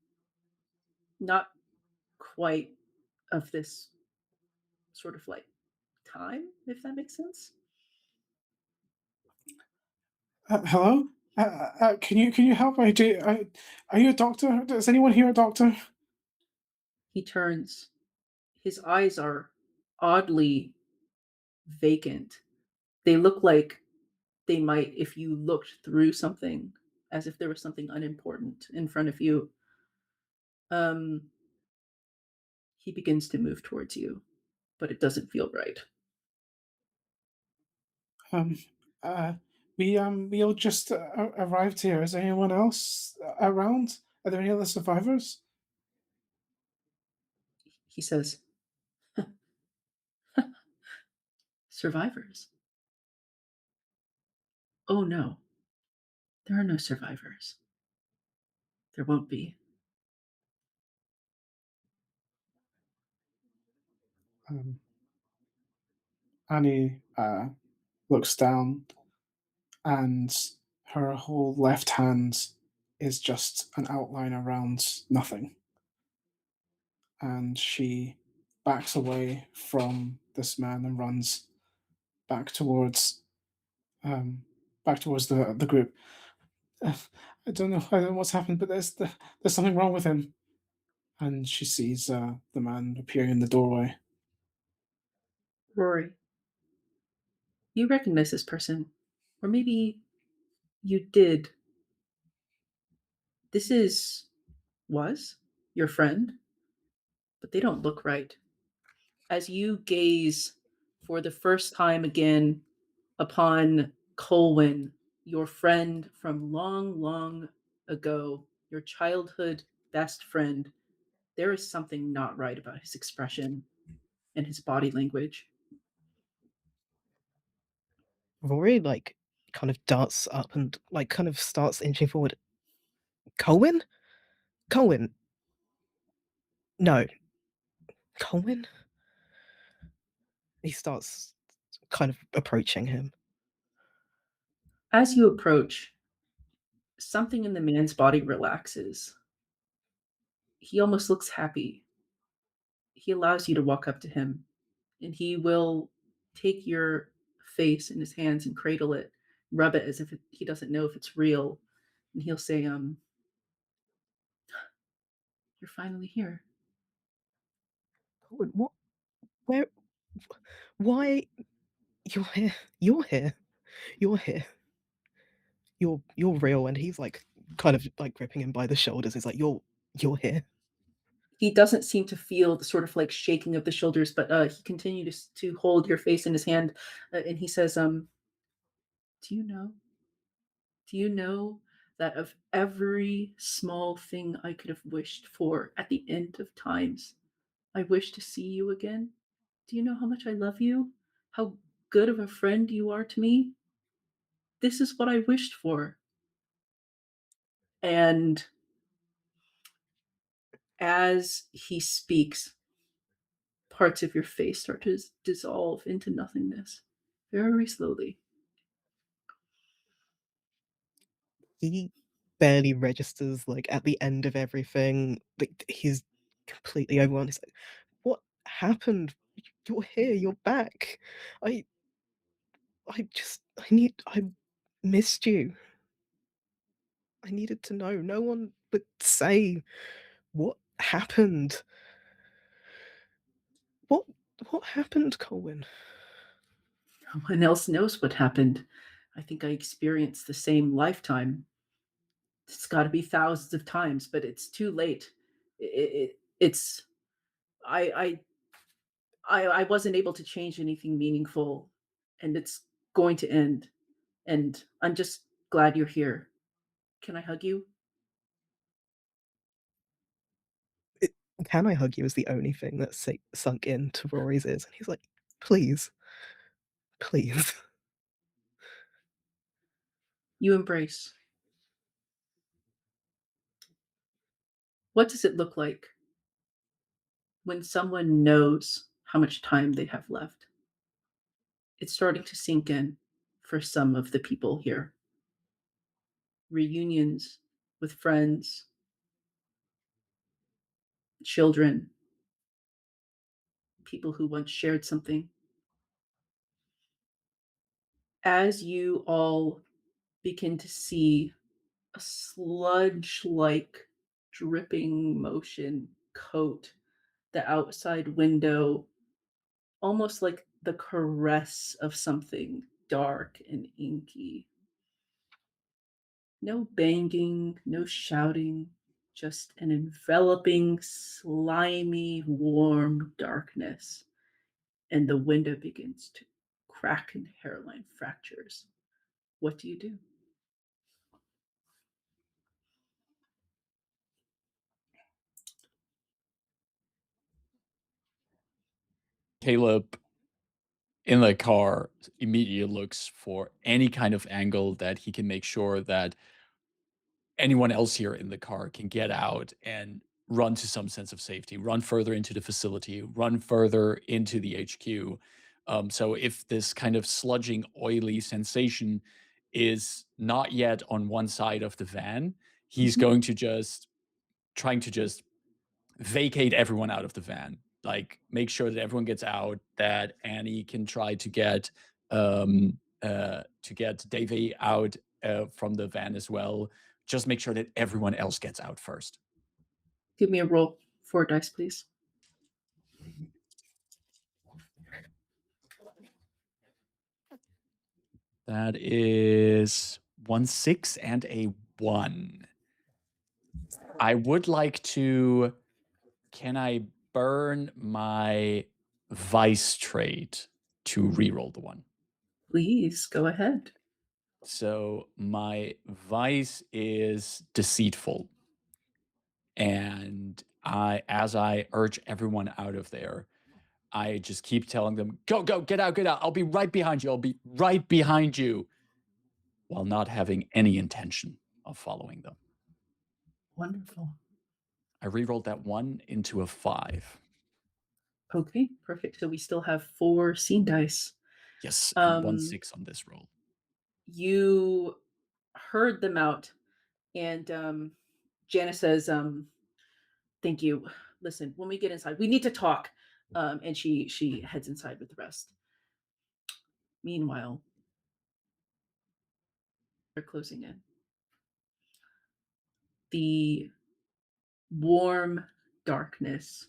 not quite of this sort of like time, if that makes sense. Hello? Can you help me? Are you a doctor? Is anyone here a doctor? He turns. His eyes are oddly vacant. They look like they might, if you looked through something, as if there was something unimportant in front of you. He begins to move towards you, but it doesn't feel right. Um, we all just arrived here. Is anyone else around? Are there any other survivors? He says, survivors? Oh no, there are no survivors. There won't be. Annie looks down, and her whole left hand is just an outline around nothing. And she backs away from this man and runs back towards the group. I don't know what's happened, but there's something wrong with him. And she sees the man appearing in the doorway. Rory, you recognize this person, or maybe you did. This was your friend, but they don't look right. As you gaze for the first time again upon Colwyn, your friend from long, long ago, your childhood best friend, there is something not right about his expression and his body language. Rory like kind of darts up and like kind of starts inching forward. Colwyn? Colwyn? No. Colin? He starts kind of approaching him. As you approach, something in the man's body relaxes. He almost looks happy. He allows you to walk up to him, and he will take your face in his hands and cradle it, rub it as if he doesn't know if it's real, and he'll say, "You're finally here." Colin, what? Where? Why? You're here. You're here. You're here. You're real. And he's like, kind of like gripping him by the shoulders. He's like, you're here. He doesn't seem to feel the sort of like shaking of the shoulders, but he continues to hold your face in his hand, and he says, "Do you know? Do you know that of every small thing I could have wished for at the end of times, I wish to see you again? Do you know how much I love you? How good of a friend you are to me? This is what I wished for." And as he speaks, parts of your face start to dissolve into nothingness very slowly. He barely registers, like, at the end of everything. Like, he's completely overwhelmed. He's like, what happened? You're here. You're back. I, I missed you. I needed to know. No one would say what happened. What what happened, Colin? No one else knows what happened. I think I experienced the same lifetime. It's got to be thousands of times, but it's too late. It's I, I wasn't able to change anything meaningful, and it's going to end. And I'm just glad you're here. Can I hug you? It, can I hug you is the only thing that's sunk into Rory's ears, and he's like, please, please. You embrace. What does it look like when someone knows how much time they have left? It's starting to sink in for some of the people here. Reunions with friends, children, people who once shared something. As you all begin to see a sludge like dripping motion coat the outside window, almost like the caress of something dark and inky. No banging, no shouting, just an enveloping, slimy, warm darkness. And the window begins to crack and hairline fractures. What do you do? Caleb in the car immediately looks for any kind of angle that he can make sure that anyone else here in the car can get out and run to some sense of safety, run further into the facility, run further into the HQ. So if this kind of sludging, oily sensation is not yet on one side of the van, he's Mhm. going to trying to just vacate everyone out of the van. Like make sure that everyone gets out, that Annie can try to get Davey out from the van as well. Just make sure that everyone else gets out first. Give me a roll. 4 dice, please. That is 1 6 and a 1. I would like to. Can I burn my vice trait to reroll the one? Please go ahead. So my vice is deceitful. And as I urge everyone out of there, I just keep telling them, go, go, get out, get out. I'll be right behind you. I'll be right behind you, while not having any intention of following them. Wonderful. I rerolled that 1 into a 5. Okay, perfect. So we still have 4 scene dice. Yes, and 1 Um, 6 on this roll. You heard them out, and Janice says, "Thank you. Listen, when we get inside, we need to talk." And she heads inside with the rest. Meanwhile, they're closing in. The warm darkness,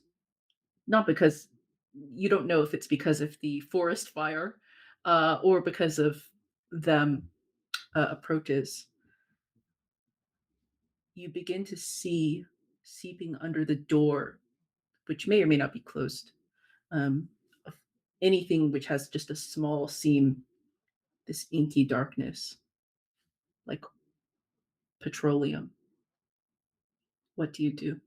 not because you don't know if it's because of the forest fire or because of them approaches. You begin to see seeping under the door, which may or may not be closed, um, of anything which has just a small seam, this inky darkness, like petroleum. What do you do?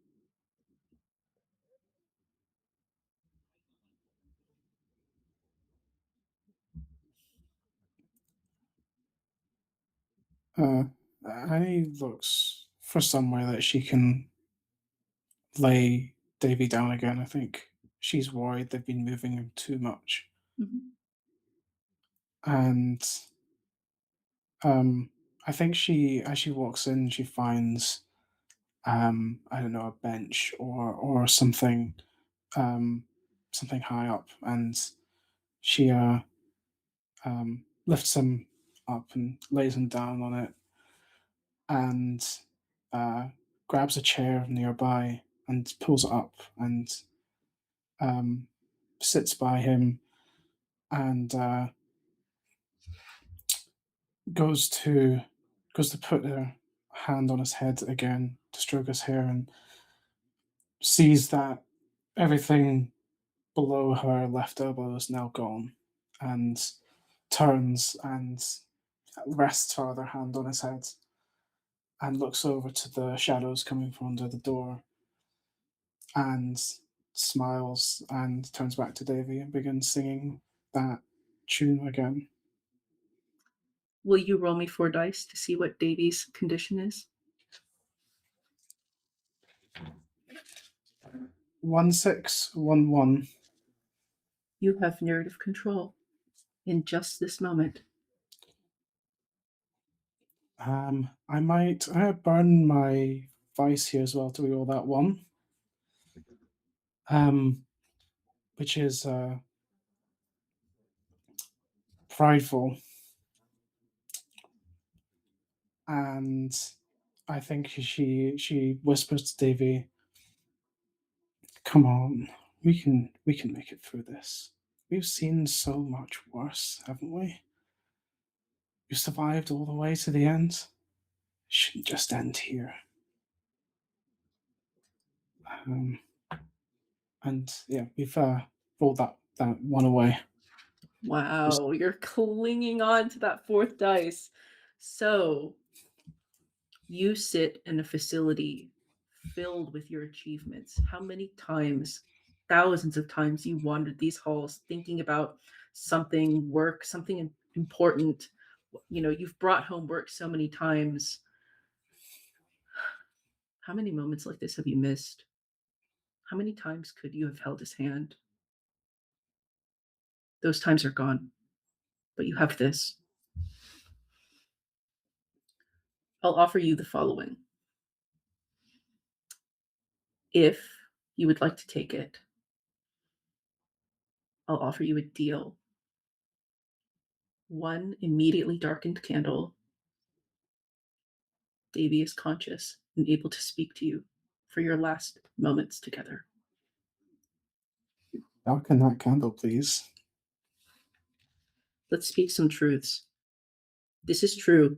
Annie looks for somewhere that she can lay Davy down again. I think she's worried they've been moving him too much. Mhm. And I think as she walks in, she finds I don't know, a bench or something something high up, and she lifts him up and lays him down on it, and uh, grabs a chair nearby and pulls it up and um, sits by him and goes to goes to put her hand on his head again to stroke his hair, and sees that everything below her left elbow is now gone, and turns and rests her other hand on his head and looks over to the shadows coming from under the door and smiles and turns back to Davy and begins singing that tune again. Will you roll me 4 dice to see what Davy's condition is? 1611. You have narrative control in just this moment. I burn my vice here as well to reroll that one. Which is prideful. And I think she whispers to Davy, "Come on, we can make it through this. We've seen so much worse, haven't we? You survived all the way to the end. It shouldn't just end here." Um, and yeah, we've rolled that one away. Wow, you're clinging on to that 4th dice. So you sit in a facility filled with your achievements. How many times, thousands of times, you wandered these halls thinking about something, work, something important? You've brought home work so many times. How many moments like this have you missed? How many times could you have held his hand? Those times are gone, but you have this. I'll offer you the following. If you would like to take it, I'll offer you a deal. 1 immediately darkened candle. Davy is conscious and able to speak to you for your last moments together. Darken that candle, please. Let's speak some truths. This is true.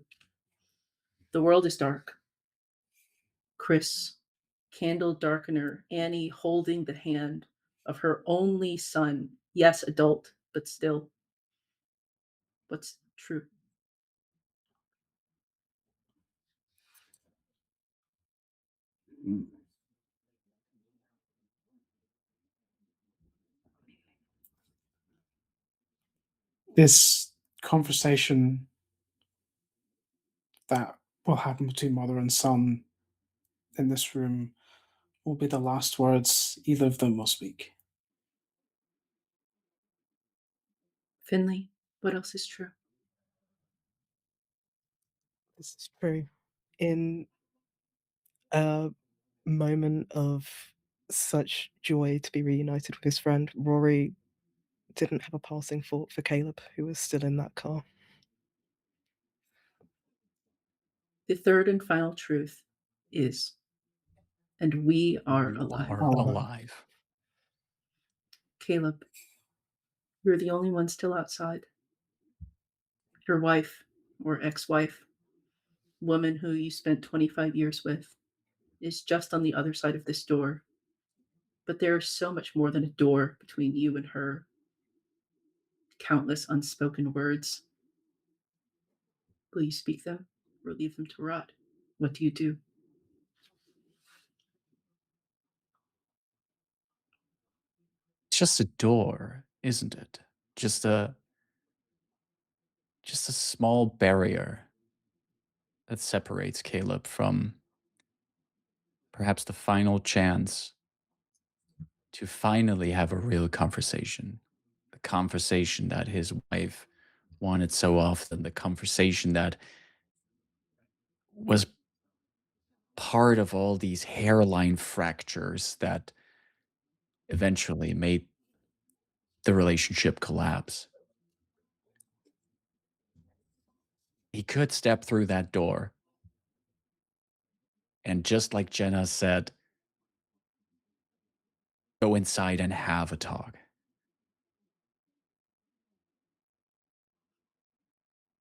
The world is dark. Chris, candle darkener, Annie holding the hand of her only son. Yes, adult, but still. What's true? This conversation that will happen between mother and son in this room will be the last words either of them will speak. Finley, what else is true? This is true. In a moment of such joy to be reunited with his friend, Rory didn't have a passing thought for Caleb, who was still in that car. The third and final truth is, and we are We alive. are alive. Caleb, you're the only one still outside. Your wife, or ex-wife, woman who you spent 25 years with, is just on the other side of this door. But there is so much more than a door between you and her. Countless unspoken words. Will you speak them or leave them to rot? What do you do? It's just a door, isn't it? Just a small barrier that separates Caleb from perhaps the final chance to finally have a real conversation. The conversation that his wife wanted so often, the conversation that was part of all these hairline fractures that eventually made the relationship collapse. He could step through that door. And just like Jenna said, go inside and have a talk.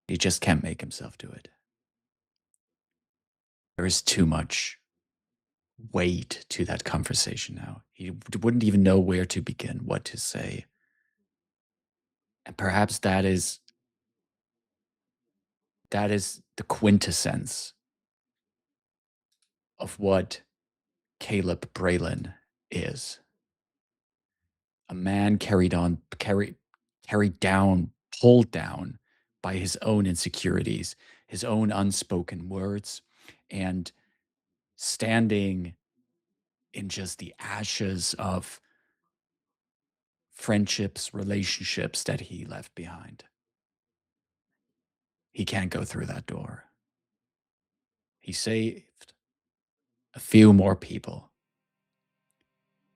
He just can't make himself do it. There is too much weight to that conversation now. He wouldn't even know where to begin, what to say. And perhaps that is the quintessence of what Caleb Braylon is. A man carried down, pulled down by his own insecurities, his own unspoken words, and standing in just the ashes of friendships, relationships that he left behind. He can't go through that door. He saved a few more people,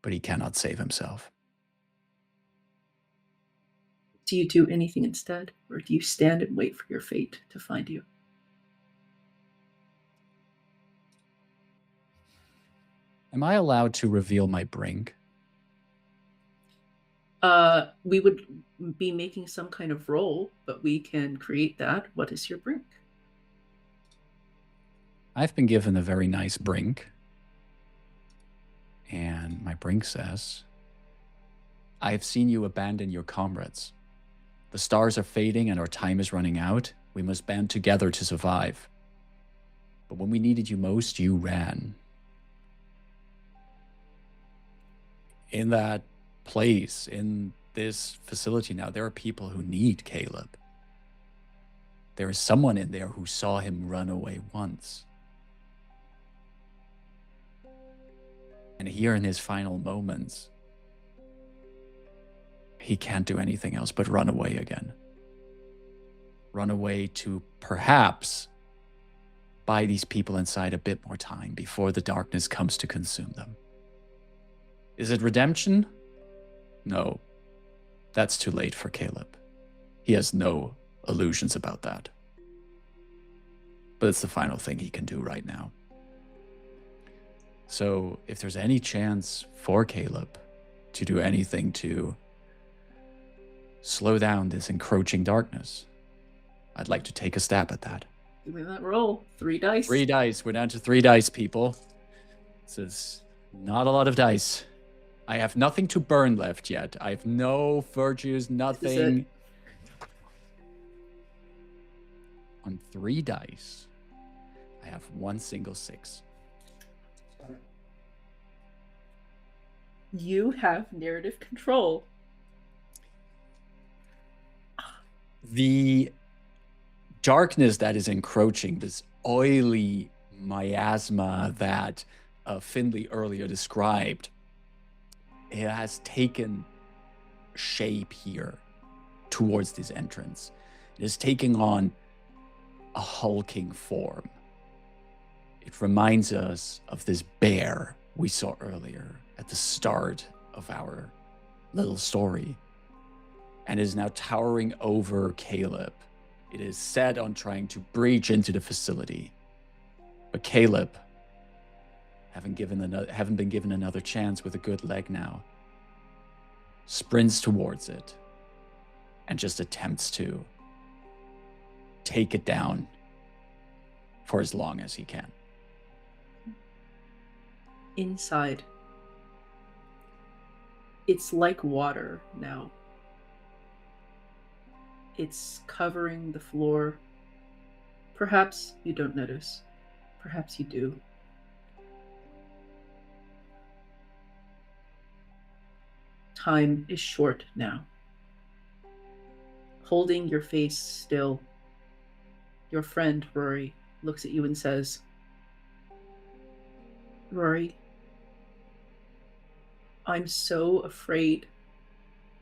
but he cannot save himself. Do you do anything instead, or do you stand and wait for your fate to find you? Am I allowed to reveal my brink? We would be making some kind of roll, but we can create that. What is your brink? I've been given a very nice brink. And my brink says, I have seen you abandon your comrades. The stars are fading and our time is running out. We must band together to survive. But when we needed you most, you ran. In that place, in this facility now, there are people who need Caleb. There is someone in there who saw him run away once. And here in his final moments, he can't do anything else but run away again. Run away to perhaps buy these people inside a bit more time before the darkness comes to consume them. Is it redemption? No. That's too late for Caleb. He has no illusions about that. But it's the final thing he can do right now. So if there's any chance for Caleb to do anything to slow down this encroaching darkness, I'd like to take a stab at that. Give me that roll. 3 dice. 3 dice. We're down to 3 dice, people. This is not a lot of dice. I have nothing to burn left yet. I have no virtues, nothing. On 3 dice, I have 1 single 6. You have narrative control. The darkness that is encroaching, this oily miasma that Finley earlier described, it has taken shape here. towards this entrance. It is taking on a hulking form. It reminds us of this bear we saw earlier at the start of our little story, and is now towering over Caleb. It is set on trying to breach into the facility, but Caleb, having been given another chance with a good leg now, sprints towards it and just attempts to take it down for as long as he can. Inside, it's like water now. It's covering the floor. Perhaps you don't notice. Perhaps you do. Time is short now. Holding your face still, your friend, Rory, looks at you and says, "Rory, I'm so afraid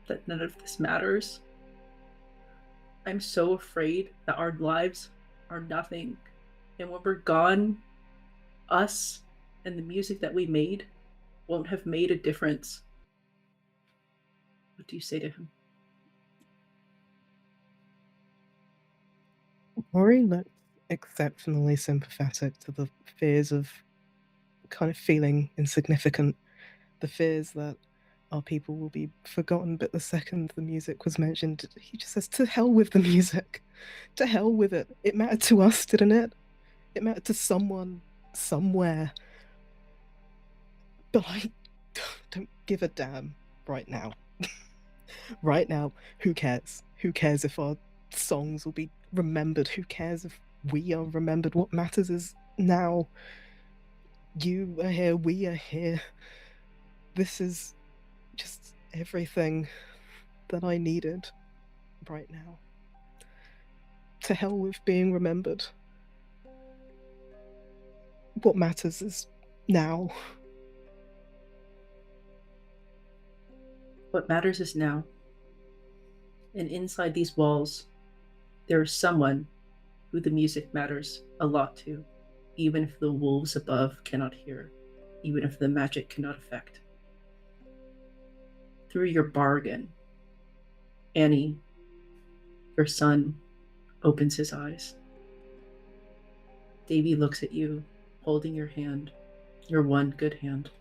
that none of this matters. I'm so afraid that our lives are nothing. And when we're gone, us and the music that we made won't have made a difference." What do you say to him? Rory looks exceptionally sympathetic to the fears of kind of feeling insignificant, the fears that our people will be forgotten. But the second the music was mentioned, he just says, "To hell with the music. To hell with it. It mattered to us, didn't it? It mattered to someone, somewhere. But I don't give a damn right now." Right now, who cares? Who cares if our songs will be remembered? Who cares if we are remembered? What matters is now. You are here, we are here. This is just everything that I needed right now. To hell with being remembered. What matters is now. What matters is now. And inside these walls, there is someone who the music matters a lot to, even if the wolves above cannot hear, even if the magic cannot affect. Through your bargain, Annie, your son, opens his eyes. Davy looks at you, holding your hand, your one good hand.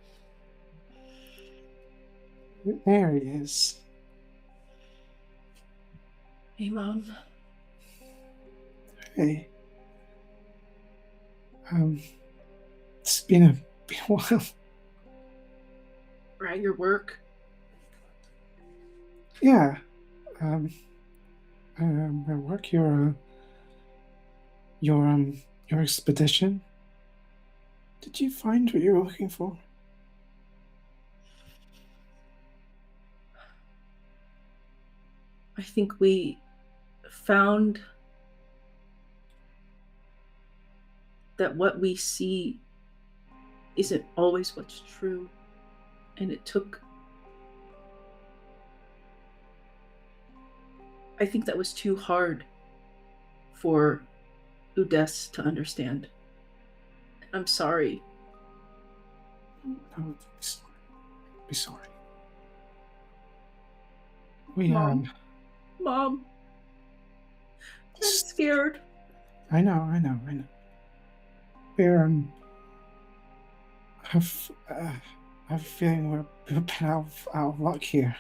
There he is. Hey, Mom. Hey. It's been a while. We're at your work. Yeah. I work your expedition. Did you find what you were looking for? I think we found that what we see isn't always what's true. And it took... I think that was too hard for Udes to understand. I'm sorry. No, be sorry. We Mom. Mom. I'm scared. I know. We're I have a feeling we've been out of luck here,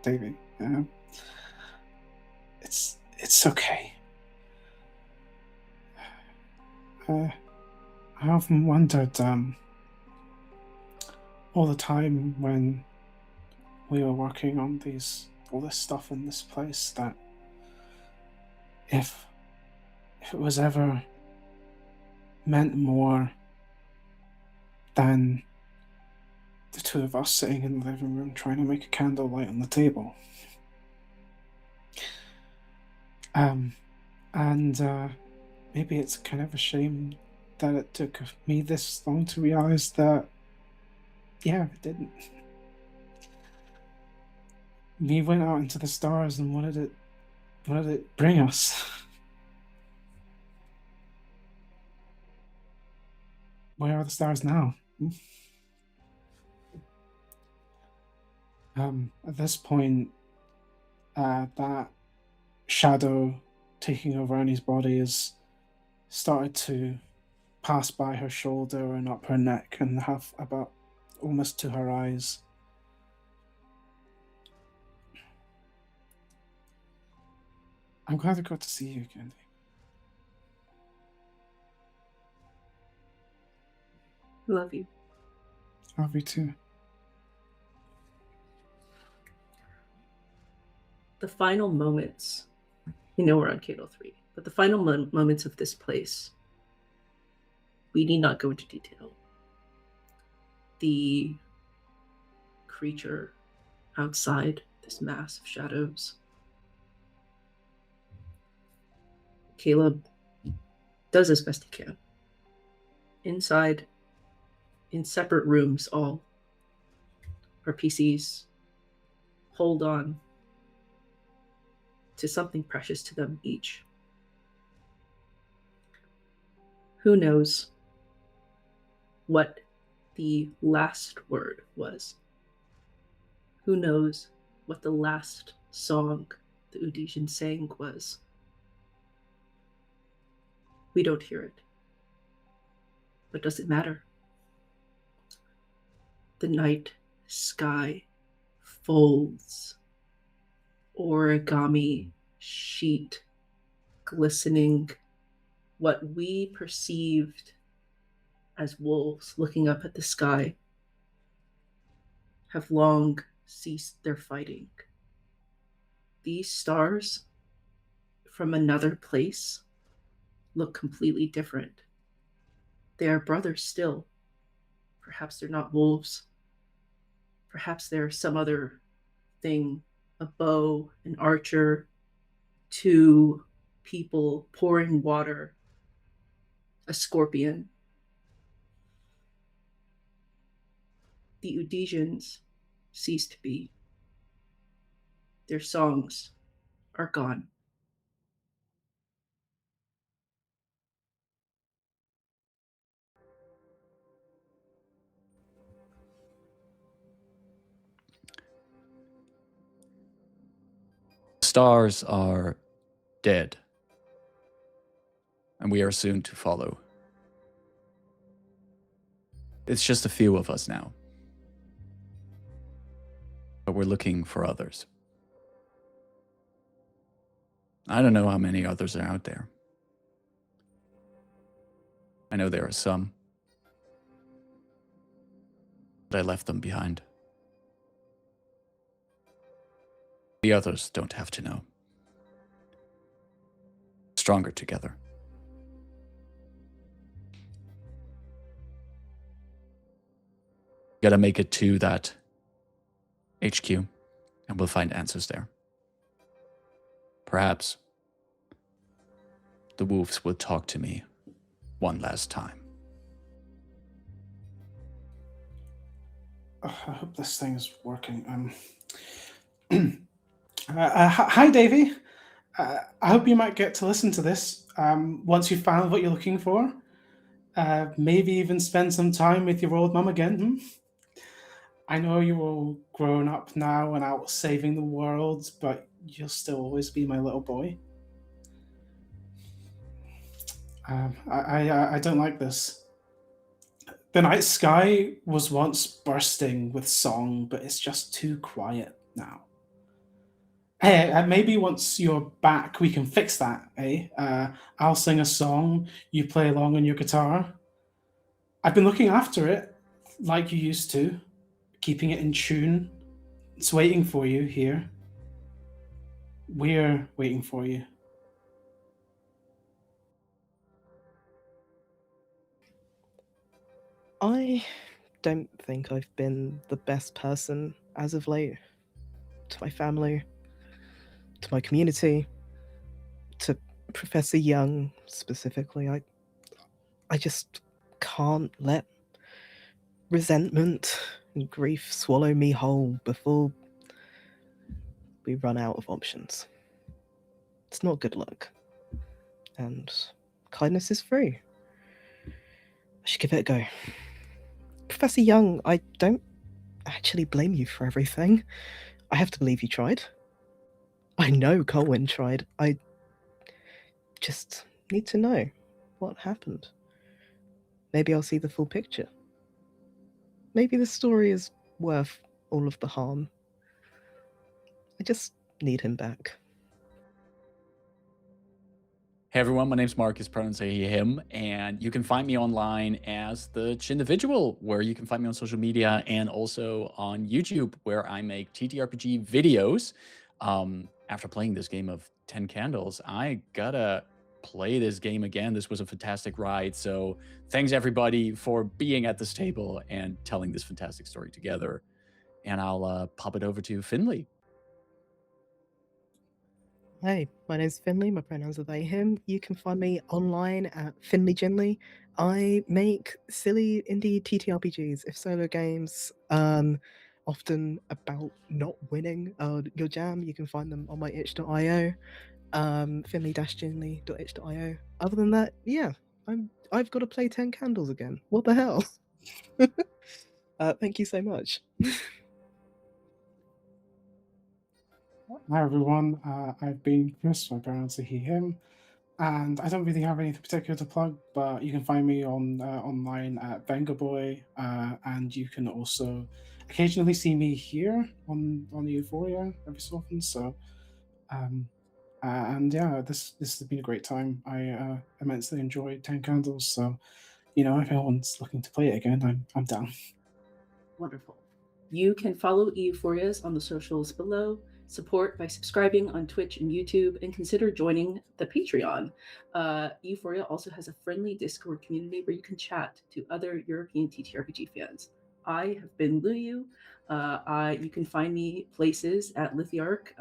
David. It's okay. I often wondered all the time when we were working on all this stuff in this place, that if it was ever meant more than the two of us sitting in the living room trying to make a candlelight on the table. Maybe it's kind of a shame that it took me this long to realize that, yeah, it didn't. We went out into the stars, and what did it bring us? Where are the stars now? At this point, that shadow taking over Annie's body has started to pass by her shoulder and up her neck and have about almost to her eyes. I'm glad I got to see you again. Love you. Love you too. The final moments, we're on Cato 3, but the final moments of this place, we need not go into detail. The creature outside this mass of shadows. Caleb does as best he can. Inside, in separate rooms, all our PCs hold on to something precious to them each. Who knows what the last word was? Who knows what the last song the Udesian sang was? We don't hear it. But does it matter? The night sky folds, origami sheet, glistening, what we perceived as wolves looking up at the sky have long ceased their fighting. These stars from another place look completely different. They are brothers still. Perhaps they're not wolves. Perhaps they're some other thing, a bow, an archer, two people pouring water, a scorpion. The Udesians cease to be. Their songs are gone. Stars are dead, and we are soon to follow. It's just a few of us now, but we're looking for others. I don't know how many others are out there. I know there are some, but I left them behind. The others don't have to know. Stronger together. Gotta make it to that HQ, and we'll find answers there. Perhaps the wolves will talk to me one last time. I hope this thing is working. Hi, Davey. I hope you might get to listen to this once you've found what you're looking for. Maybe even spend some time with your old mum again. I know you're all grown up now and out saving the world, but you'll still always be my little boy. I don't like this. The night sky was once bursting with song, but it's just too quiet now. Hey, maybe once you're back, we can fix that, eh? I'll sing a song, you play along on your guitar. I've been looking after it, like you used to, keeping it in tune. It's waiting for you here. We're waiting for you. I don't think I've been the best person as of late to my family, to my community, to Professor Young specifically. I just can't let resentment and grief swallow me whole before we run out of options. It's not good luck. And kindness is free. I should give it a go. Professor Young, I don't actually blame you for everything. I have to believe you tried. I know Colwyn tried. I just need to know what happened. Maybe I'll see the full picture. Maybe the story is worth all of the harm. I just need him back. Hey everyone, my name's Marcus, pronouns he, him, and you can find me online as the Chindividual, where you can find me on social media and also on YouTube, where I make TTRPG videos. After playing this game of 10 Candles, I gotta play this game again. This was a fantastic ride, so thanks everybody for being at this table and telling this fantastic story together. And I'll pop it over to Finley. Hey, my name's Finley. My pronouns are they, him. You can find me online at Finley Ginley. I make silly indie TTRPGs, if solo games, often about not winning your jam. You can find them on my itch.io, finley-ginley.itch.io. Other than that, yeah, I've got to play 10 Candles again. What the hell? Thank you so much. Hi everyone, I've been Chris, my pronouns are he, him, and I don't really have anything particular to plug, but you can find me on online at Vengaboy, and you can also occasionally see me here on Euphoria every so often. So, and yeah, this has been a great time. I immensely enjoyed 10 Candles, so if anyone's looking to play it again, I'm down. Wonderful. You can follow EUphorias on the socials below, support by subscribing on Twitch and YouTube, and consider joining the Patreon. EUphoria also has a friendly Discord community where you can chat to other European TTRPG fans. I have been Luyu. You can find me places at Lithiarch,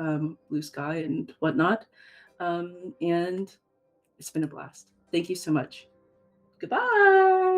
Blue Sky, and whatnot. And it's been a blast. Thank you so much. Goodbye.